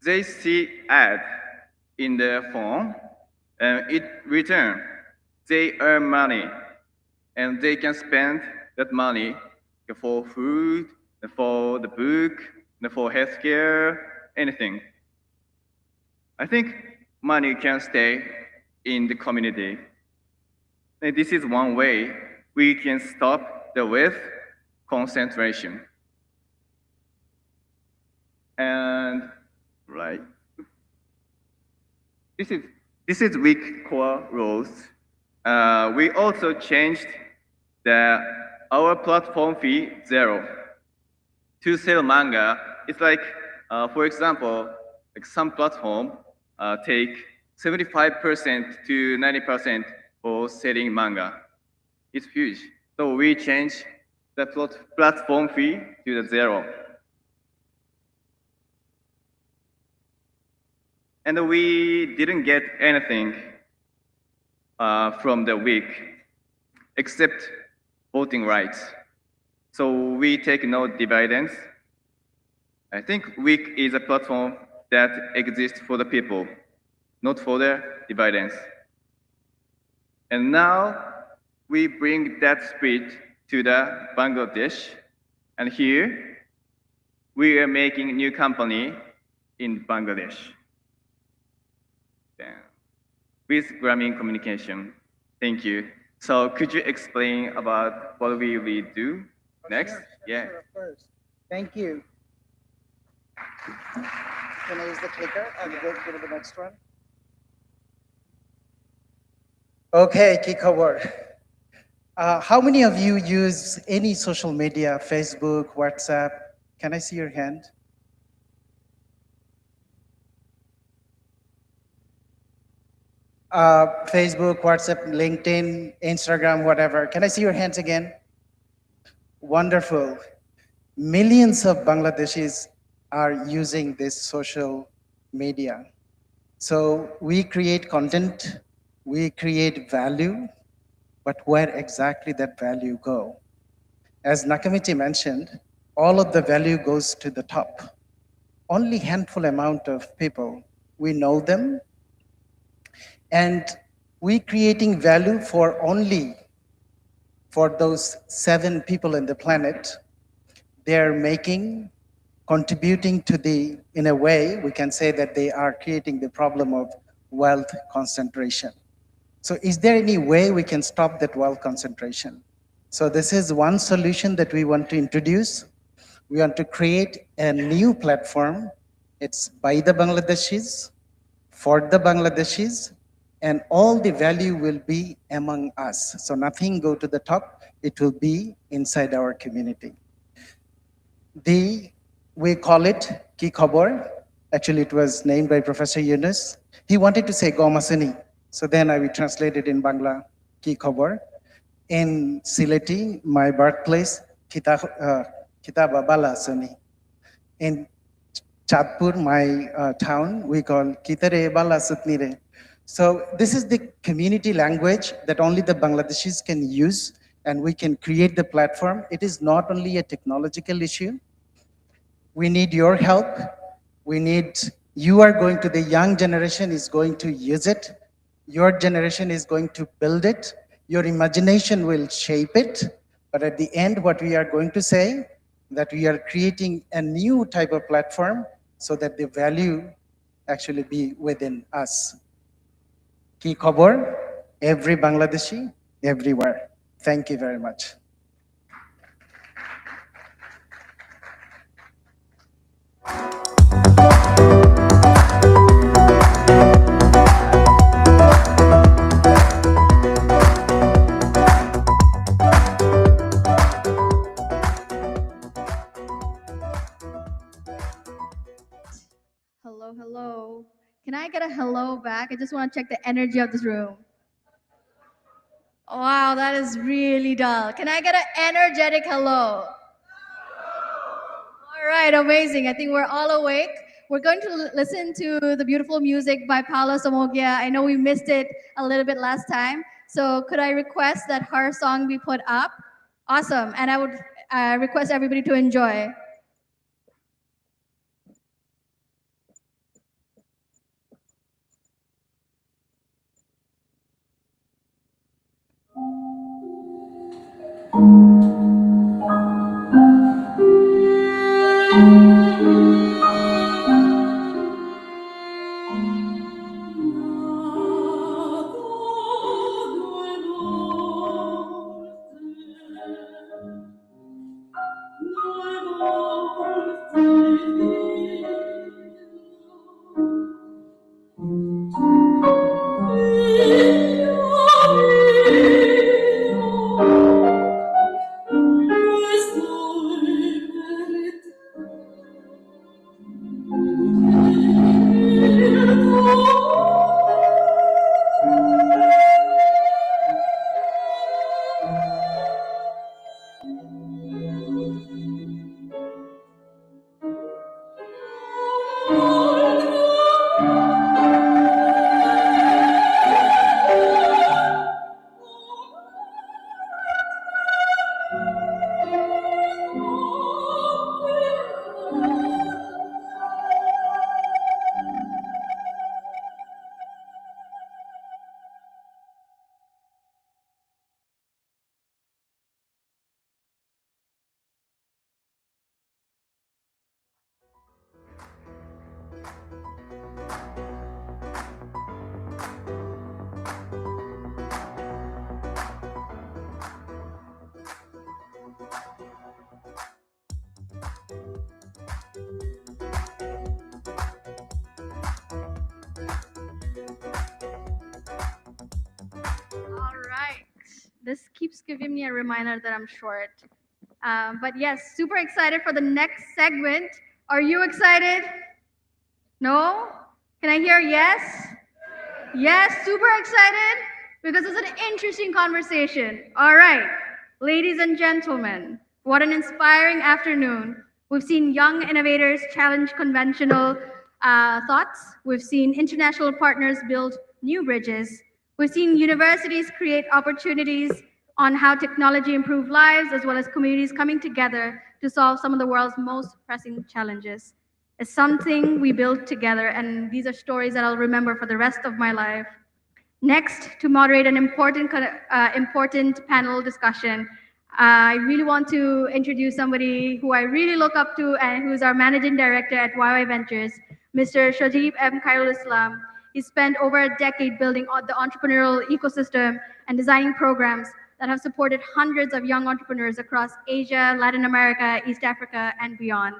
They see ad in their phone and it return. They earn money and they can spend that money for food, for the book, for healthcare, anything. I think money can stay in the community. And this is one way we can stop the wealth concentration. And right, this is weak core rules. We also changed our platform fee 0 to sell manga. It's like, for example, like some platform take 75% to 90% for selling manga. It's huge. So we changed the platform fee to the 0. And we didn't get anything from the week except voting rights. So we take no dividends. I think WIC is a platform that exists for the people, not for the dividends. And now we bring that spirit to the Bangladesh. And here we are making a new company in Bangladesh with Grameen Communication. Thank you. So could you explain about what we will do next? Yeah. Sure, of course. Thank you. Can I use the clicker and go to the next one? Okay, Kikawar. How many of you use any social media, Facebook, WhatsApp? Can I see your hand? Facebook, WhatsApp, LinkedIn, Instagram, whatever. Can I see your hands again? Wonderful. Millions of Bangladeshis are using this social media. So we create content, we create value, but where exactly that value go? As Nakamichi mentioned, all of the value goes to the top. Only handful amount of people, we know them, and we creating value for only for those 7 people in the planet, they're contributing to in a way, we can say that they are creating the problem of wealth concentration. So is there any way we can stop that wealth concentration? So this is one solution that we want to introduce. We want to create a new platform. It's by the Bangladeshis, for the Bangladeshis, and all the value will be among us. So nothing go to the top, it will be inside our community. We call it Ki Khobor. Actually, it was named by Professor Yunus. He wanted to say Gomasuni. So then I will translate it in Bangla, Ki Khobor. In Sylheti, my birthplace, Kita Bala Suni. In Chatpur, my town, we call Kitare Bala Sutnire. So this is the community language that only the Bangladeshis can use, and we can create the platform. It is not only a technological issue. We need your help. You are going to, the young generation is going to use it. Your generation is going to build it. Your imagination will shape it. But at the end, what we are going to say, that we are creating a new type of platform so that the value actually be within us. Ki Khobor, every Bangladeshi, everywhere. Thank you very much. Hello, hello. Can I get a hello back? I just want to check the energy of this room. Wow, that is really dull. Can I get an energetic hello? All right, amazing. I think we're all awake. We're going to listen to the beautiful music by Paula Somogia. I know we missed it a little bit last time. So could I request that her song be put up? Awesome. And I would request everybody to enjoy. This keeps giving me a reminder that I'm short. But yes, super excited for the next segment. Are you excited? No? Can I hear yes? Yes, super excited because it's an interesting conversation. All right, ladies and gentlemen, what an inspiring afternoon. We've seen young innovators challenge conventional thoughts. We've seen international partners build new bridges. We've seen universities create opportunities on how technology improves lives, as well as communities coming together to solve some of the world's most pressing challenges. It's something we built together, and these are stories that I'll remember for the rest of my life. Next, to moderate an important panel discussion, I really want to introduce somebody who I really look up to and who's our managing director at YY Ventures, Mr. Shajib M. Khairul Islam. He spent over a decade building the entrepreneurial ecosystem and designing programs that have supported hundreds of young entrepreneurs across Asia, Latin America, East Africa, and beyond.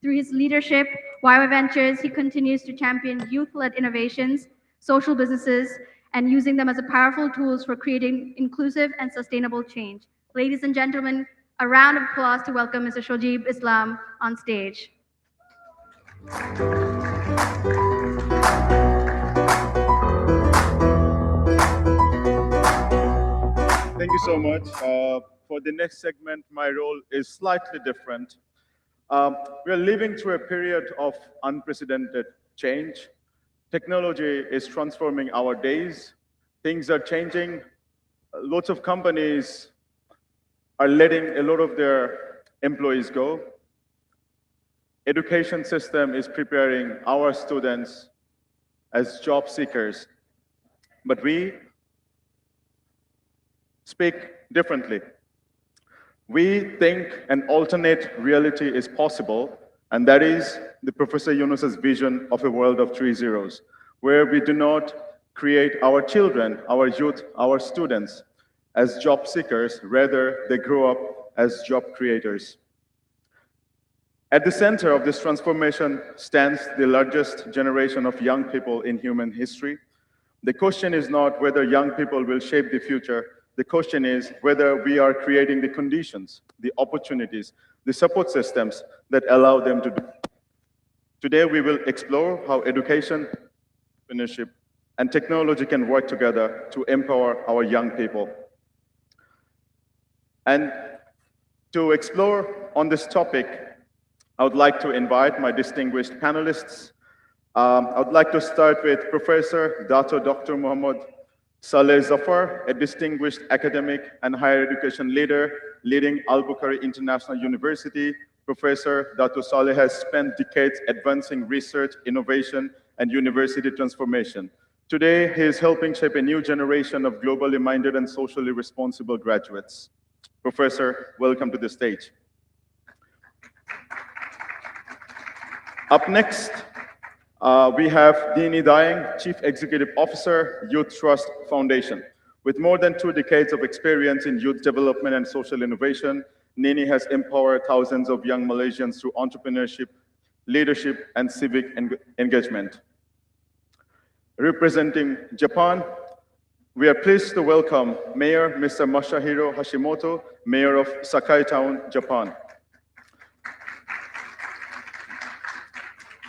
Through his leadership, YY Ventures, he continues to champion youth-led innovations, social businesses, and using them as a powerful tools for creating inclusive and sustainable change. Ladies and gentlemen, a round of applause to welcome Mr. Shajib Islam on stage. Thank you so much. For the next segment, my role is slightly different. We are living through a period of unprecedented change. Technology is transforming our days. Things are changing. Lots of companies are letting a lot of their employees go. Education system is preparing our students as job seekers. But we speak differently. We think an alternate reality is possible, and that is the Professor Yunus's vision of a world of 3 zeros, where we do not create our children, our youth, our students as job seekers, rather they grow up as job creators. At the center of this transformation stands the largest generation of young people in human history. The question is not whether young people will shape the future. The question is whether we are creating the conditions, the opportunities, the support systems that allow them to do. Today, we will explore how education, entrepreneurship, and technology can work together to empower our young people. And to explore on this topic, I would like to invite my distinguished panelists. I would like to start with Professor Dr. Muhammad Saleh Zafar, a distinguished academic and higher education leader leading Al-Bukhari International University. Professor Dr. Saleh has spent decades advancing research, innovation, and university transformation. Today, he is helping shape a new generation of globally minded and socially responsible graduates. Professor, welcome to the stage. Up next, we have Dini Daeng, Chief Executive Officer, Youth Trust Foundation. With more than 2 decades of experience in youth development and social innovation, Nini has empowered thousands of young Malaysians through entrepreneurship, leadership, and civic engagement. Representing Japan, we are pleased to welcome Mayor Mr. Masahiro Hashimoto, Mayor of Sakai Town, Japan.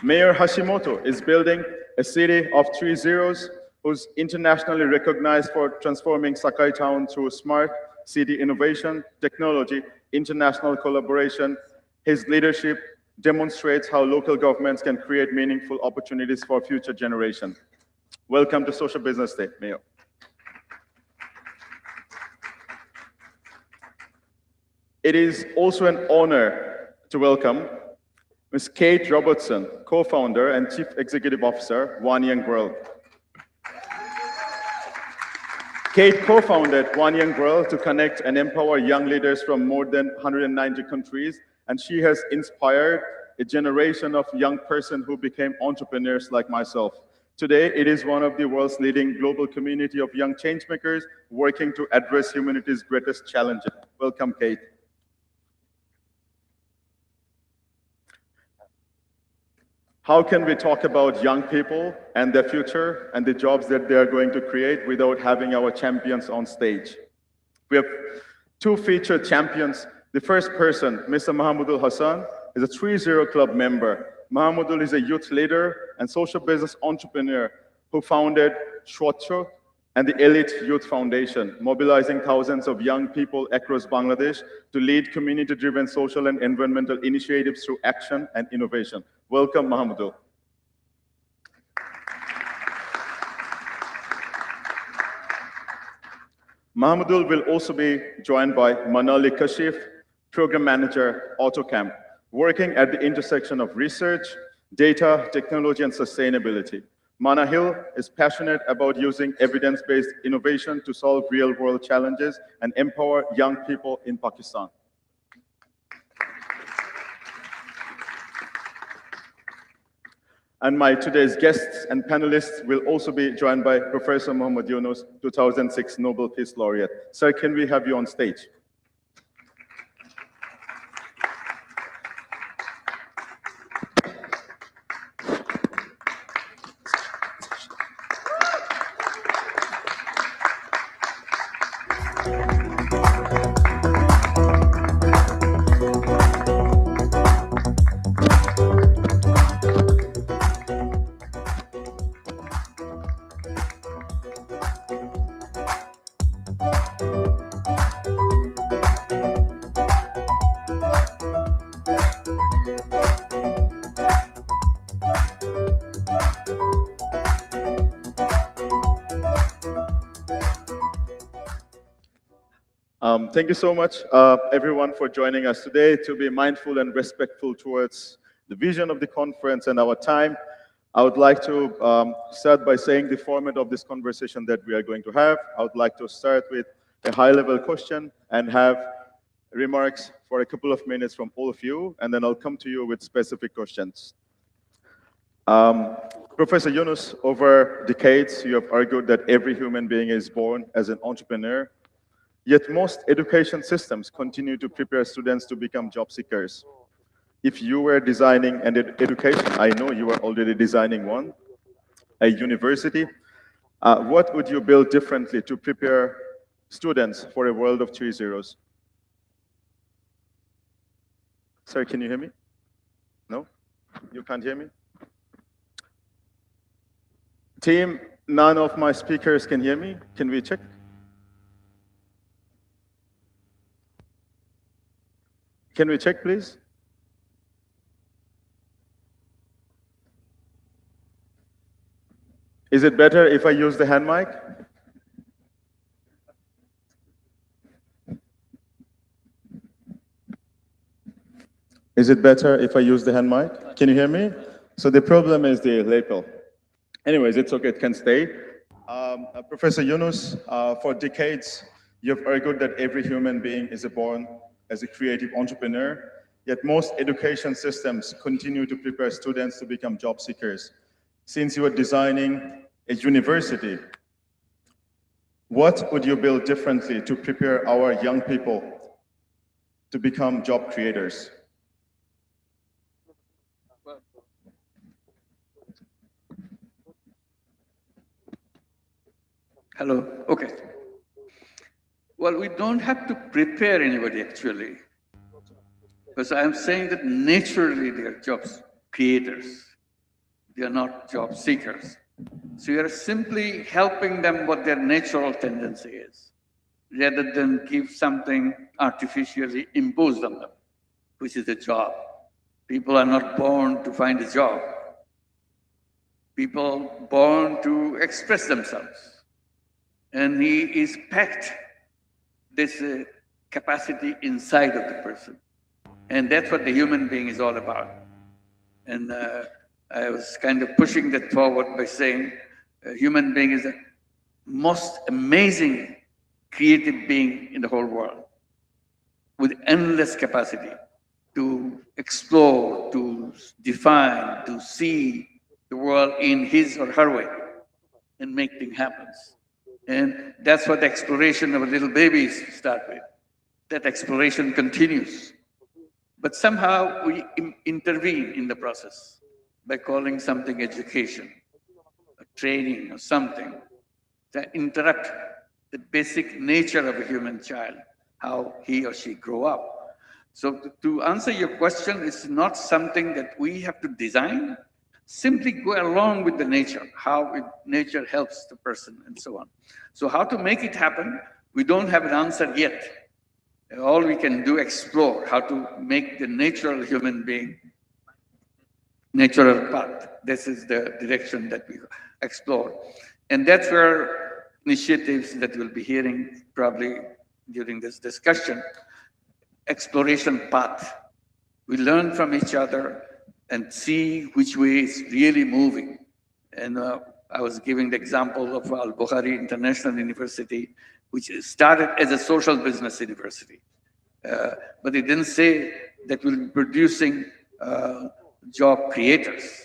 Mayor Hashimoto is building a city of 3 zeros who's internationally recognized for transforming Sakai Town through smart city innovation, technology, international collaboration. His leadership demonstrates how local governments can create meaningful opportunities for future generations. Welcome to Social Business Day, Mayor. It is also an honor to welcome Ms. Kate Robertson, co-founder and chief executive officer, One Young World. Kate co-founded One Young World to connect and empower young leaders from more than 190 countries, and she has inspired a generation of young persons who became entrepreneurs like myself. Today, it is one of the world's leading global community of young changemakers working to address humanity's greatest challenges. Welcome, Kate. How can we talk about young people and their future and the jobs that they are going to create without having our champions on stage? We have 2 featured champions. The first person, Mr. Mahamadul Hassan, is a 3-0 Club member. Mahamadul is a youth leader and social business entrepreneur who founded Shwatro and the Elite Youth Foundation, mobilizing thousands of young people across Bangladesh to lead community-driven social and environmental initiatives through action and innovation. Welcome, Mahamadul. Mahamadul will also be joined by Manali Kashif, Program Manager, AutoCamp, working at the intersection of research, data, technology, and sustainability. Manahil is passionate about using evidence-based innovation to solve real-world challenges and empower young people in Pakistan. And my today's guests and panelists will also be joined by Professor Muhammad Yunus, 2006 Nobel Peace Laureate. Sir, can we have you on stage? Thank you so much, everyone, for joining us today. To be mindful and respectful towards the vision of the conference and our time, I would like to start by saying the format of this conversation that we are going to have. I would like to start with a high-level question and have remarks for a couple of minutes from all of you, and then I'll come to you with specific questions. Professor Yunus, over decades, you have argued that every human being is born as an entrepreneur. Yet most education systems continue to prepare students to become job seekers. If you were designing an education, I know you are already designing one, a university, what would you build differently to prepare students for a world of 3 zeros? Sir, can you hear me? No? You can't hear me? Team, none of my speakers can hear me. Can we check? Can we check, please? Is it better if I use the hand mic? Is it better if I use the hand mic? Can you hear me? So the problem is the lapel. Anyways, it's okay, it can stay. Professor Yunus, for decades, you've argued that every human being is born as a creative entrepreneur, yet most education systems continue to prepare students to become job seekers. Since you are designing a university, what would you build differently to prepare our young people to become job creators? Hello, okay. Well, we don't have to prepare anybody actually, because I'm saying that naturally they are job creators. They are not job seekers. So you are simply helping them what their natural tendency is, rather than give something artificially imposed on them, which is a job. People are not born to find a job. People born to express themselves. And he is packed this capacity inside of the person. And that's what the human being is all about. And I was kind of pushing that forward by saying a human being is the most amazing creative being in the whole world, with endless capacity to explore, to define, to see the world in his or her way and make things happen. And that's what the exploration of little babies start with. That exploration continues. But somehow we intervene in the process by calling something education, or training, or something that interrupt the basic nature of a human child, how he or she grow up. So to answer your question, it's not something that we have to design. Simply go along with the nature, how nature helps the person and so on. So how to make it happen, we don't have an answer yet. All we can do, explore how to make the natural human being natural path. This is the direction that we explore. And that's where initiatives that we'll be hearing probably during this discussion, exploration path. We learn from each other and see which way is really moving. And I was giving the example of Al-Bukhari International University, which started as a social business university. But it didn't say that we'll be producing job creators.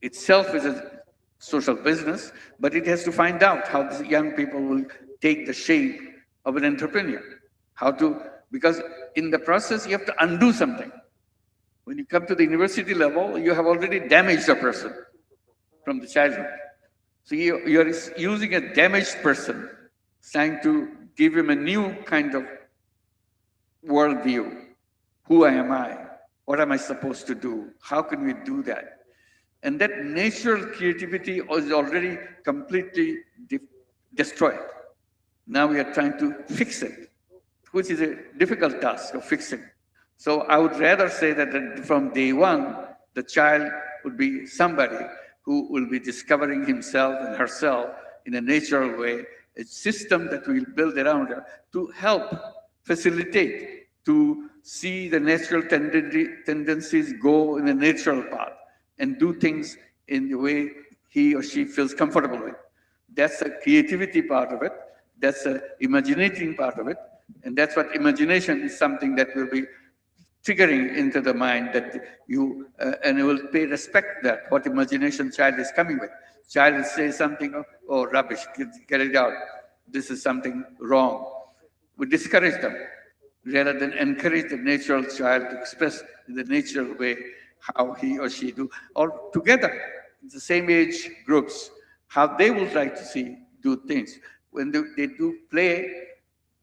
Itself is a social business, but it has to find out how the young people will take the shape of an entrepreneur. How to, because in the process, you have to undo something. When you come to the university level, you have already damaged a person from the childhood. So you are using a damaged person, trying to give him a new kind of worldview. Who am I? What am I supposed to do? How can we do that? And that natural creativity is already completely destroyed. Now we are trying to fix it, which is a difficult task of fixing. So I would rather say that from day one, the child would be somebody who will be discovering himself and herself in a natural way, a system that we'll build around her to help facilitate, to see the natural tendencies go in a natural path and do things in the way he or she feels comfortable with. That's the creativity part of it. That's the imaginating part of it. And that's what imagination is, something that will be triggering into the mind that you, and you will pay respect that what imagination child is coming with. Child will say something, oh, rubbish, get it out. This is something wrong. We discourage them rather than encourage the natural child to express in the natural way how he or she do, or together, in the same age groups, how they would like to do things. When they do play,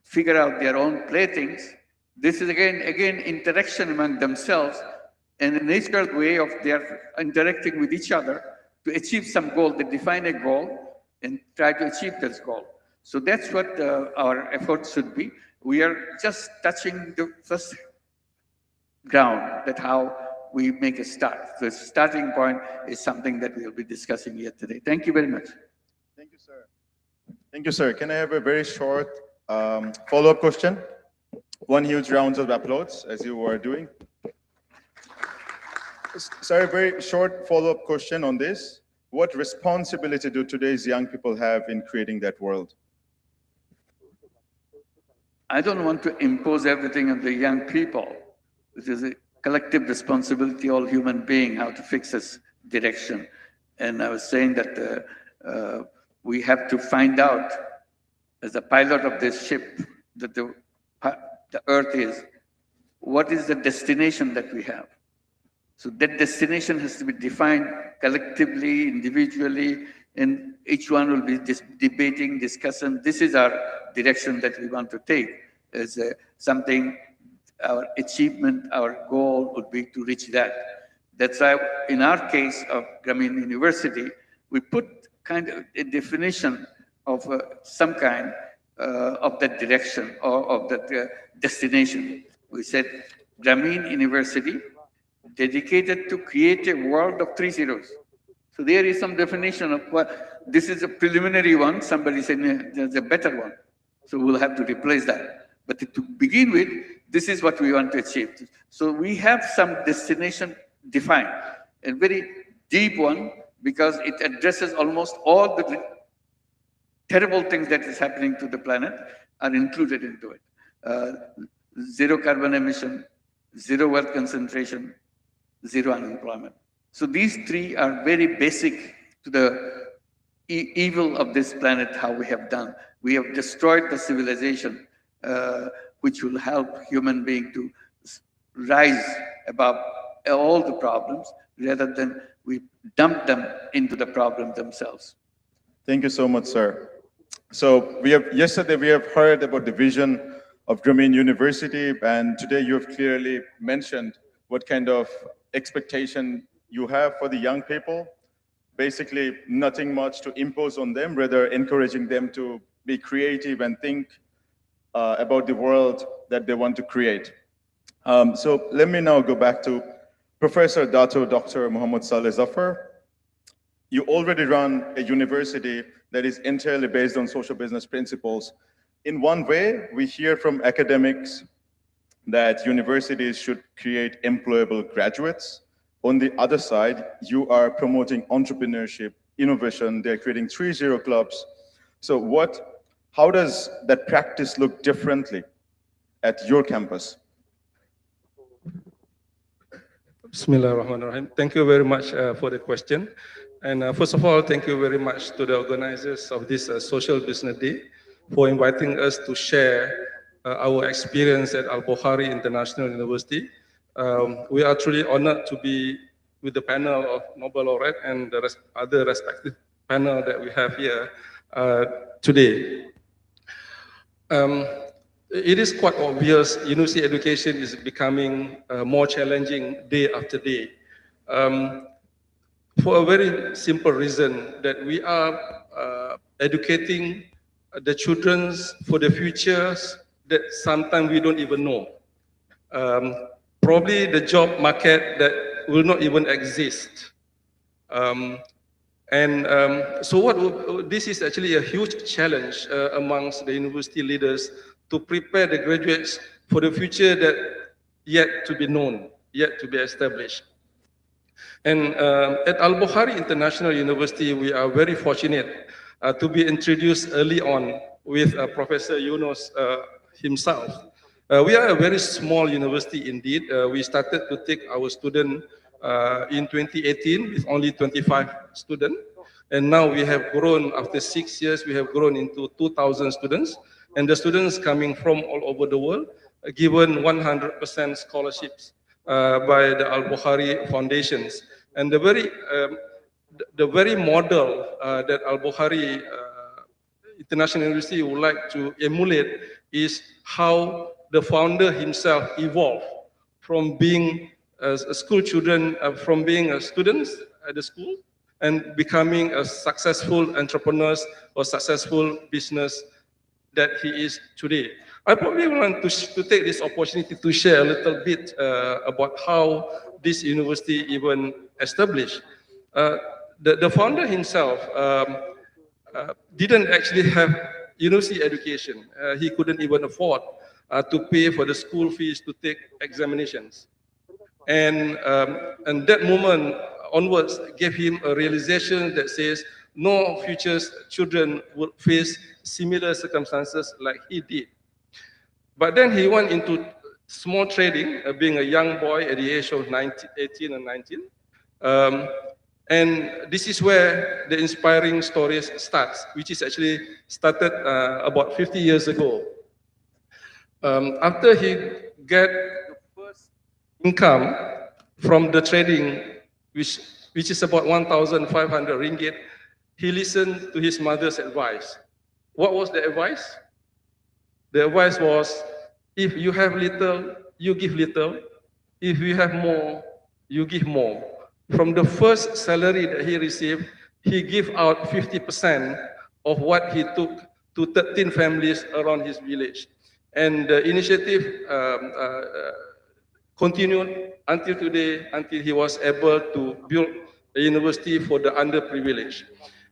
figure out their own playthings, this is again interaction among themselves and a natural way of their interacting with each other to achieve some goal. They define a goal and try to achieve this goal. So that's what our efforts should be. We are just touching the first ground, that how we make a start. The starting point is something that we'll be discussing here today. Thank you very much. Thank you, sir. Thank you, sir. Can I have a very short follow-up question? One huge round of applause, as you were doing. Sir, a very short follow-up question on this. What responsibility do today's young people have in creating that world? I don't want to impose everything on the young people. It is a collective responsibility, all human being, how to fix this direction. And I was saying that we have to find out, as a pilot of this ship, that the Earth is, what is the destination that we have? So that destination has to be defined collectively, individually, and each one will be debating, discussing. This is our direction that we want to take as something, our achievement, our goal would be to reach that. That's why in our case of Grameen University, we put kind of a definition of some kind of that direction or of that destination. We said Grameen University dedicated to create a world of 3 zeros. So there is some definition of what, this is a preliminary one. Somebody said there's a better one. So we'll have to replace that. But to begin with, this is what we want to achieve. So we have some destination defined, a very deep one, because it addresses almost all the terrible things that is happening to the planet are included into it. Zero carbon emission, zero wealth concentration, zero unemployment. So these three are very basic to the evil of this planet, how we have done. We have destroyed the civilization, which will help human being to rise above all the problems, rather than we dump them into the problem themselves. Thank you so much, sir. So yesterday we have heard about the vision of Grameen University, and today you have clearly mentioned what kind of expectation you have for the young people. Basically, nothing much to impose on them, rather encouraging them to be creative and think about the world that they want to create. So let me now go back to Professor Dr. Muhammad Saleh Zafar. You already run a university that is entirely based on social business principles. In one way, we hear from academics that universities should create employable graduates. On the other side, you are promoting entrepreneurship innovation. They're creating 3-0 clubs. So how does that practice look differently at your campus? Bismillahirrahmanirrahim. Thank you very much for the question. And first of all, thank you very much to the organizers of this Social Business Day for inviting us to share our experience at Al-Bukhari International University. We are truly honored to be with the panel of Nobel laureate and the other respective panel that we have here today. It is quite obvious university education is becoming more challenging day after day. For a very simple reason that we are educating the children for the futures that sometimes we don't even know. Probably the job market that will not even exist. So this is actually a huge challenge amongst the university leaders to prepare the graduates for the future that yet to be known, yet to be established. And at Al-Bukhari International University, we are very fortunate to be introduced early on with Professor Yunus himself. We are a very small university indeed. We started to take our students in 2018 with only 25 students. And now we have grown, after 6 years, we have grown into 2,000 students. And the students coming from all over the world, given 100% scholarships by the Al-Bukhari Foundations. And the very model that Al-Bukhari International University would like to emulate is how the founder himself evolved from being a school children, from being students at the school and becoming a successful entrepreneurs or successful business that he is today. I probably want to take this opportunity to share a little bit about how this university even established. The founder himself didn't actually have university education. He couldn't even afford to pay for the school fees to take examinations. And that moment onwards gave him a realization that says no future children will face similar circumstances like he did. But then he went into small trading, being a young boy at the age of 18 and 19. And this is where the inspiring stories starts, which is actually started about 50 years ago. After he got the first income from the trading, which is about 1,500 ringgit, he listened to his mother's advice. What was the advice? The advice was, if you have little, you give little. If you have more, you give more. From the first salary that he received, he gave out 50% of what he took to 13 families around his village. And the initiative continued until today, until he was able to build a university for the underprivileged.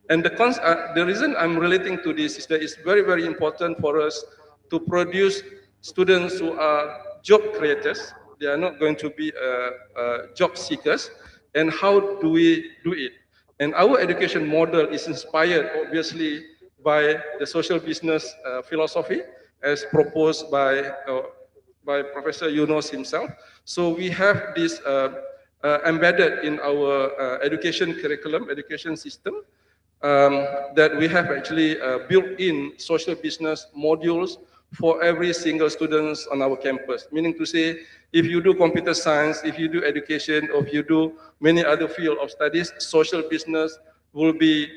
And the reason I'm relating to this is that it's very, very important for us to produce students who are job creators. They are not going to be job seekers. And how do we do it? And our education model is inspired, obviously, by the social business philosophy as proposed by Professor Yunus himself. So we have this embedded in our education curriculum, education system, that we have actually built in social business modules for every single student on our campus. Meaning to say, if you do computer science, if you do education, or if you do many other field of studies, social business will be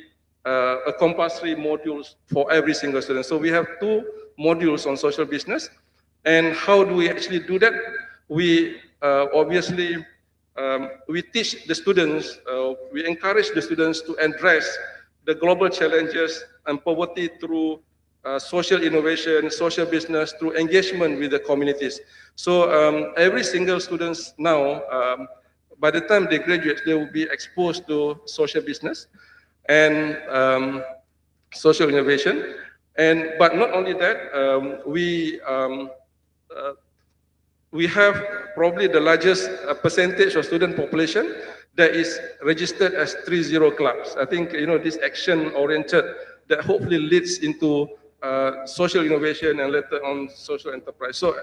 a compulsory modules for every single student. So we have 2 modules on social business. And how do we actually do that? We obviously, we teach the students, we encourage the students to address the global challenges and poverty through social innovation, social business, through engagement with the communities. So every single student now, by the time they graduate, they will be exposed to social business and social innovation. But not only that, we have probably the largest percentage of student population that is registered as 30 clubs. I think, this action-oriented that hopefully leads into social innovation and later on social enterprise. So,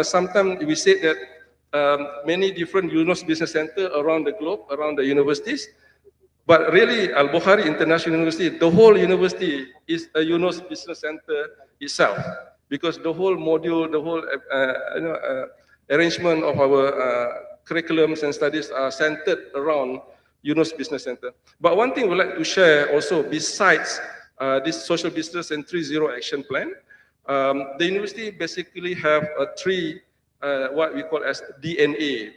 sometimes we say that many different UNOS business centers around the globe, around the universities, but really Al-Bukhari International University, the whole university is a UNOS business center itself, because the whole module, the whole arrangement of our curriculums and studies are centered around UNOS Business Center. But one thing we'd like to share also, besides this social business and 3.0 action plan, the university basically have three, what we call as DNA.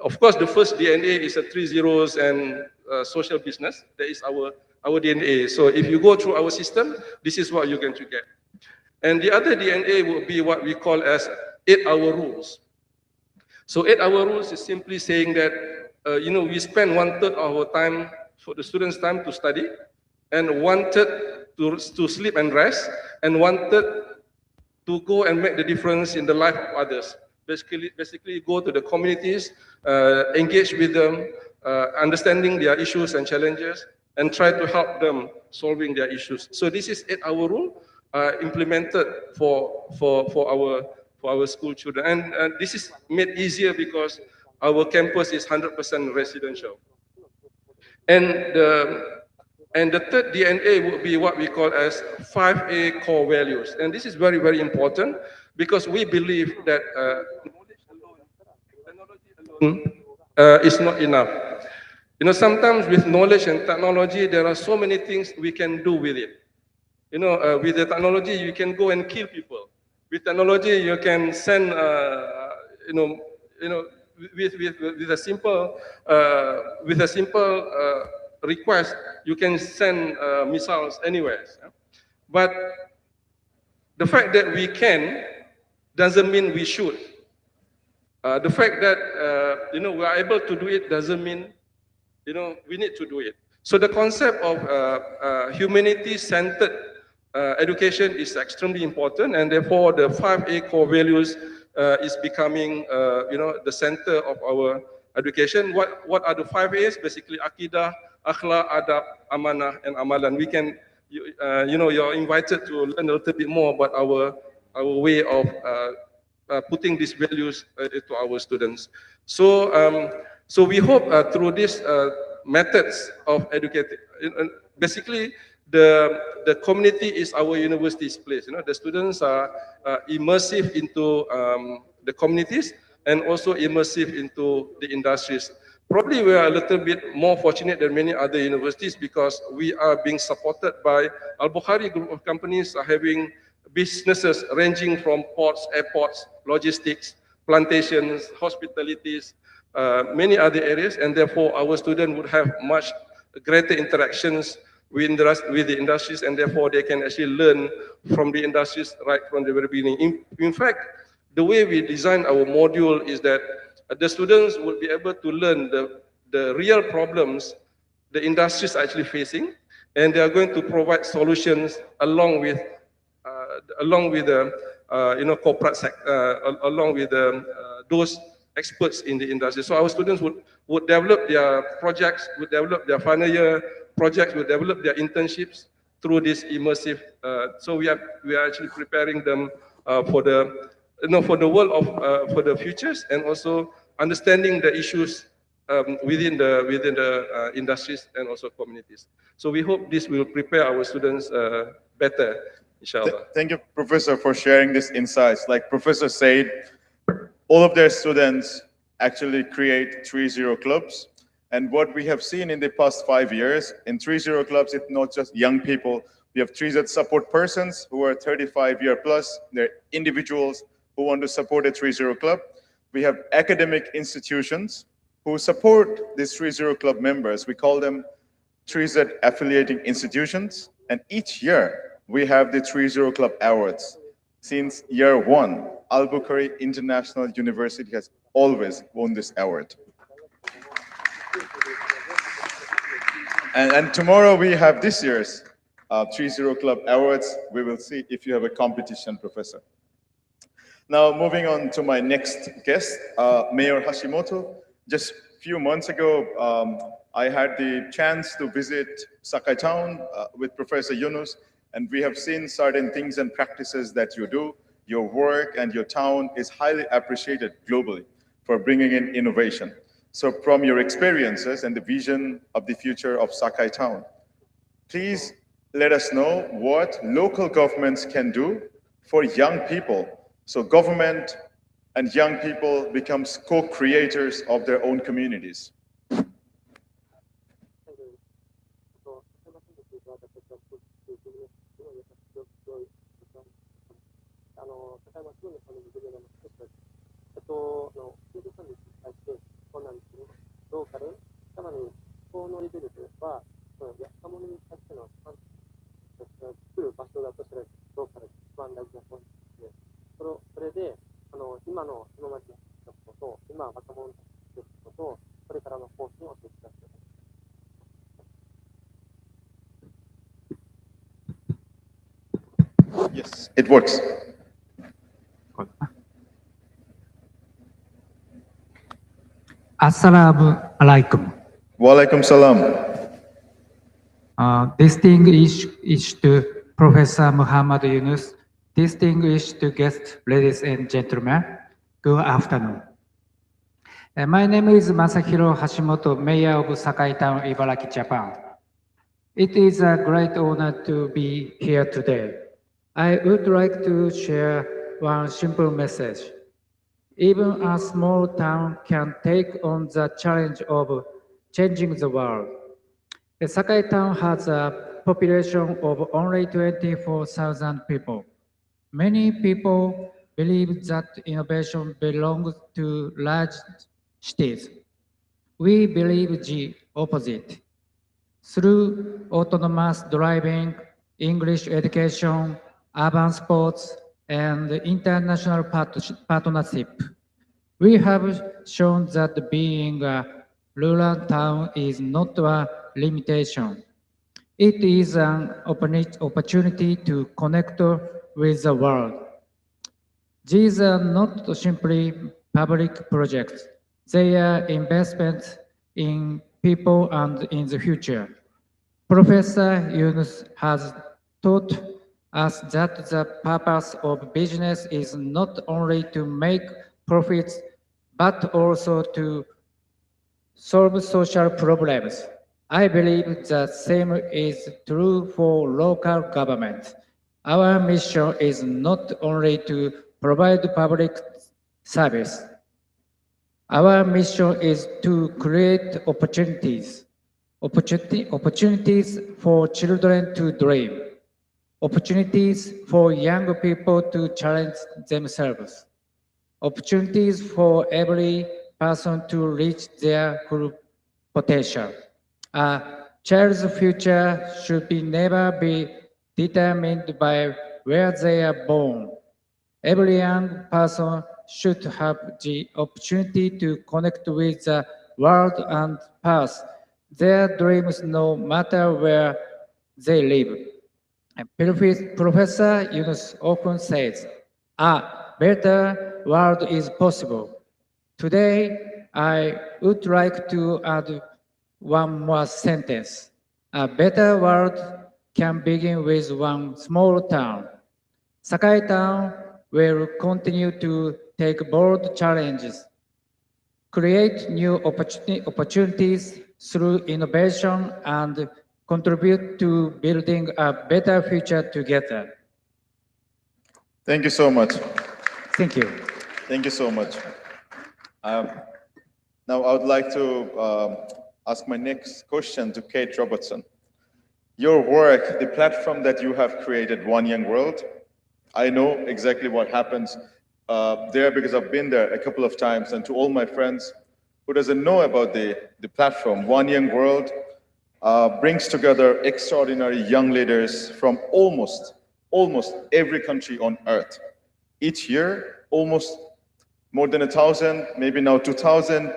Of course, the first DNA is a 3 zeros and social business. That is our DNA. So if you go through our system, this is what you're going to get. And the other DNA will be what we call as 8-hour rules. So 8-hour rules is simply saying that, we spend 1/3 of our time for the students' time to study, and 1/3 to sleep and rest, and 1/3 to go and make the difference in the life of others. Basically go to the communities, engage with them, understanding their issues and challenges, and try to help them solving their issues. So this is 8-hour rule implemented for our school children, and this is made easier because our campus is 100% residential. And the third DNA would be what we call as 5A core values, and this is very, very important because we believe that is not enough. Sometimes with knowledge and technology, there are so many things we can do with it. With the technology, you can go and kill people. With technology, you can send, with a simple request, you can send missiles anywhere. But the fact that we can doesn't mean we should. The fact that we are able to do it doesn't mean we need to do it. So the concept of humanity-centered education is extremely important, and therefore the 5A core values is becoming the center of our education. What are the 5 A's? Basically, Aqidah, Akhlaq, Adab, Amanah, and Amalan. We can, you're invited to learn a little bit more about our way of putting these values to our students. So, so we hope through these methods of educating, basically the community is our university's place. The students are immersive into the communities and also immersive into the industries. Probably we are a little bit more fortunate than many other universities because we are being supported by Al-Bukhari group of companies are having businesses ranging from ports, airports, logistics, plantations, hospitalities, many other areas, and therefore our students would have much greater interactions with the industries, and therefore they can actually learn from the industries right from the very beginning. In fact, the way we design our module is that the students will be able to learn the real problems the industries are actually facing, and they are going to provide solutions along with the corporate sector, along with those experts in the industry. So our students would develop their projects, would develop their final year projects, would develop their internships through this immersive. So we are actually preparing them for the world of for the futures, and also understanding the issues within the industries and also communities. So we hope this will prepare our students better, inshallah. Thank you, Professor, for sharing these insights. Like Professor said, all of their students actually create 3.0 clubs. And what we have seen in the past 5 years, in 3.0 clubs, it's not just young people. We have 3Z support persons who are 35-year plus. They're individuals who want to support a 3.0 club. We have academic institutions who support these 3.0 club members. We call them 3Z affiliating institutions. And each year, we have the 3.0 Club Awards. Since year 1, Al-Bukhari International University has always won this award. And tomorrow we have this year's 3.0 Club Awards. We will see if you have a competition, Professor. Now, moving on to my next guest, Mayor Hashimoto. Just few months ago, I had the chance to visit Sakai Town with Professor Yunus, and we have seen certain things and practices that you do. Your work and your town is highly appreciated globally for bringing in innovation. So from your experiences and the vision of the future of Sakai Town, please let us know what local governments can do for young people. So government and young people become co-creators of their own communities. Yes, it works. Assalamu alaikum. Walaikum salam. Distinguished Professor Muhammad Yunus, distinguished guests, ladies and gentlemen, good afternoon. My name is Masahiro Hashimoto, Mayor of Sakai Town, Ibaraki, Japan. It is a great honor to be here today. I would like to share one simple message. Even a small town can take on the challenge of changing the world. Sakai Town has a population of only 24,000 people. Many people believe that innovation belongs to large cities. We believe the opposite. Through autonomous driving, English education, urban sports, and international partnership, we have shown that being a rural town is not a limitation. It is an opportunity to connect with the world. These are not simply public projects. They are investments in people and in the future. Professor Yunus has taught us that the purpose of business is not only to make profits, but also to solve social problems. I believe the same is true for local government. Our mission is not only to provide public service. Our mission is to create opportunities. Opportunities for children to dream. Opportunities for young people to challenge themselves. Opportunities for every person to reach their full potential. A child's future should never be determined by where they are born. Every young person should have the opportunity to connect with the world and pass their dreams no matter where they live. And Professor Yunus often says, a better world is possible. Today, I would like to add one more sentence. A better world can begin with one small town. Sakai Town will continue to take bold challenges, create new opportunities through innovation, and contribute to building a better future together. Thank you so much. Thank you. Thank you so much. Now I would like to ask my next question to Kate Robertson. Your work, the platform that you have created, One Young World, I know exactly what happens there because I've been there a couple of times, and to all my friends who doesn't know about the platform, One Young World brings together extraordinary young leaders from almost every country on earth. Each year, almost more than 1,000, maybe now 2,000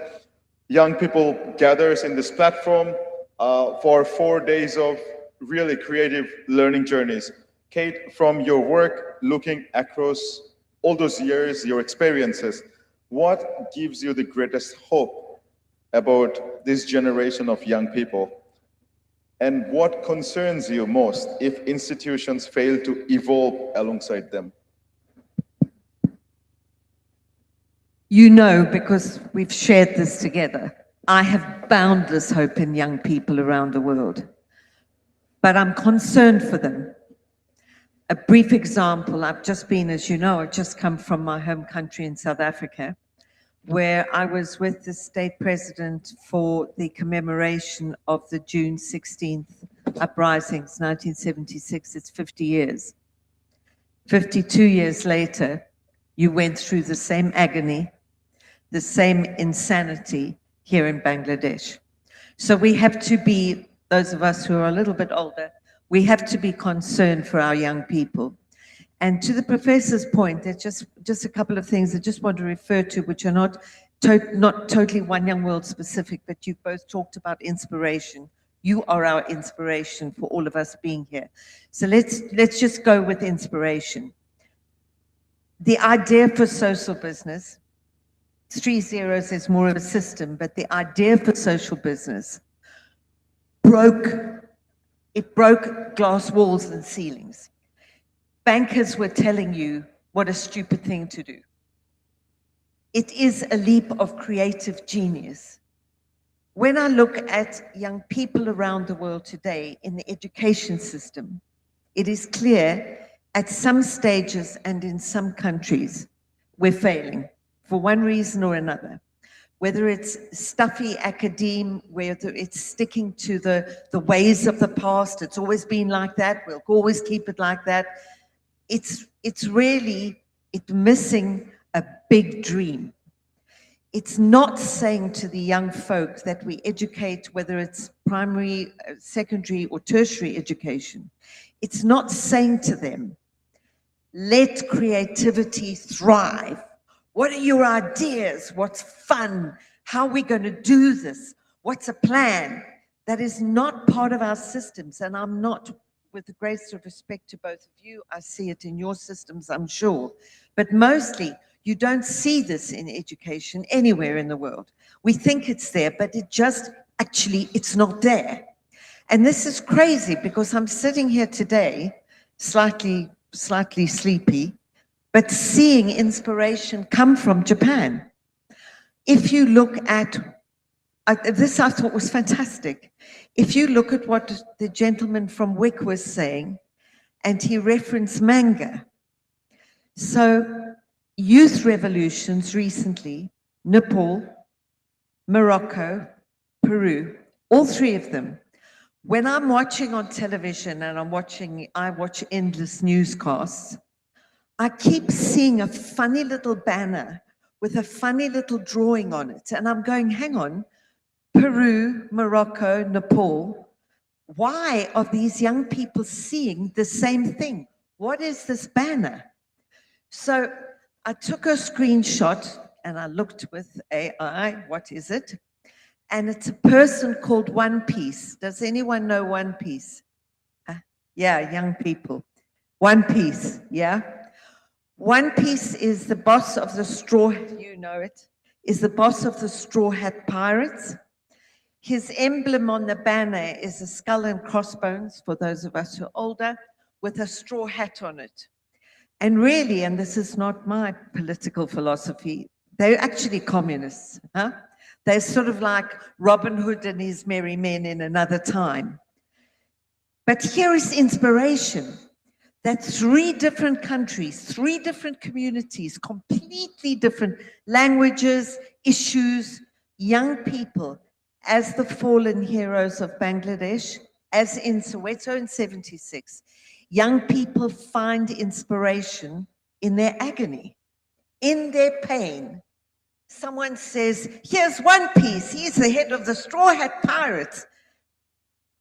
young people gathers in this platform for 4 days of really creative learning journeys. Kate, from your work, looking across all those years, your experiences, what gives you the greatest hope about this generation of young people? And what concerns you most if institutions fail to evolve alongside them? You know, because we've shared this together, I have boundless hope in young people around the world, but I'm concerned for them. A brief example, I've just been, as you know, I've just come from my home country in South Africa, where I was with the state president for the commemoration of the June 16th uprisings, 1976, it's 50 years. 52 years later, you went through the same agony, the same insanity here in Bangladesh. So we have to be, those of us who are a little bit older, we have to be concerned for our young people. And to the professor's point, there's just a couple of things I just want to refer to, which are not totally One Young World specific, but you both talked about inspiration. You are our inspiration for all of us being here. So let's just go with inspiration. The idea for social business, 3 zeros is more of a system, but the idea for social business broke glass walls and ceilings. Bankers were telling you what a stupid thing to do. It is a leap of creative genius. When I look at young people around the world today in the education system, it is clear at some stages and in some countries, we're failing for one reason or another. Whether it's stuffy academe, whether it's sticking to the ways of the past, it's always been like that, we'll always keep it like that. It's missing a big dream. It's not saying to the young folk that we educate, whether it's primary, secondary, or tertiary education. It's not saying to them, let creativity thrive. What are your ideas? What's fun? How are we going to do this? What's a plan? That is not part of our systems. And I'm not, with the greatest of respect to both of you, I see it in your systems, I'm sure. But mostly, you don't see this in education anywhere in the world. We think it's there, but it's not there. And this is crazy because I'm sitting here today, slightly sleepy, but seeing inspiration come from Japan. If you look at, this I thought was fantastic. If you look at what the gentleman from WIC was saying, and he referenced manga. So youth revolutions recently, Nepal, Morocco, Peru, all three of them. When I'm watching on television and I watch endless newscasts, I keep seeing a funny little banner with a funny little drawing on it. And I'm going, hang on, Peru, Morocco, Nepal, why are these young people seeing the same thing? What is this banner? So I took a screenshot and I looked with AI, what is it? And it's a person called One Piece. Does anyone know One Piece? Yeah, young people. One Piece, yeah? One Piece is the boss of the straw, you know it, is the boss of the Straw Hat Pirates. His emblem on the banner is a skull and crossbones, for those of us who are older, with a straw hat on it. And really, and this is not my political philosophy, they're actually communists. Huh? They're sort of like Robin Hood and his merry men in another time. But here is inspiration. That 3 different countries, 3 different communities, completely different languages, issues, young people, as the fallen heroes of Bangladesh, as in Soweto in 76, young people find inspiration in their agony, in their pain. Someone says, here's One Piece, he's the head of the Straw Hat Pirates.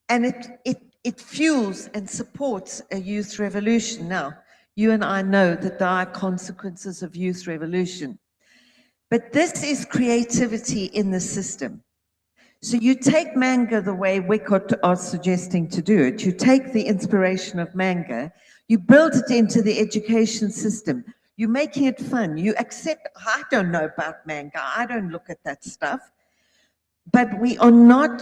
And it fuels and supports a youth revolution. Now, you and I know the dire consequences of youth revolution. But this is creativity in the system. So you take manga the way Wicott are suggesting to do it. You take the inspiration of manga, you build it into the education system. You're making it fun. You accept, I don't know about manga. I don't look at that stuff. but we are not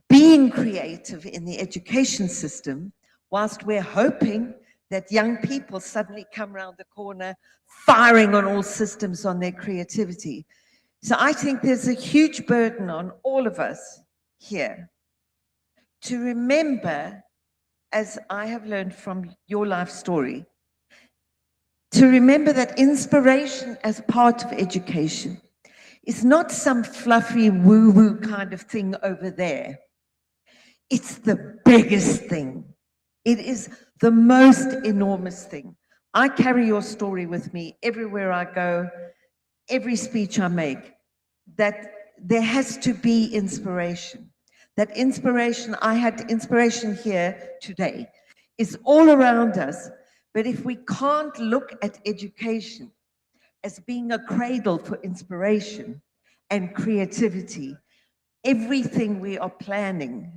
being creative in the education system, whilst we're hoping that young people suddenly come around the corner firing on all systems on their creativity. So I think there's a huge burden on all of us here to remember, as I have learned from your life story, to remember that inspiration as part of education is not some fluffy woo-woo kind of thing over there. It's the biggest thing. It is the most enormous thing. I carry your story with me everywhere I go, every speech I make, that there has to be inspiration. That inspiration, I had inspiration here today, is all around us. But if we can't look at education as being a cradle for inspiration and creativity, everything we are planning,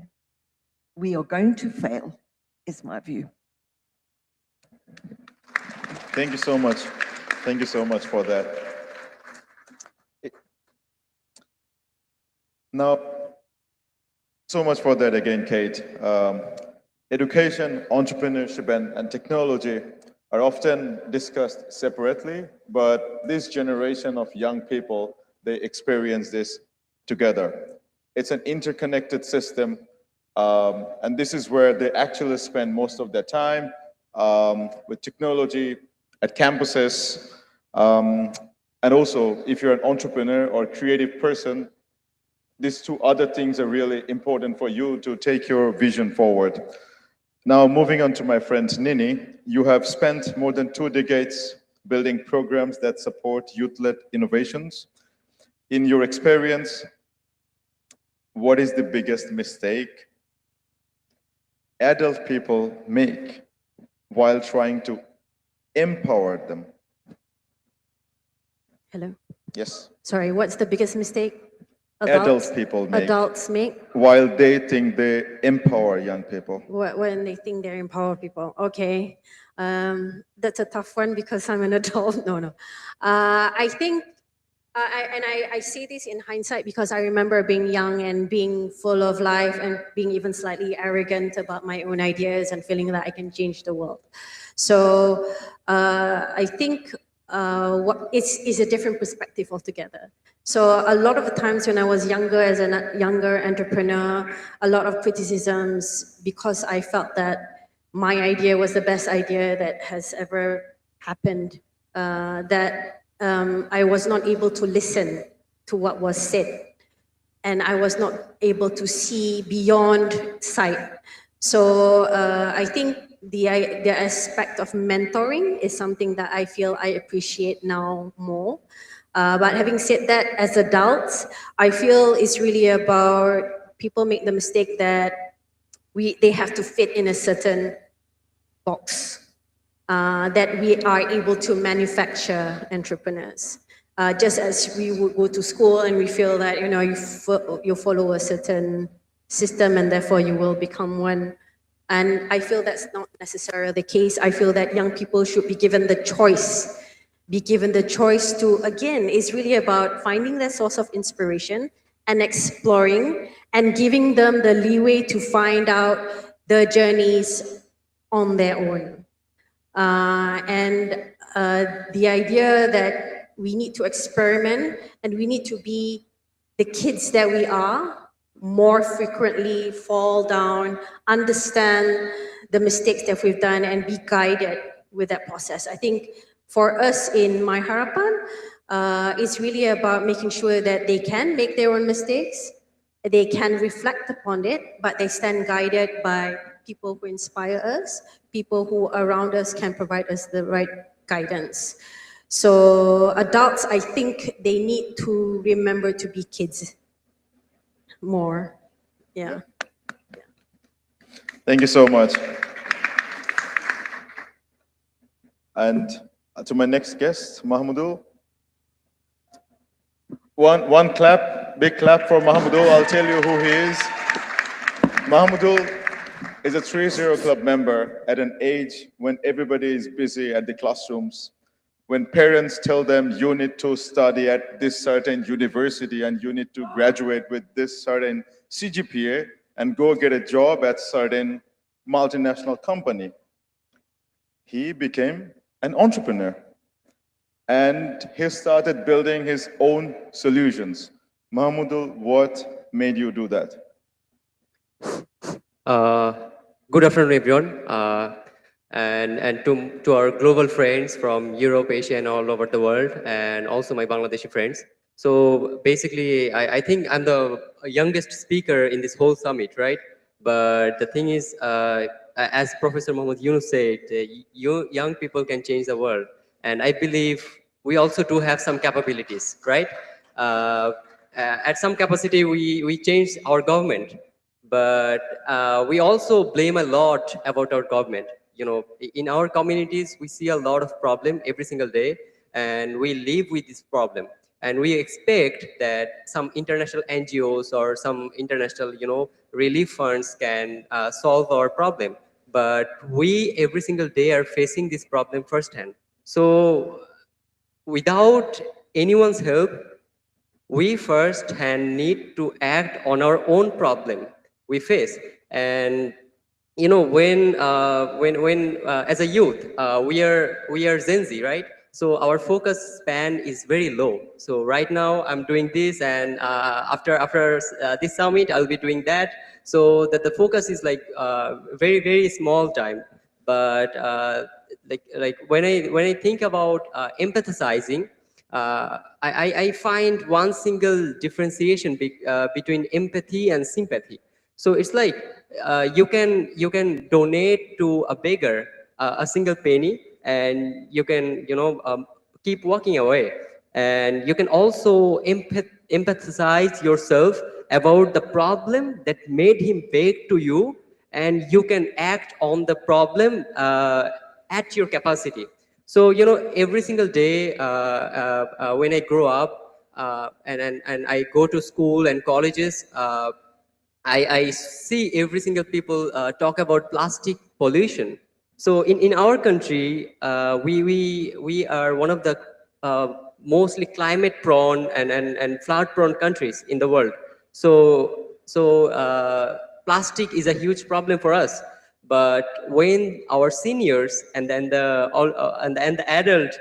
we are going to fail, is my view. Thank you so much. Thank you so much for that. Now, so much for that again, Kate. Education, entrepreneurship, and technology are often discussed separately, but this generation of young people, they experience this together. It's an interconnected system, and this is where they actually spend most of their time with technology at campuses. And also, if you're an entrepreneur or creative person, these two other things are really important for you to take your vision forward. Now, moving on to my friend Nini, you have spent more than 2 decades building programs that support youth-led innovations. In your experience, what is the biggest mistake adult people make while trying to empower them? Hello. Yes. Sorry, what's the biggest mistake Adult people make adults make while they think they empower young people? when they think they empower people? Okay, that's a tough one because I'm an adult. No. I think, I see this in hindsight because I remember being young and being full of life and being even slightly arrogant about my own ideas and feeling that I can change the world. So I think what is a different perspective altogether. So a lot of the times when I was younger, as a younger entrepreneur, a lot of criticisms because I felt that my idea was the best idea that has ever happened, that I was not able to listen to what was said, and I was not able to see beyond sight. So I think the aspect of mentoring is something that I feel I appreciate now more. But having said that, as adults, I feel it's really about people make the mistake that they have to fit in a certain box, that we are able to manufacture entrepreneurs. Just as we would go to school and we feel that you follow a certain system and therefore you will become one. And I feel that's not necessarily the case. I feel that young people should be given the choice. To, again, it's really about finding their source of inspiration and exploring and giving them the leeway to find out the journeys on their own. And the idea that we need to experiment and we need to be the kids that we are, more frequently fall down, understand the mistakes that we've done and be guided with that process. I think for us in My Harapan, it's really about making sure that they can make their own mistakes, they can reflect upon it, but they stand guided by people who inspire us, people who around us can provide us the right guidance. So adults, I think they need to remember to be kids more. Yeah. Thank you so much. And to my next guest, Mahmoudou. One clap, big clap for Mahmoudou. I'll tell you who he is. Mahmoudou is a 3-0 Club member at an age when everybody is busy at the classrooms. when parents tell them you need to study at this certain university and you need to graduate with this certain CGPA and go get a job at certain multinational company. He became an entrepreneur and he started building his own solutions. Mahmudul, what made you do that? Good afternoon, everyone. And to our global friends from Europe, Asia, and all over the world, and also my Bangladeshi friends. So basically, I think I'm the youngest speaker in this whole summit, right? But the thing is, as Professor Mohammed Yunus said, young people can change the world. And I believe we also do have some capabilities, right? At some capacity, we change our government. But we also blame a lot about our government. You know, in our communities, we see a lot of problem every single day, and we live with this problem. And we expect that some international NGOs or some international, relief funds can solve our problem. But we every single day are facing this problem firsthand. So without anyone's help, we firsthand need to act on our own problem we face. And when as a youth, we are Gen Z, right? So our focus span is very low. So right now I'm doing this, and after this summit I'll be doing that. So that the focus is like very, very small time. But like when I think about empathizing, I find one single differentiation between empathy and sympathy. So it's like you can donate to a beggar a single penny, and you can keep walking away. And you can also empathize yourself about the problem that made him beg to you, and you can act on the problem at your capacity. So every single day when I grow up and I go to school and colleges, I see every single people talk about plastic pollution. So in our country, we are one of the mostly climate prone and flood prone countries in the world. So plastic is a huge problem for us. But when our seniors and then the adult,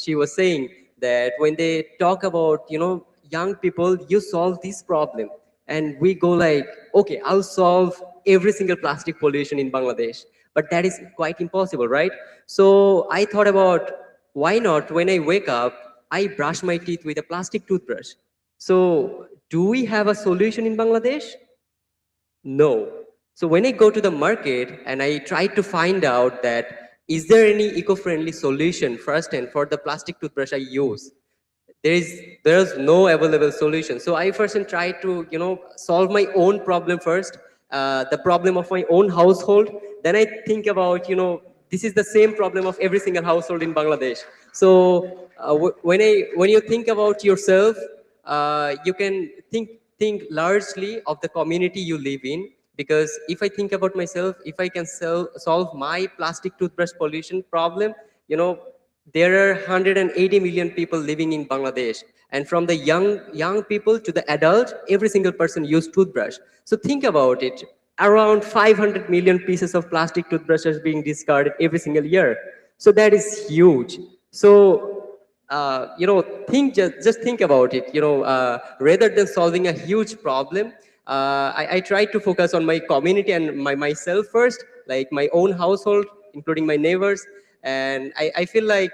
she was saying that when they talk about young people, you solve this problem, and we go like, okay, I'll solve every single plastic pollution in Bangladesh. But that is quite impossible, right? So I thought about, why not when I wake up, I brush my teeth with a plastic toothbrush. So do we have a solution in Bangladesh? No. So when I go to the market and I try to find out that is there any eco-friendly solution first, and for the plastic toothbrush I use, there's no available solution. So I first try to solve my own problem first, the problem of my own household. Then I think about this is the same problem of every single household in Bangladesh. So when you think about yourself, you can think largely of the community you live in. Because if I think about myself, if I can solve my plastic toothbrush pollution problem, there are 180 million people living in Bangladesh. And from the young people to the adult, every single person uses toothbrush. So think about it. Around 500 million pieces of plastic toothbrushes being discarded every single year. So that is huge. So, just think about it, rather than solving a huge problem, I try to focus on my community and myself first, like my own household, including my neighbors. And I feel like,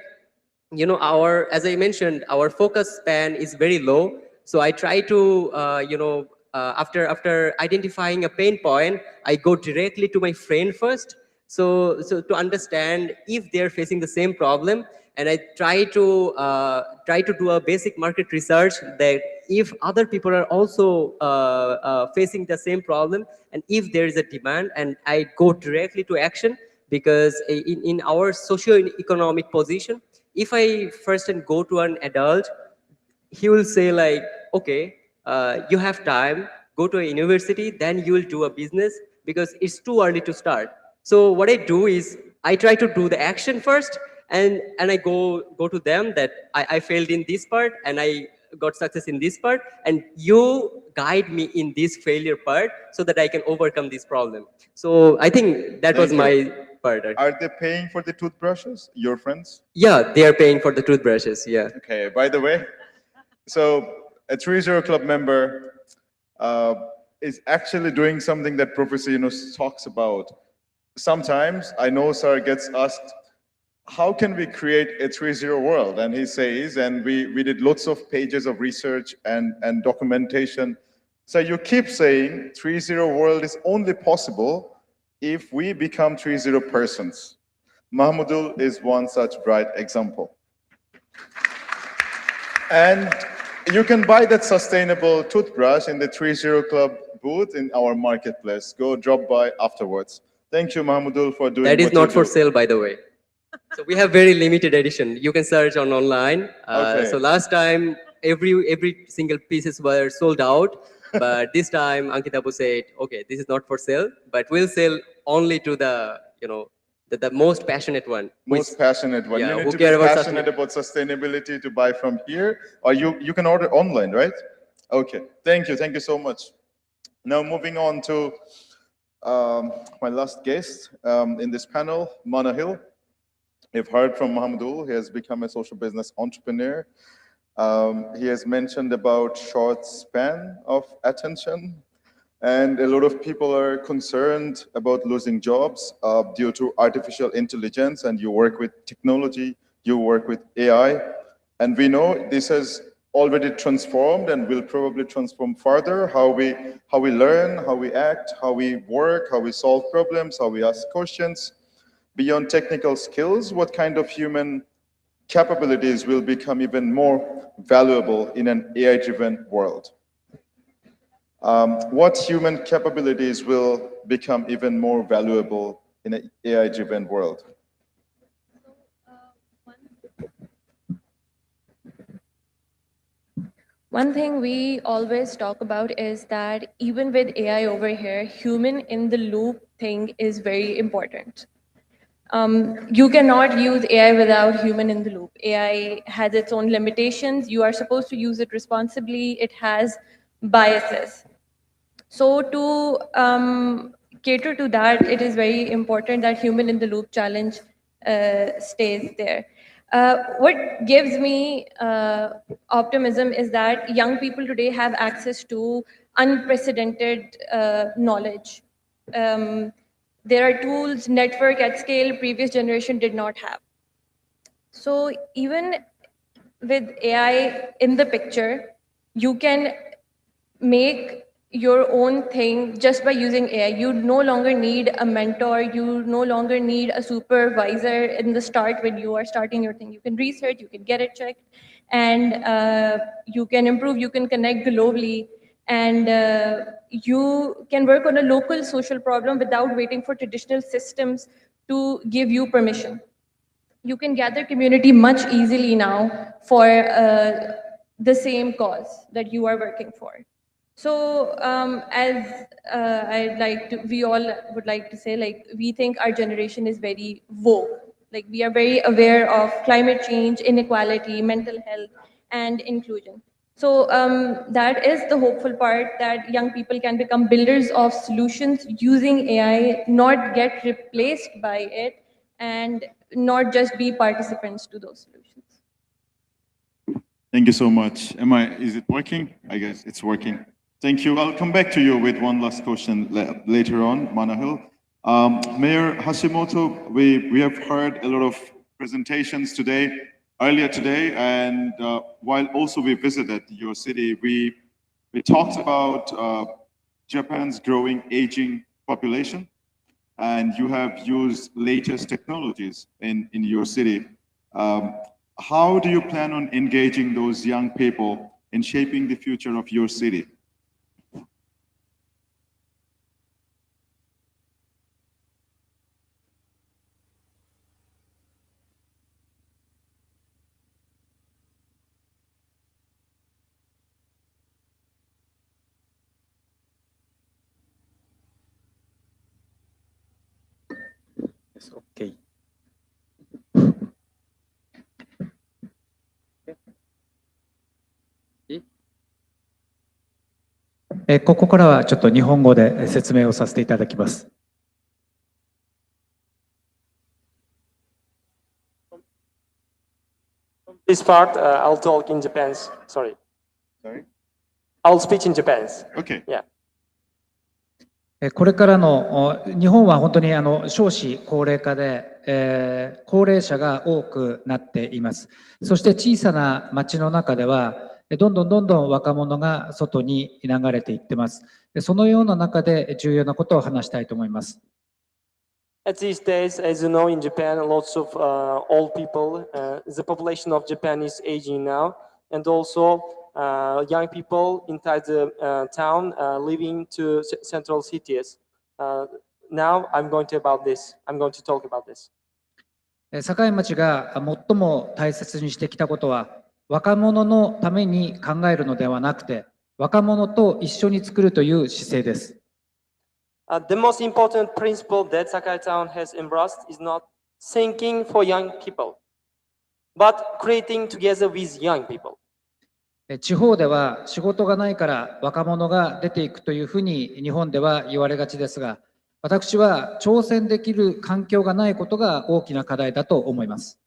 as I mentioned, our focus span is very low. So I try to, after identifying a pain point, I go directly to my friend first. So to understand if they're facing the same problem, and I try to do a basic market research that if other people are also facing the same problem, and if there is a demand, and I go directly to action. Because in our socio-economic position, if I first go to an adult, he will say like, okay, you have time, go to a university, then you will do a business, because it's too early to start. So what I do is I try to do the action first, and I go to them that I failed in this part and I got success in this part, and you guide me in this failure part so that I can overcome this problem. So I think that was my part. Are they paying for the toothbrushes, your friends? Yeah, they are paying for the toothbrushes. Yeah. Okay, by the way, so a 30 Club member is actually doing something that Professor Yunus talks about. Sometimes I know Sir gets asked, how can we create a 30 world? And he says, and we did lots of pages of research and documentation. So you keep saying 30 world is only possible if we become 30 persons. Mahmudul is one such bright example. And you can buy that sustainable toothbrush in the 30 Club booth in our marketplace. Go drop by afterwards. Thank you, Mahmudul, for doing That is what not you for do. sale, by the way. So we have very limited edition. You can search on online. Okay. So last time, every single pieces were sold out. But this time, Ankitabu said, okay, this is not for sale, but we'll sell only to the, the most passionate one. Most passionate one. Yeah, You need who to be care about passionate about sustainability to buy from here, or you can order online, right? Okay, thank you so much. Now moving on to my last guest in this panel, Mana Hill. You've heard from Mahmudul. He has become a social business entrepreneur. He has mentioned about short span of attention, and a lot of people are concerned about losing jobs due to artificial intelligence, and you work with technology, you work with AI, and we know this has already transformed and will probably transform further how we learn, how we act, how we work, how we solve problems, how we ask questions. Beyond technical skills, what kind of human capabilities will become even more valuable in an AI-driven world? What human capabilities will become even more valuable in an AI-driven world? One thing we always talk about is that even with AI over here, human in the loop thing is very important. You cannot use AI without human in the loop. AI has its own limitations. You are supposed to use it responsibly. It has biases. So to cater to that, it is very important that human in the loop challenge stays there. What gives me optimism is that young people today have access to unprecedented knowledge. There are tools, network at scale previous generation did not have. So even with AI in the picture, you can make your own thing just by using AI. You no longer need a mentor. You no longer need a supervisor in the start when you are starting your thing. You can research, you can get it checked, and you can improve, you can connect globally, and you can work on a local social problem without waiting for traditional systems to give you permission. You can gather community much easily now for the same cause that you are working for. So as we all would like to say, like, we think our generation is very woke. Like, we are very aware of climate change, inequality, mental health, and inclusion. So that is the hopeful part, that young people can become builders of solutions using AI, not get replaced by it, and not just be participants to those solutions. Thank you so much. Is it working? I guess it's working. Thank you. I'll come back to you with one last question later on, Manahil. Mayor Hashimoto, we have heard a lot of presentations earlier today, and while also we visited your city, we talked about Japan's growing aging population, and you have used latest technologies in your city. How do you plan on engaging those young people in shaping the future of your city? It's okay. ここからはちょっと日本語で説明をさせていただきます。This part, I'll talk in Japanese. Sorry. I'll speak in Japanese. Okay. Yeah. これからの日本は本当に少子高齢化で、高齢者が多くなっています。そして小さな町の中ではどんどん若者が外に流れていってます。そのような中で重要なことを話したいと思います。At these days, as you know, in Japan, lots of old people. The population of Japan is aging now, and also young people inside the town living to central cities. Now, I'm going to talk about this. 堺町が最も大切にしてきたことは、若者のために考えるのではなくて、若者と一緒に作るという姿勢です。The most important principle that Sakai Town has embraced is not thinking for young people, but creating together with young people. 地方では仕事がないから若者が出ていくというふうに日本では言われがちですが、私は挑戦できる環境がないことが大きな課題だと思います。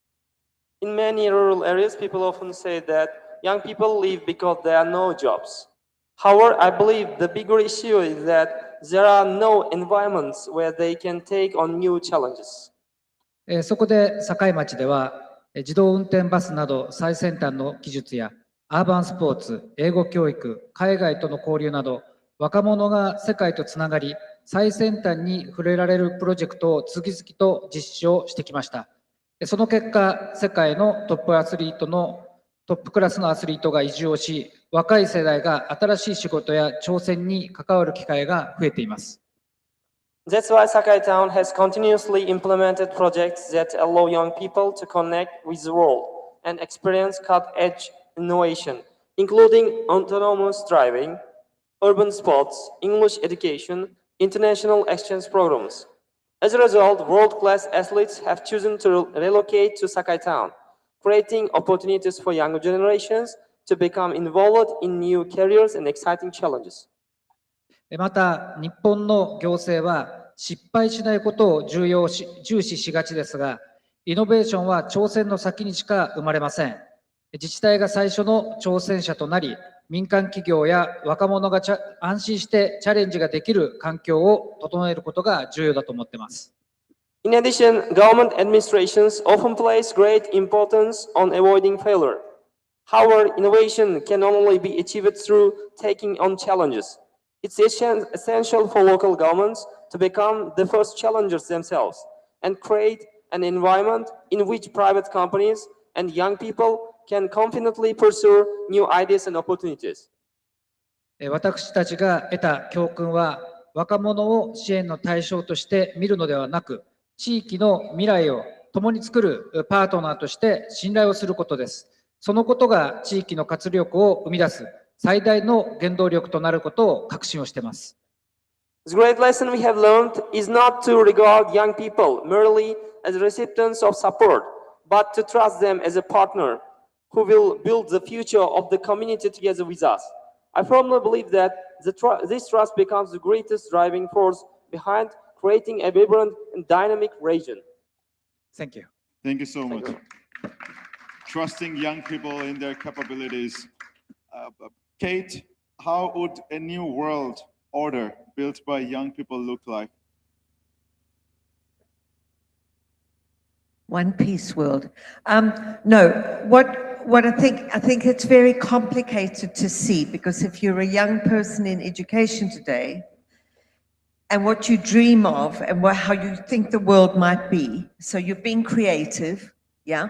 In many rural areas, people often say that young people leave because there are no jobs. However, I believe the bigger issue is that there are no environments where they can take on new challenges. そこで堺町では自動運転バスなど最先端の技術やアーバンスポーツ、英語教育、海外との交流など若者が世界とつながり最先端に触れられるプロジェクトを次々と実施をしてきました。その結果、世界のトップクラスのアスリートが移住をし、若い世代が新しい仕事や挑戦に関わる機会が増えています。That's why Sakai Town has continuously implemented projects that allow young people to connect with the world and experience cutting-edge innovation, including autonomous driving, urban sports, English education, international exchange programs. As a result, world-class athletes have chosen to relocate to Sakai Town, creating opportunities for younger generations to become involved in new careers and exciting challenges. また、日本の行政は失敗しないことを重視しがちですが、イノベーションは挑戦の先にしか生まれません。自治体が最初の挑戦者となり、民間企業や若者が安心してチャレンジができる環境を整えることが重要だと思っています。In addition, government administrations often place great importance on avoiding failure. However, innovation can only be achieved through taking on challenges. It's essential for local governments to become the first challengers themselves and create an environment in which private companies and young people can confidently pursue new ideas and opportunities. 私たちが得た教訓は、若者を支援の対象として見るのではなく、地域の未来を共に作るパートナーとして信頼をすることです。そのことが地域の活力を生み出す最大の原動力となることを確信をしています。The great lesson we have learned is not to regard young people merely as recipients of support, but to trust them as a partner who will build the future of the community together with us. I firmly believe that this trust becomes the greatest driving force behind creating a vibrant and dynamic region. Thank you. Thank you so much. Trusting young people in their capabilities. Kate, how would a new world order built by young people look like? One peace world. No, what I think it's very complicated to see, because if you're a young person in education today, and what you dream of and how you think the world might be, so you've been creative, yeah?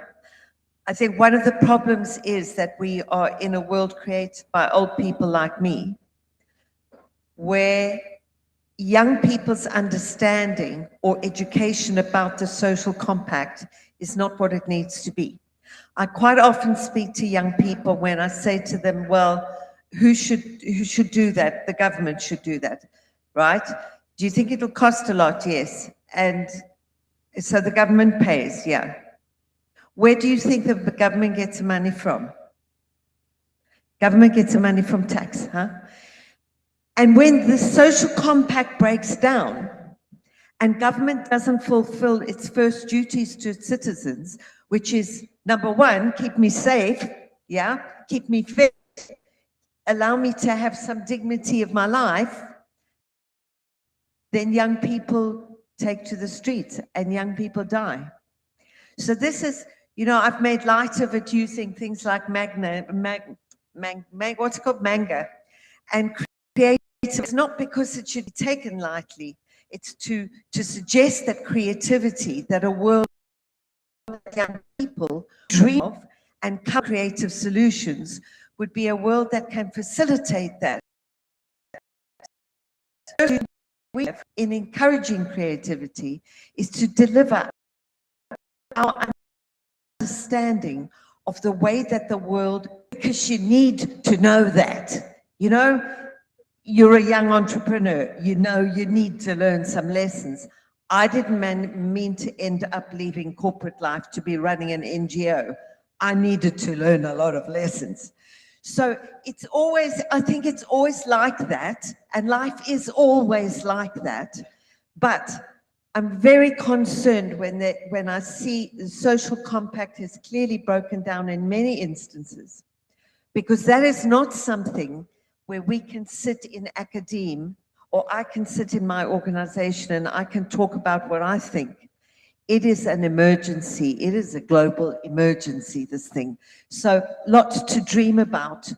I think one of the problems is that we are in a world created by old people like me, where young people's understanding or education about the social compact is not what it needs to be. I quite often speak to young people when I say to them, well, who should do that? The government should do that, right? Do you think it'll cost a lot? Yes. And so the government pays, yeah. Where do you think the government gets the money from? Government gets the money from tax, huh? And when the social compact breaks down and government doesn't fulfill its first duties to its citizens, which is number one, keep me safe, yeah, keep me fit, allow me to have some dignity of my life, then young people take to the streets and young people die. So this is, you know, I've made light of it using things like what's it called, manga, and creative. It's not because it should be taken lightly. It's to suggest that creativity, that a world that young people dream of and come creative solutions would be a world that can facilitate that. We have in encouraging creativity is to deliver our understanding of the way that the world, because you need to know that, you know, you're a young entrepreneur, you know, you need to learn some lessons. I didn't mean to end up leaving corporate life to be running an NGO. I needed to learn a lot of lessons. So it's always, I think it's always like that, and life is always like that. But I'm very concerned when I see the social compact is clearly broken down in many instances, because that is not something where we can sit in academia, or I can sit in my organization and I can talk about what I think. It is an emergency. It is a global emergency, this thing. So lots to dream about,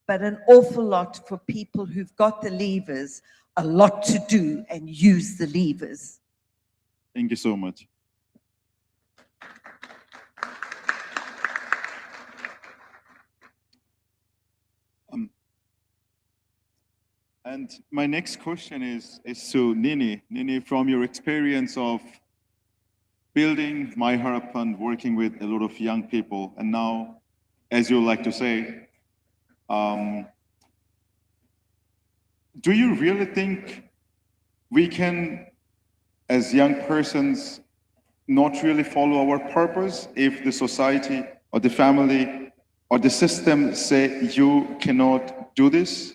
but an awful lot for people who've got the levers, a lot to do and use the levers. Thank you so much. And my next question is to Nini. Nini, from your experience of building My Harapan, working with a lot of young people, and now, as you like to say, do you really think we can, as young persons, not really follow our purpose if the society or the family or the system say you cannot do this?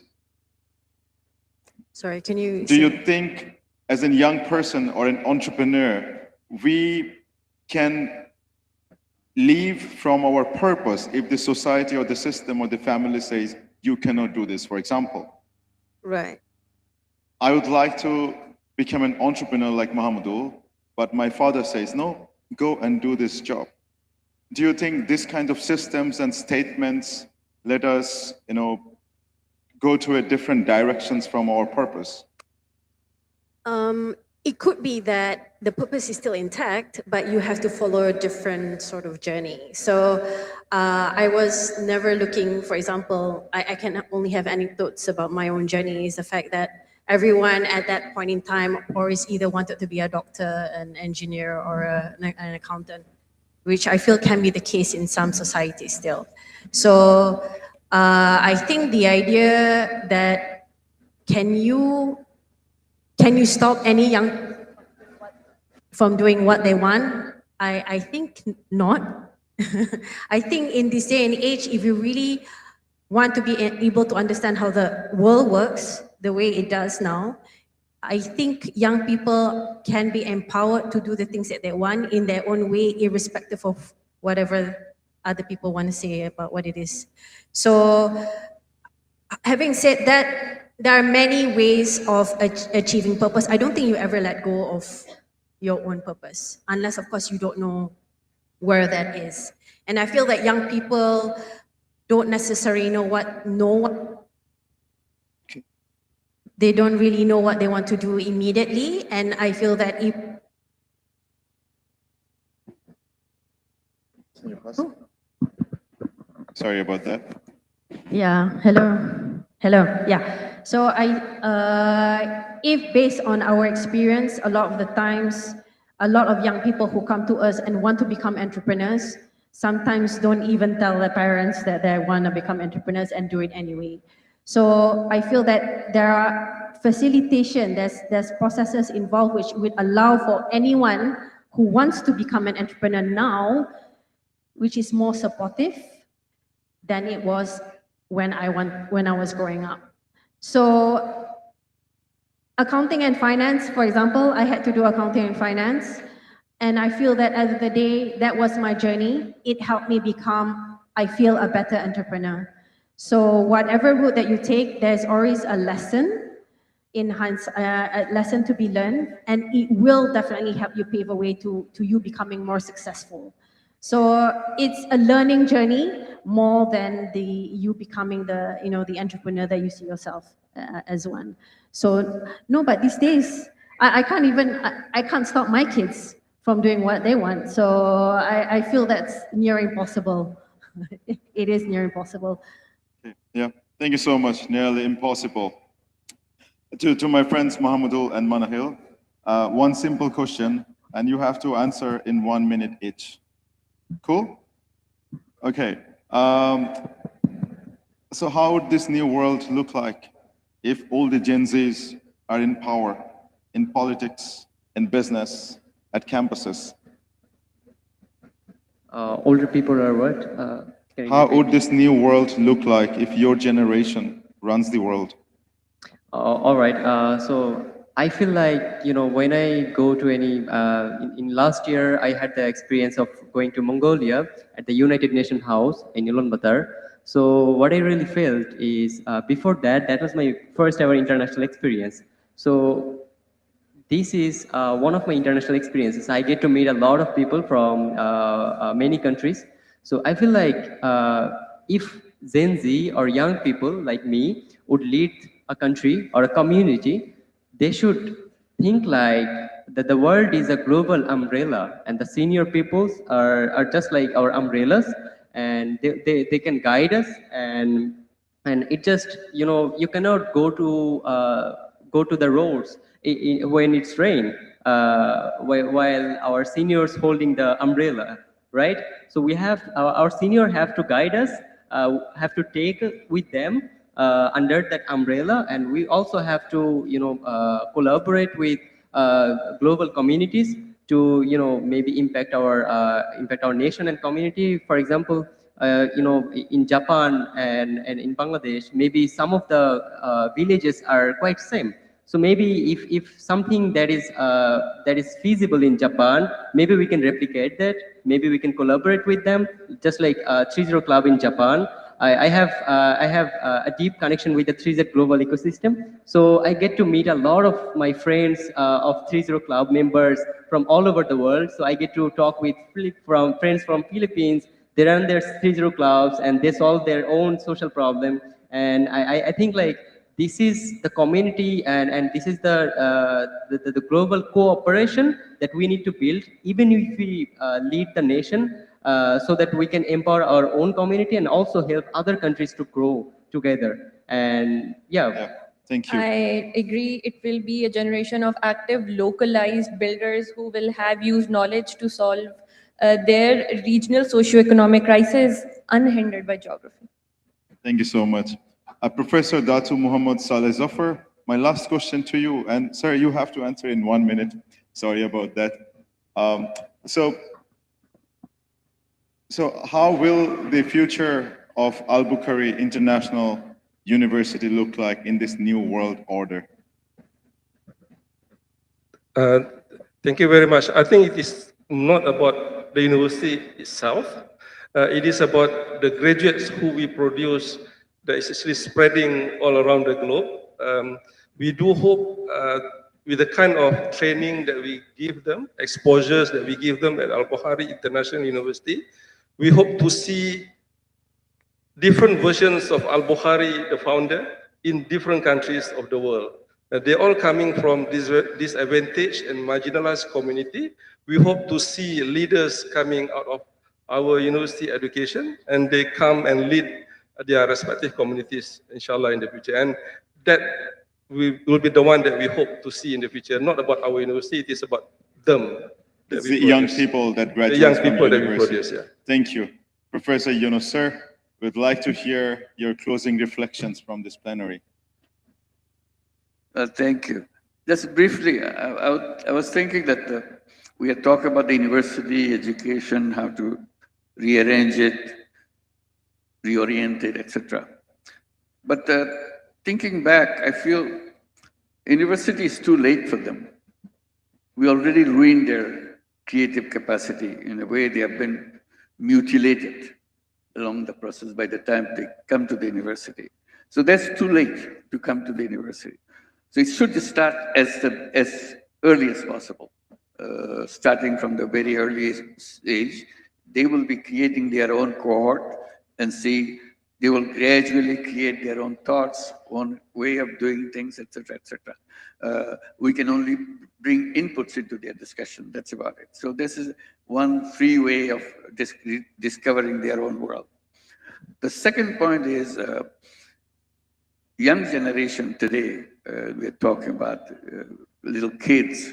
Sorry, can you... Do you think, as a young person or an entrepreneur, we can leave from our purpose if the society or the system or the family says, you cannot do this, for example? Right. I would like to become an entrepreneur like Mahamadul, but my father says, no, go and do this job. Do you think this kind of systems and statements let us, you know, go to a different directions from our purpose? It could be that the purpose is still intact, but you have to follow a different sort of journey. So I was never looking, for example, I can only have anecdotes about my own journey, is the fact that everyone at that point in time always either wanted to be a doctor, an engineer, or an accountant, which I feel can be the case in some societies still. So I think the idea that can you stop any young from doing what they want? I think not. I think in this day and age, if you really want to be able to understand how the world works the way it does now, I think young people can be empowered to do the things that they want in their own way, irrespective of whatever other people want to say about what it is. So having said that, there are many ways of achieving purpose. I don't think you ever let go of your own purpose, unless of course you don't know where that is. And I feel that young people don't necessarily know what they don't really know what they want to do immediately. And I feel that if Sorry about that. yeah, hello, yeah. So if based on our experience, a lot of the times, a lot of young people who come to us and want to become entrepreneurs, sometimes don't even tell their parents that they want to become entrepreneurs and do it anyway. So I feel that there are facilitation, there's processes involved which would allow for anyone who wants to become an entrepreneur now, which is more supportive than it was when I was growing up. So Accounting and finance, for example, I had to do accounting and finance. And I feel that at the end of the day, that was my journey. It helped me become, I feel, a better entrepreneur. So whatever route that you take, there's always a lesson in hindsight, a lesson to be learned, and it will definitely help you pave a way to you becoming more successful. So it's a learning journey more than you becoming the entrepreneur that you see yourself as one. So no, but these days I can't stop my kids from doing what they want. So I feel that's near impossible. It is near impossible. Okay. Yeah, thank you so much. Nearly impossible. To my friends Mohammadul and Manahil, one simple question, and you have to answer in 1 minute each. Cool? Okay. So how would this new world look like if all the Gen Zs are in power, in politics, in business, at campuses? Older people are what? Can you How repeat? would this new world look like if your generation runs the world? All right. So I feel like, when I go to any, in last year, I had the experience of going to Mongolia at the United Nations House in Ulaanbaatar. So what I really felt is, before that was my first ever international experience. So this is one of my international experiences. I get to meet a lot of people from many countries. So I feel like if Gen Z or young people like me would lead a country or a community, they should think like that the world is a global umbrella and the senior peoples are just like our umbrellas, and they can guide us, and it just, you cannot go to the roads when it's rain, while our seniors holding the umbrella, right? So we have our senior have to guide us, have to take with them under that umbrella, and we also have to collaborate with global communities to maybe impact our nation and community. For example, in Japan and in Bangladesh, maybe some of the villages are quite same. So maybe if something that is feasible in Japan, maybe we can replicate that. Maybe we can collaborate with them, just like 30 Club in Japan. I have a deep connection with the 3Z global ecosystem. So I get to meet a lot of my friends of 30 Club members from all over the world. So I get to talk with friends from Philippines. They run their 30 clubs and they solve their own social problem. And I think like this is the community and this is the global cooperation that we need to build, even if we lead the nation, so that we can empower our own community and also help other countries to grow together. And yeah. Thank you. I agree. It will be a generation of active, localized builders who will have used knowledge to solve their regional socio-economic crisis unhindered by geography. Thank you so much. Professor Datu Muhammad Saleh Zafar, my last question to you, and sir, you have to answer in 1 minute. Sorry about that. So how will the future of Al-Bukhari International University look like in this new world order? Thank you very much. I think it is not about the university itself. It is about the graduates who we produce that is actually spreading all around the globe. We do hope with the kind of training that we give them, exposures that we give them at Al-Bukhari International University, we hope to see different versions of Al-Bukhari, the founder, in different countries of the world. They're all coming from disadvantaged and marginalized community. We hope to see leaders coming out of our university education, and they come and lead their respective communities, inshallah, in the future. And that will be the one that we hope to see in the future, not about our university, it is about them. It's the young people that graduate the young from people the that we university. produce, yeah. Thank you. Professor Yunus, sir, we'd like to hear your closing reflections from this plenary. Thank you. Just briefly, I was thinking that we had talked about the university education, how to rearrange it, reorient it, etc. But thinking back, I feel University is too late for them. We already ruined their creative capacity. In a way, they have been mutilated along the process by the time they come to the university. So that's too late to come to the university. So it should start as early as possible. Starting from the very early age, they will be creating their own cohort and see, they will gradually create their own thoughts, own way of doing things, etc., etc. We can only bring inputs into their discussion. That's about it. So this is one free way of discovering their own world. The second point is young generation today. We're talking about little kids,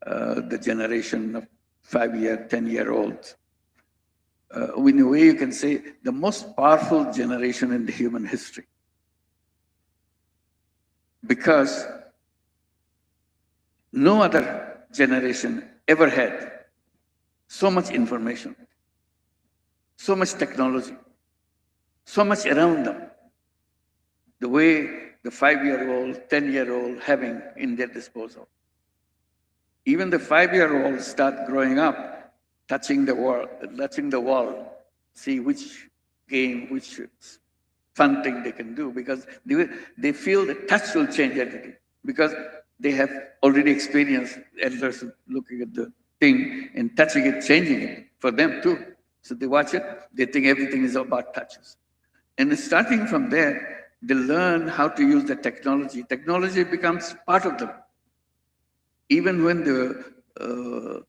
the generation of 5-year, 10-year-olds. In a way, you can say the most powerful generation in the human history. Because no other generation ever had so much information, so much technology, so much around them. The way the 5-year-old, 10-year-old having in their disposal. Even the 5-year-olds start growing up, touching the wall, see which game, which fun thing they can do, because they feel the touch will change everything, because they have already experienced elders looking at the thing and touching it, changing it for them too. So they watch it, they think everything is about touches. And starting from there, they learn how to use the technology. Technology becomes part of them. Even when the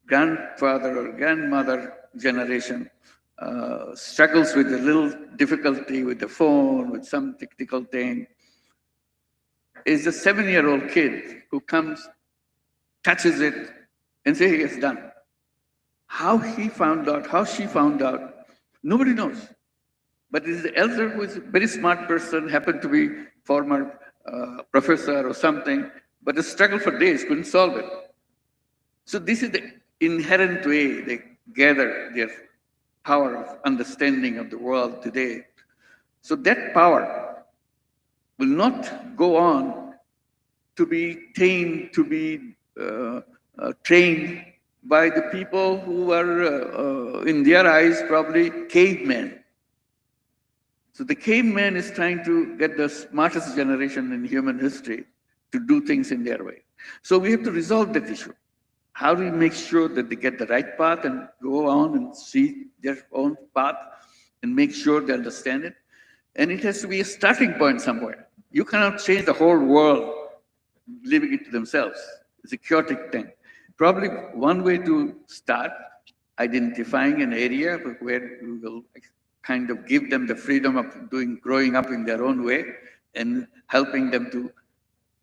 grandfather or grandmother generation struggles with a little difficulty with the phone, with some technical thing, is a 7-year-old kid who comes, touches it, and says, it's done. How he found out, how she found out, nobody knows. But it is the elder who is a very smart person, happened to be former professor or something, but the struggle for days, couldn't solve it. So this is the inherent way they gather their power of understanding of the world today. So that power will not go on to be tamed, to be trained by the people who are, in their eyes, probably cavemen. So the caveman is trying to get the smartest generation in human history to do things in their way. So we have to resolve that issue. How do we make sure that they get the right path and go on and see their own path and make sure they understand it? And it has to be a starting point somewhere. You cannot change the whole world leaving it to themselves. It's a chaotic thing. Probably one way to start, identifying an area where we will kind of give them the freedom of growing up in their own way and helping them to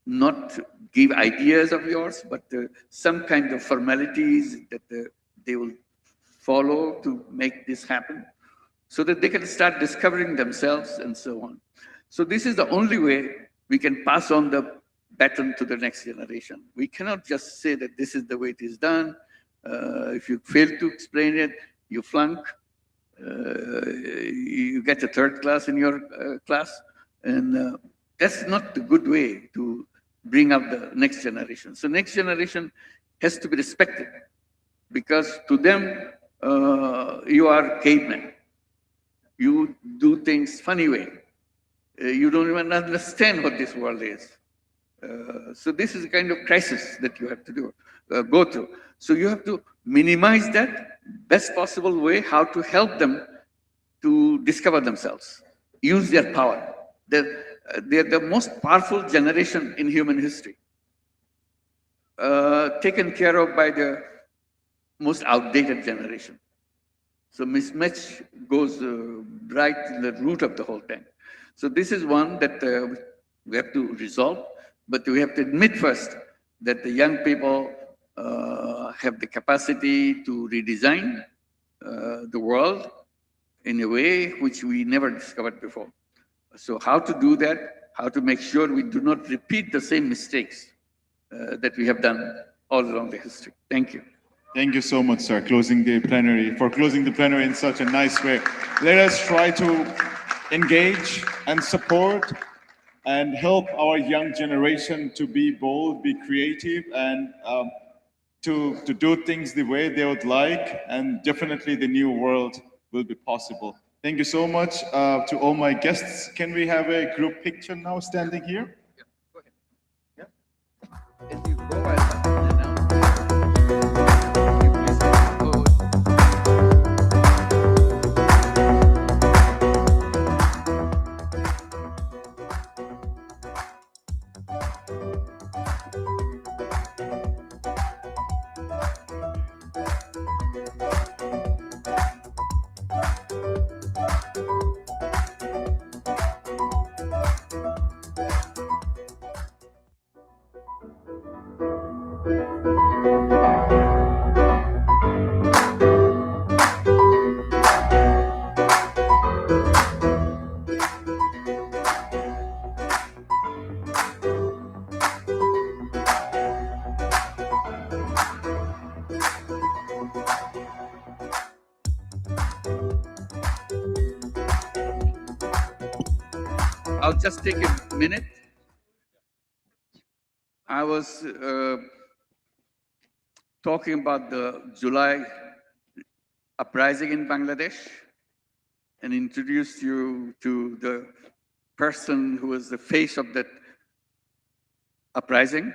not give ideas of yours, but some kind of formalities that they will follow to make this happen so that they can start discovering themselves and so on. So this is the only way we can pass on the baton to the next generation. We cannot just say that this is the way it is done. If you fail to explain it, you flunk. You get a 3rd class in your class, and that's not the good way to bring up the next generation. So next generation has to be respected, because to them, you are cavemen. You do things funny way. You don't even understand what this world is. So this is a kind of crisis that you have to go through. So you have to minimize that best possible way, how to help them to discover themselves, use their power. They're the most powerful generation in human history, taken care of by the most outdated generation. So mismatch goes right in the root of the whole thing. So this is one that we have to resolve, but we have to admit first that the young people have the capacity to redesign the world in a way which we never discovered before. So how to do that, how to make sure we do not repeat the same mistakes that we have done all along the history. Thank you. Thank you so much, sir, closing the plenary in such a nice way. Let us try to engage and support and help our young generation to be bold, be creative, and to do things the way they would like, and definitely the new world will be possible. Thank you so much to all my guests. Can we have a group picture now standing here? I'll just take a minute. I was talking about the July uprising in Bangladesh and introduced you to the person who was the face of that uprising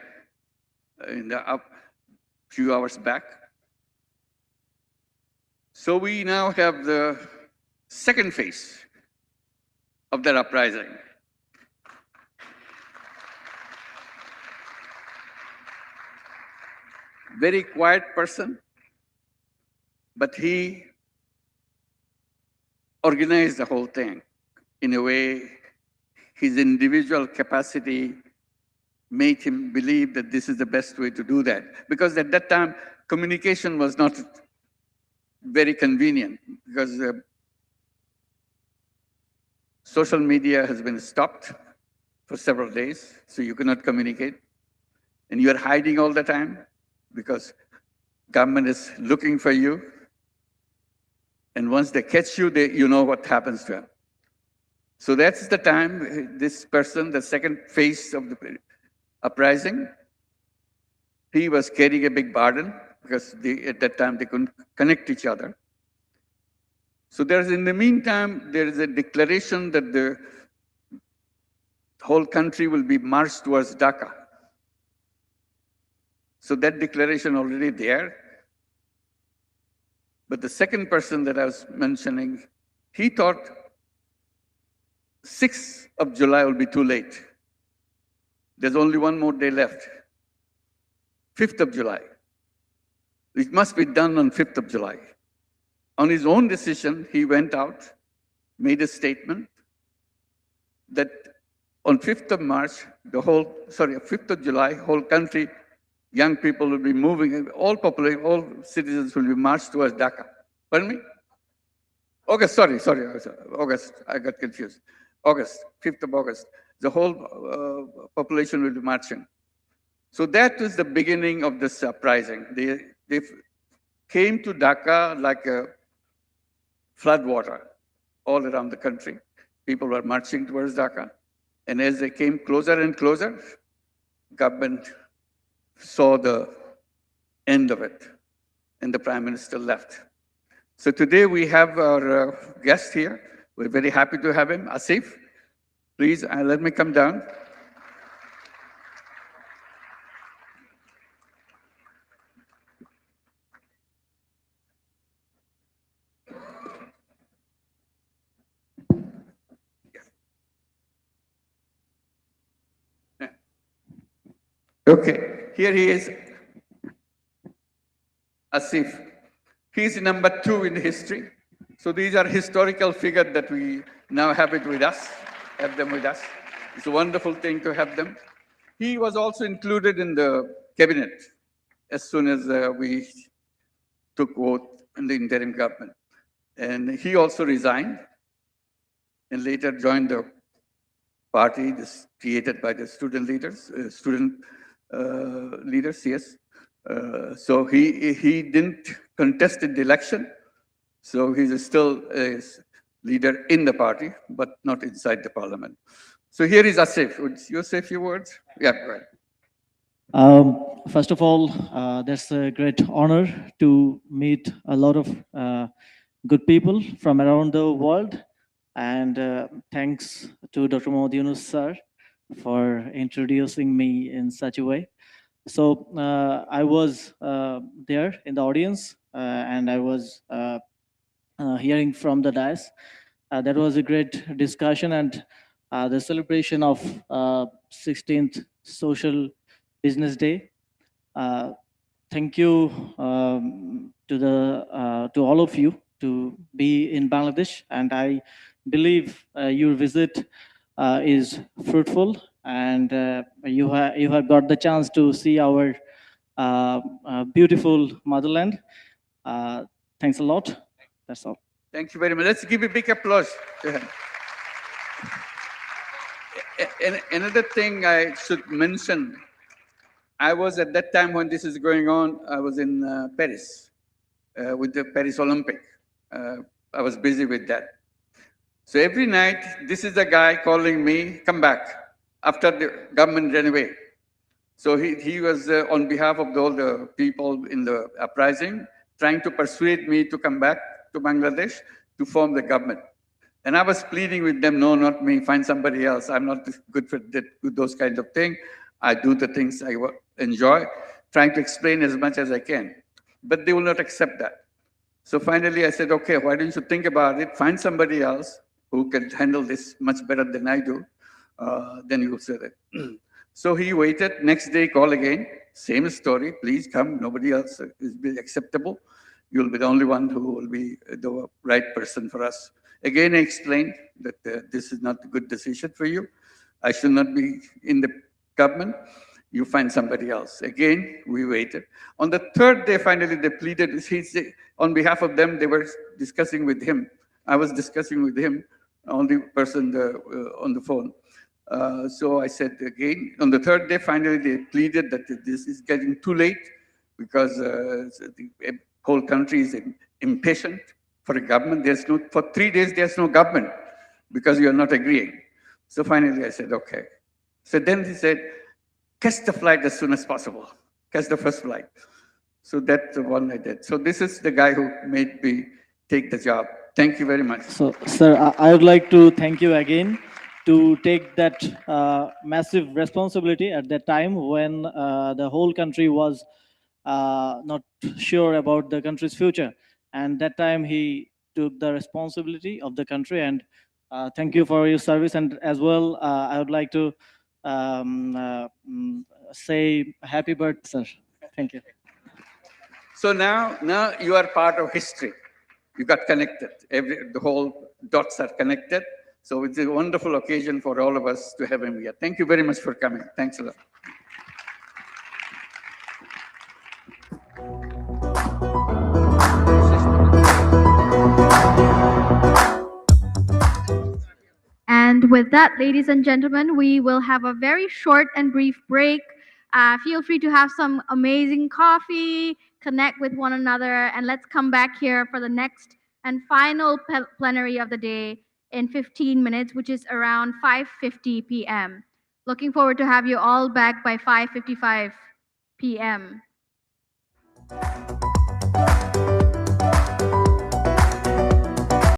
in the few hours back. So we now have the second phase of that uprising. Very quiet person, but he organized the whole thing in a way. His individual capacity made him believe that this is the best way to do that. Because at that time, communication was not very convenient, because social media has been stopped for several days, so you cannot communicate. And you are hiding all the time, because government is looking for you. And once they catch you, you know what happens to them. So that's the time this person, the second phase of the uprising, he was carrying a big burden, because at that time they couldn't connect each other. So in the meantime, there is a declaration that the whole country will be marched towards Dhaka. So that declaration already there. But the second person that I was mentioning, he thought 6th of July will be too late. There's only one more day left. 5th of July. It must be done on 5th of July. On his own decision, he went out, made a statement that on 5th of March, 5th of July, whole country, young people will be moving, all citizens will be marched towards Dhaka. Pardon me? August, sorry, August, I got confused. August, 5th of August, the whole population will be marching. So that was the beginning of this uprising. They came to Dhaka like a flood water all around the country. People were marching towards Dhaka. And as they came closer and closer, government saw the end of it, and the Prime Minister left. So today we have our guest here. We're very happy to have him. Asif, please let me come down. Okay, here he is, Asif. He's number 2 in history. So these are historical figures that we now have them with us. It's a wonderful thing to have them. He was also included in the cabinet as soon as we took vote in the interim government. And he also resigned and later joined the party created by the student leaders, yes. So he didn't contest in the election. So he's still a leader in the party, but not inside the parliament. So here is Asif. Would you say a few words? Yeah, go ahead. First of all, that's a great honor to meet a lot of good people from around the world. And thanks to Dr. Mohammad Yunus sir for introducing me in such a way. So I was there in the audience and I was hearing from the dais. That was a great discussion, and the celebration of 16th Social Business Day. Thank you to all of you to be in Bangladesh, and I believe your visit is fruitful, and you have got the chance to see our beautiful motherland. Thanks a lot. That's all. Thank you very much. Let's give a big applause to him. Another thing I should mention, I was at that time when this is going on, I was in Paris with the Paris Olympic. I was busy with that. So every night, this is the guy calling me, come back, after the government ran away. So he was on behalf of all the people in the uprising, trying to persuade me to come back to Bangladesh to form the government. And I was pleading with them, no, not me, find somebody else. I'm not good for those kinds of things. I do the things I enjoy, trying to explain as much as I can. But they will not accept that. So finally I said, okay, why don't you think about it, find somebody else who can handle this much better than I do, then you will say that. So he waited, next day call again, same story, please come, nobody else is acceptable. You'll be the only one who will be the right person for us. Again, I explained that this is not a good decision for you. I should not be in the government. You find somebody else. Again, we waited. On the third day, finally, they pleaded. On behalf of them, they were discussing with him. I was discussing with him, only person on the phone. So I said again, on the third day, finally, they pleaded that this is getting too late because the whole country is impatient for a government. For 3 days, there's no government because you are not agreeing. So finally, I said, okay. So then he said, catch the flight as soon as possible. Catch the first flight. So that's the one I did. So this is the guy who made me take the job. Thank you very much. So, sir, I would like to thank you again to take that massive responsibility at that time when the whole country was not sure about the country's future. And that time he took the responsibility of the country, and thank you for your service. And as well, I would like to say happy birthday, sir. Thank you. So now you are part of history. You got connected. The whole dots are connected. So it's a wonderful occasion for all of us to have him here. Thank you very much for coming. Thanks a lot. And with that, ladies and gentlemen, we will have a very short and brief break. Feel free to have some amazing coffee, connect with one another, and let's come back here for the next and final plenary of the day in 15 minutes, which is around 5:50 p.m. Looking forward to have you all back by 5:55 p.m.